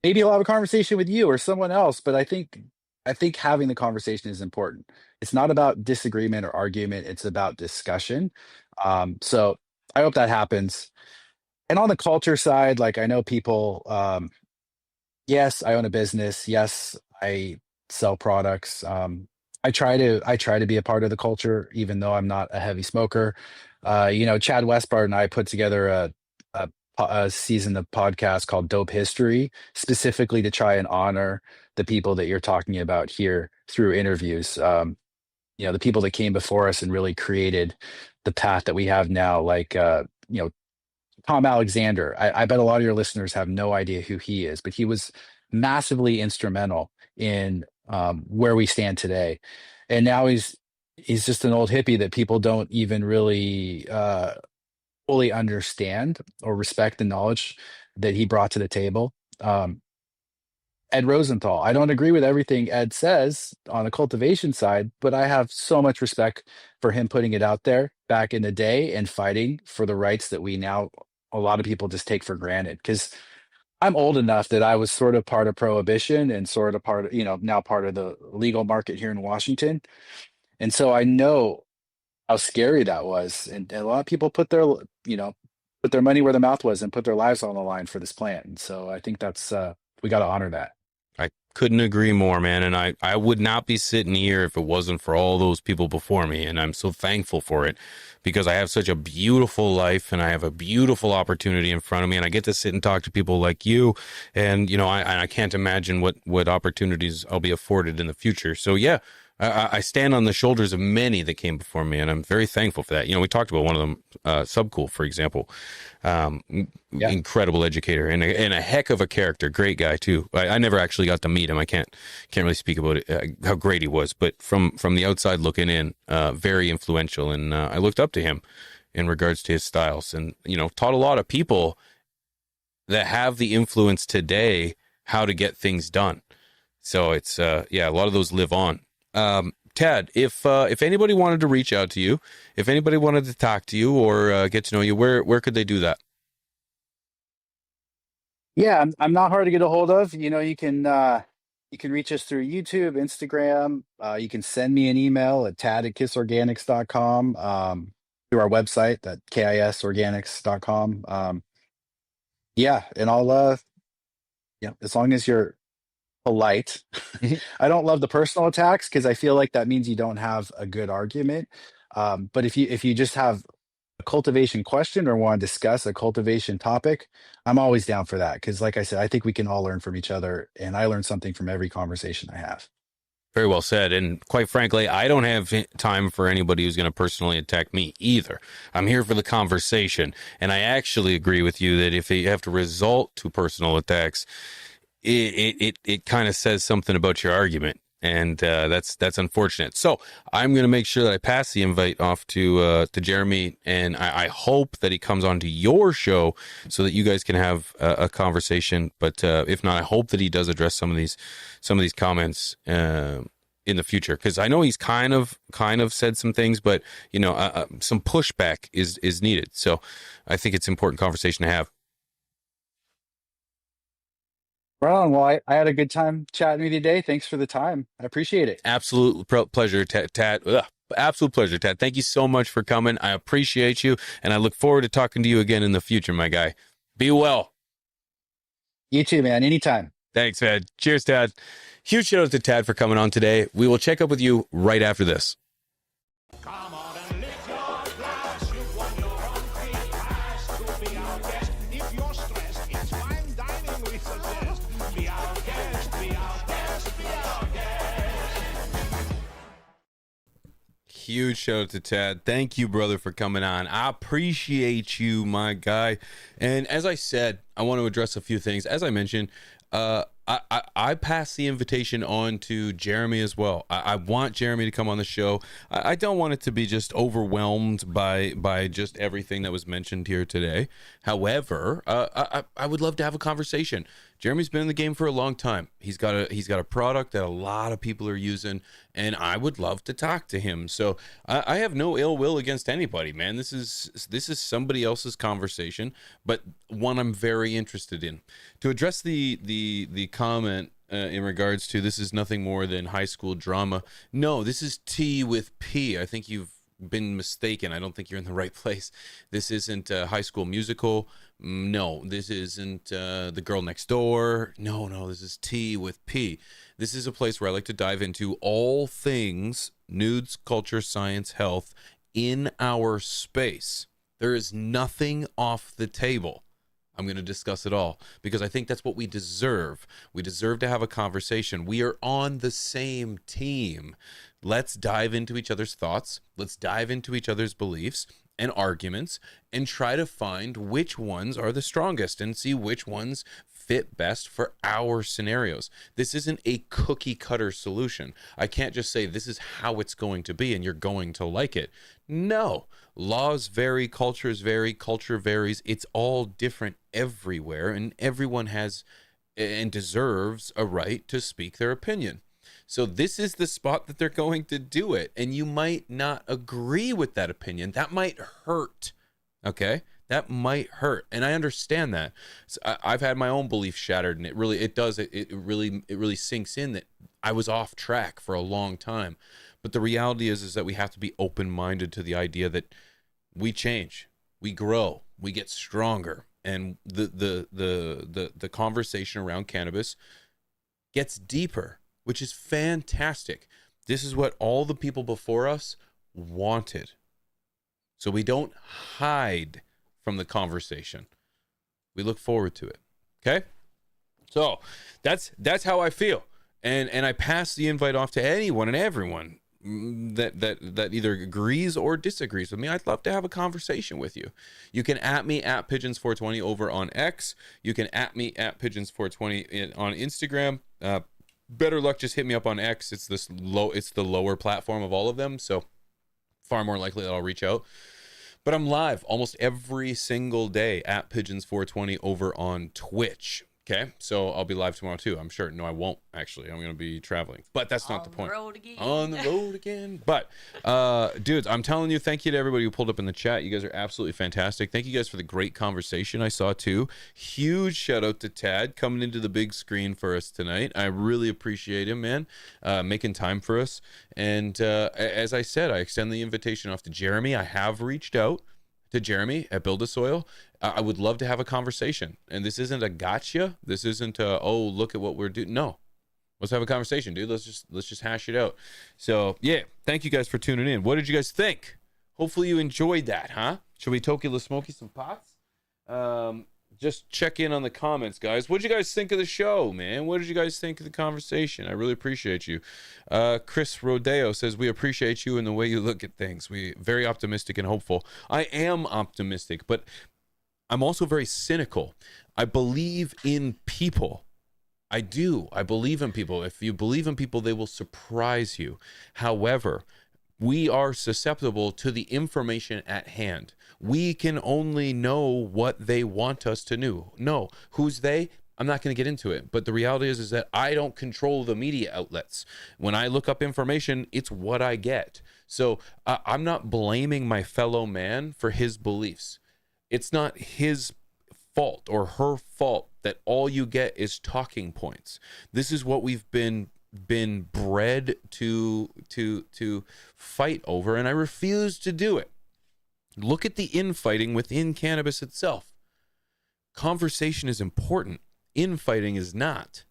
maybe he'll have a conversation with you or someone else. But I think having the conversation is important. It's not about disagreement or argument. It's about discussion. So I hope that happens. And on the culture side, like I know people, yes, I own a business. Yes, I sell products. I try to be a part of the culture, even though I'm not a heavy smoker. Chad Westbard and I put together a season of podcast called Dope History, specifically to try and honor the people that you're talking about here through interviews. The people that came before us and really created the path that we have now, like Tom Alexander. I bet a lot of your listeners have no idea who he is, but he was massively instrumental in where we stand today. And now he's just an old hippie that people don't even really fully understand or respect the knowledge that he brought to the table. Ed Rosenthal. I don't agree with everything Ed says on the cultivation side, but I have so much respect for him putting it out there back in the day and fighting for the rights that we now, a lot of people just take for granted. Because I'm old enough that I was sort of part of prohibition and sort of part of, now part of the legal market here in Washington. And so I know how scary that was. And a lot of people put their money where their mouth was and put their lives on the line for this plant. And so I think that's, we got to honor that. I couldn't agree more, man. And I would not be sitting here if it wasn't for all those people before me. And I'm so thankful for it because I have such a beautiful life and I have a beautiful opportunity in front of me. And I get to sit and talk to people like you. And, I can't imagine what opportunities I'll be afforded in the future. So, yeah. I stand on the shoulders of many that came before me, and I'm very thankful for that. We talked about one of them, Subcool, for example. Incredible educator and a heck of a character. Great guy, too. I never actually got to meet him. I can't really speak about it, how great he was. But from the outside looking in, very influential, and I looked up to him in regards to his styles and, taught a lot of people that have the influence today how to get things done. So it's, a lot of those live on. Tad, if anybody wanted to reach out to you, if anybody wanted to talk to you or get to know you, where could they do that? Yeah, I'm not hard to get a hold of. You can reach us through YouTube, Instagram. You can send me an email at tad@kissorganics.com, through our website at kisorganics.com. And I'll as long as you're polite. I don't love the personal attacks because I feel like that means you don't have a good argument. But if you just have a cultivation question or want to discuss a cultivation topic, I'm always down for that. Because like I said, I think we can all learn from each other, and I learn something from every conversation I have. Very well said. And quite frankly, I don't have time for anybody who's going to personally attack me either. I'm here for the conversation. And I actually agree with you that if you have to resort to personal attacks, it kind of says something about your argument, and that's unfortunate. So I'm going to make sure that I pass the invite off to Jeremy, and I hope that he comes onto your show so that you guys can have a conversation. But if not, I hope that he does address some of these comments in the future, because I know he's kind of said some things, but some pushback is needed. So I think it's an important conversation to have. Right on. Well, I had a good time chatting with you today. Thanks for the time. I appreciate it. Absolute pleasure, Tad. Absolute pleasure, Tad. Thank you so much for coming. I appreciate you, and I look forward to talking to you again in the future, my guy. Be well. You too, man. Anytime. Thanks, man. Cheers, Tad. Huge shout out to Tad for coming on today. We will check up with you right after this. Come on and lift your glass. You won your own free pass to be our guest. If you're stressed, it's fine dining we suggest. Be our guest, be our guest, be our guest. Huge shout out to Tad. Thank you, brother, for coming on. I appreciate you, my guy. And as I said, I want to address a few things. As I mentioned, I pass the invitation on to Jeremy as well. I want Jeremy to come on the show. I don't want it to be just overwhelmed by just everything that was mentioned here today. However, I would love to have a conversation. Jeremy's been in the game for a long time. He's got a product that a lot of people are using, and I would love to talk to him. So I have no ill will against anybody, man. This is somebody else's conversation, but one I'm very interested in. To address the comment in regards to this is nothing more than high school drama. No, this is T with P. I think you've been mistaken. I don't think you're in the right place. This isn't High School Musical. No, this isn't The Girl Next Door. No, this is T with P. This is a place where I like to dive into all things nudes, culture, science, health in our space. There is nothing off the table. I'm going to discuss it all because I think that's what we deserve. We deserve to have a conversation. We are on the same team. Let's dive into each other's thoughts. Let's dive into each other's beliefs and arguments and try to find which ones are the strongest and see which ones fit best for our scenarios. This isn't a cookie cutter solution. I can't just say this is how it's going to be and you're going to like it. No, laws vary, cultures vary, culture varies. It's all different everywhere, and everyone has and deserves a right to speak their opinion. So this is the spot that they're going to do it, and you might not agree with that opinion. That might hurt, okay? That might hurt, and I understand that. So I've had my own beliefs shattered, and it really sinks in that I was off track for a long time. But the reality is that we have to be open-minded to the idea that we change, we grow, we get stronger, and the conversation around cannabis gets deeper, which is fantastic. This is what all the people before us wanted. So we don't hide from the conversation. We look forward to it. Okay? So that's how I feel. And I pass the invite off to anyone and everyone that either agrees or disagrees with me. I'd love to have a conversation with you. You can at me at Pigeons420 over on X. You can at me at Pigeons420 on Instagram. Better luck, just hit me up on X. It's the lower platform of all of them, so far more likely that I'll reach out. But I'm live almost every single day at Pigeons420 over on Twitch. Okay, so I'll be live tomorrow too. I'm sure. No, I won't actually. I'm going to be traveling, but that's not the point. On the road again. But, dudes, I'm telling you, thank you to everybody who pulled up in the chat. You guys are absolutely fantastic. Thank you guys for the great conversation I saw too. Huge shout out to Tad coming into the big screen for us tonight. I really appreciate him, man, making time for us. And as I said, I extend the invitation off to Jeremy. I have reached out to Jeremy at Build a Soil. I would love to have a conversation. And this isn't a gotcha. This isn't a, oh, look at what we're doing. No. Let's have a conversation, dude. Let's just hash it out. So, yeah, thank you guys for tuning in. What did you guys think? Hopefully you enjoyed that, huh? Should we Toki La Smoky some pots? Just check in on the comments, guys. What did you guys think of the show, man? What did you guys think of the conversation? I really appreciate you. Chris Rodeo says, we appreciate you and the way you look at things. We very optimistic and hopeful. I am optimistic, but I'm also very cynical. I believe in people. I do. I believe in people. If you believe in people, they will surprise you. However, we are susceptible to the information at hand. We can only know what they want us to know. Who's they? I'm not going to get into it. But the reality is that I don't control the media outlets. When I look up information, it's what I get. So I'm not blaming my fellow man for his beliefs. It's not his fault or her fault that all you get is talking points. This is what we've been bred to fight over, and I refuse to do it. Look at the infighting within cannabis itself. Conversation is important. Infighting is not.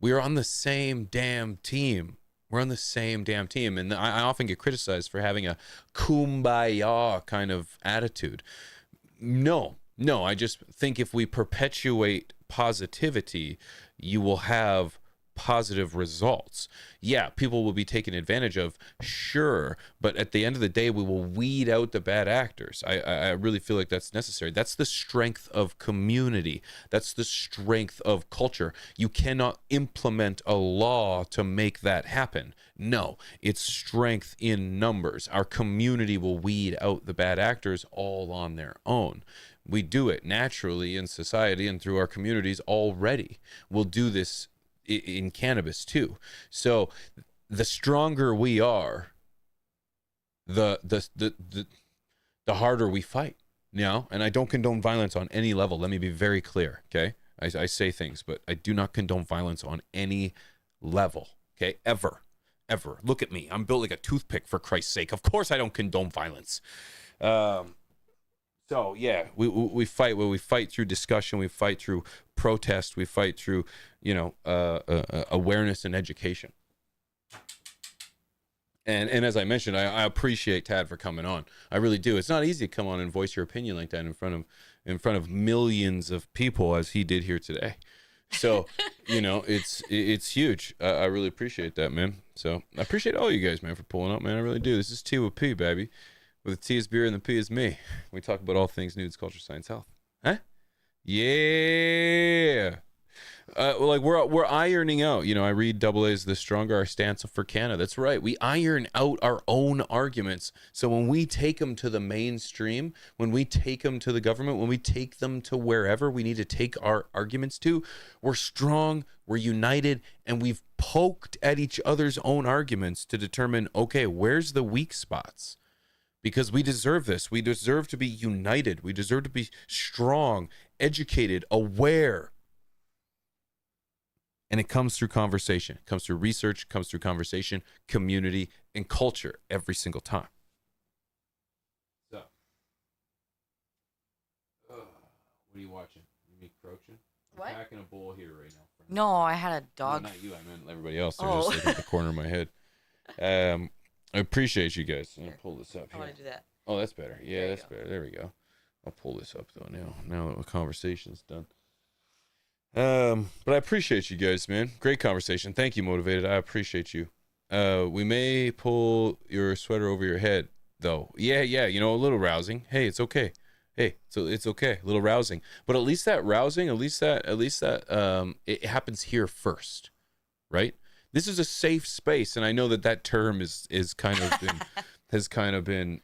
We are on the same damn team. We're on the same damn team, and I often get criticized for having a kumbaya kind of attitude. No, I just think if we perpetuate positivity, you will have positive results. Yeah, people will be taken advantage of, sure, but at the end of the day, we will weed out the bad actors. I really feel like that's necessary. That's the strength of community. That's the strength of culture. You cannot implement a law to make that happen. No, it's strength in numbers. Our community will weed out the bad actors all on their own. We do it naturally in society and through our communities already. We'll do this in cannabis too. So the stronger we are, the harder we fight. And I don't condone violence on any level. Let me be very clear. Okay, I say things, but I do not condone violence on any level. Okay, ever. Look at me. I'm built like a toothpick, for Christ's sake. Of course I don't condone violence. So yeah, we fight. Well, we fight through discussion. We fight through protest. We fight through, awareness and education. And as I mentioned, I appreciate Tad for coming on. I really do. It's not easy to come on and voice your opinion like that in front of millions of people as he did here today. So, it's huge. I really appreciate that, man. So I appreciate all you guys, man, for pulling up, man. I really do. This is T with P, baby. With the T is beer and the P is me. We talk about all things nudes, culture, science, health. Huh? Yeah. We're ironing out. I read double A's The Stronger, our stance for canna. That's right. We iron out our own arguments. So when we take them to the mainstream, when we take them to the government, when we take them to wherever we need to take our arguments to, we're strong, we're united, and we've poked at each other's own arguments to determine, okay, where's the weak spots? Because we deserve this. We deserve to be united. We deserve to be strong, educated, aware. And it comes through conversation. It comes through research. It comes through conversation, community, and culture every single time. So, what are you watching? Me crouching? I'm packing a bowl here right now. No, I had a dog. No, not you. I meant everybody else. They're just like at the corner of my head. I appreciate you guys. I'll pull this up here. I want to do that. Oh, that's better. Yeah, that's better. There we go. I'll pull this up though now that the conversation's done. But I appreciate you guys, man. Great conversation. Thank you, Motivated. I appreciate you. We may pull your sweater over your head though. Yeah, a little rousing. Hey, it's okay. Hey, so it's okay. A little rousing. But at least that rousing, it happens here first, right? This is a safe space, and I know that term is kind of been has kind of been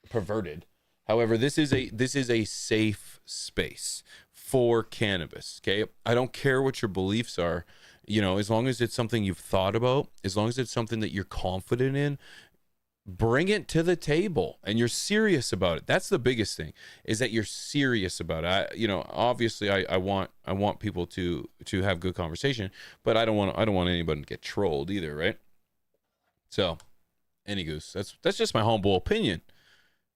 perverted. However, this is a safe space for cannabis. Okay, I don't care what your beliefs are. As long as it's something you've thought about, as long as it's something that you're confident in, bring it to the table and you're serious about it. That's the biggest thing, is that you're serious about it. Obviously I want people to have good conversation, but I don't want anybody to get trolled either, right? So, any goose. That's just my humble opinion.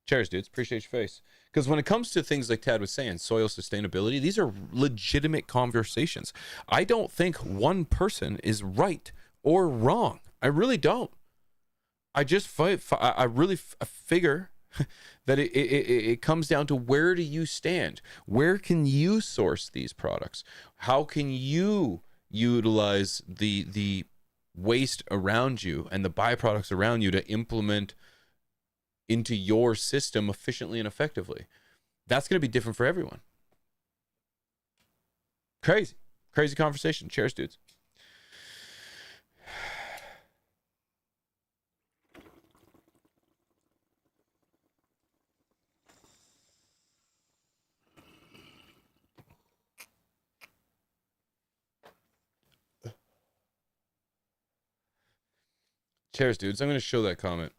Cheers, dudes. Appreciate your face. Because when it comes to things like Tad was saying, soil sustainability, these are legitimate conversations. I don't think one person is right or wrong. I really don't. I just figure that it comes down to, where do you stand? Where can you source these products? How can you utilize the waste around you and the byproducts around you to implement into your system efficiently and effectively? That's going to be different for everyone. Crazy conversation. Cheers, dudes. Cheers, dudes. I'm going to show that comment.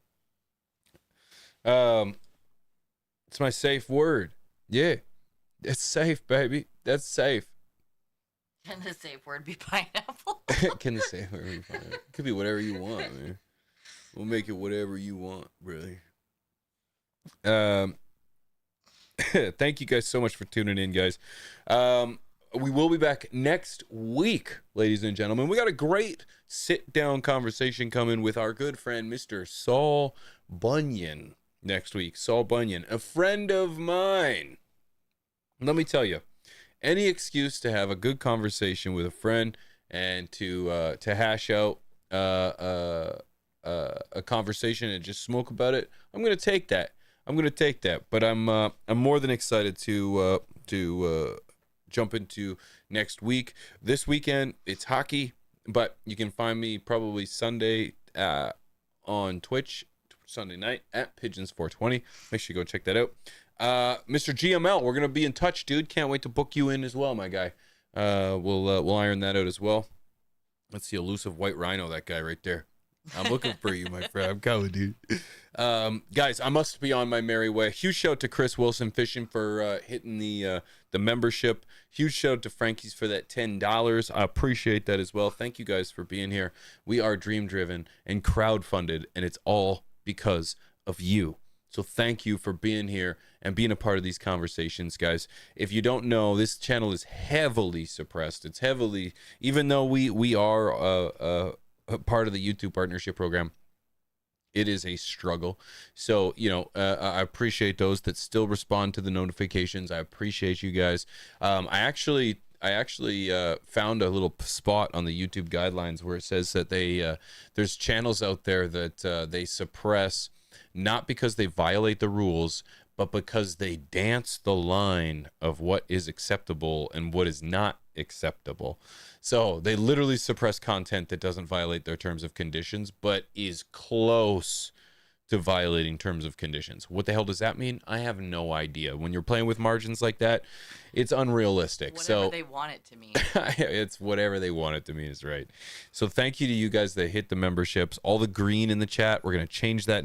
It's my safe word. Yeah. It's safe, baby. That's safe. Can the safe word be pineapple? Can the safe word be pineapple? It could be whatever you want, man. We'll make it whatever you want, really. Thank you guys so much for tuning in, guys. We will be back next week, ladies and gentlemen. We got a great sit-down conversation coming with our good friend, Mr. Saul Bunyan, next week. Saul Bunyan, a friend of mine. Let me tell you, any excuse to have a good conversation with a friend and to hash out a conversation and just smoke about it, I'm gonna take that. But I'm more than excited to jump into next week. This weekend it's hockey, but you can find me probably Sunday on Twitch, Sunday night at Pigeons420. Make sure you go check that out. Mr. GML, we're gonna be in touch, dude. Can't wait to book you in as well, my guy. We'll iron that out as well. That's the elusive white rhino, that guy right there. I'm looking for you, my friend. I'm coming, dude. Guys, I must be on my merry way. Huge shout out to Chris Wilson Fishing for hitting the membership. Huge shout out to Frankie's for that $10. I appreciate that as well. Thank you guys for being here. We are dream driven and crowdfunded, and it's all because of you. So thank you for being here and being a part of these conversations, guys. If you don't know, this channel is heavily suppressed. It's heavily, even though we are a part of the YouTube partnership program, it is a struggle. So, I appreciate those that still respond to the notifications. I appreciate you guys. I actually found a little spot on the YouTube guidelines where it says that there's channels out there that they suppress, not because they violate the rules, but because they dance the line of what is acceptable and what is not acceptable. So they literally suppress content that doesn't violate their terms of conditions, but is close to violating terms of conditions. What the hell does that mean? I have no idea. When you're playing with margins like that, it's unrealistic. Whatever they want it to mean. It's whatever they want it to mean is right. So thank you to you guys that hit the memberships. All the green in the chat, we're going to change that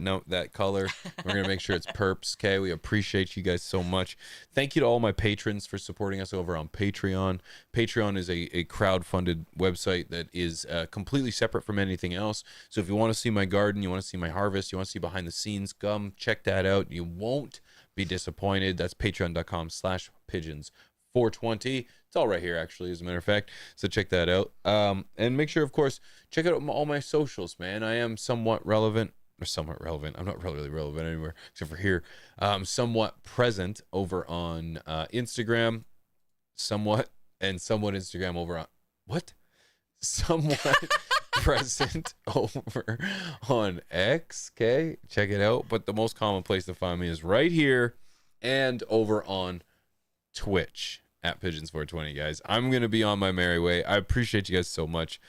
color. We're going to make sure it's perps, okay? We appreciate you guys so much. Thank you to all my patrons for supporting us over on Patreon. Patreon is a crowd-funded website that is completely separate from anything else. So if you want to see my garden, you want to see my harvest, you want to see behind the scenes, come check that out. You won't be disappointed. That's patreon.com/pigeons420. It's all right here, actually, as a matter of fact. So check that out. And make sure, of course, check out all my socials, man. I am somewhat relevant. I'm not really relevant anywhere except for here. Somewhat present over on Instagram. Somewhat Instagram over on... What? Somewhat... present over on X. Okay, check it out. But the most common place to find me is right here and over on Twitch at Pigeons420, guys. I'm gonna be on my merry way. I appreciate you guys so much.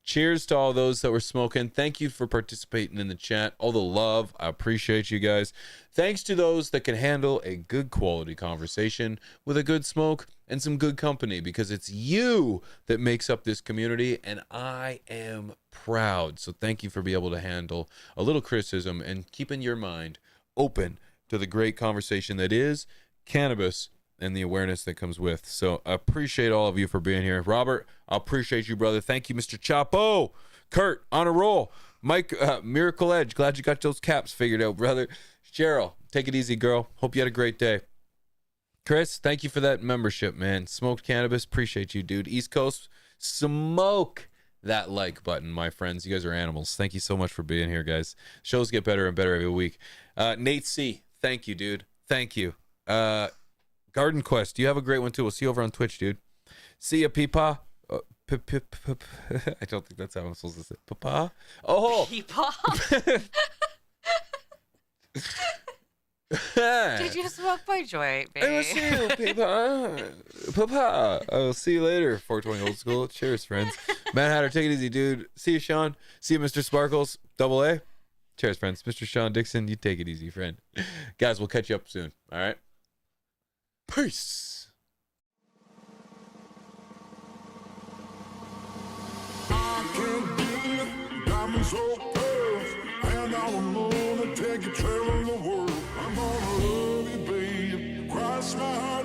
Cheers to all those that were smoking. Thank you for participating in the chat. All the love. I appreciate you guys. Thanks to those that can handle a good quality conversation with a good smoke and some good company, because it's you that makes up this community, and I am proud. So thank you for being able to handle a little criticism and keeping your mind open to the great conversation that is cannabis and the awareness that comes with. So I appreciate all of you for being here. Robert, I appreciate you, brother. Thank you, Mr. Chapo. Kurt, on a roll. Mike, Miracle Edge, glad you got those caps figured out, brother. Cheryl, take it easy, girl. Hope you had a great day. Chris, thank you for that membership, man. Smoked Cannabis, appreciate you, dude. East Coast, smoke that like button, my friends. You guys are animals. Thank you so much for being here, guys. Shows get better and better every week. Nate C, thank you, dude. Thank you. Garden Quest, you have a great one too. We'll see you over on Twitch, dude. See ya, Peepaw. I don't think that's how I'm supposed to say Papa. Oh, Peepaw. Did you smoke my joint, baby? I will see you, Peepaw. Papa. I'll see you later. 420 old school. Cheers, friends. Mad Hatter, take it easy, dude. See you, Sean. See you, Mr. Sparkles. Double A. Cheers, friends. Mr. Sean Dixon, you take it easy, friend. Guys, we'll catch you up soon. All right. Peace. I can't deal, diamonds so pearls, and I'm gonna take you traveling the world. I'm gonna love you, babe, cross my heart.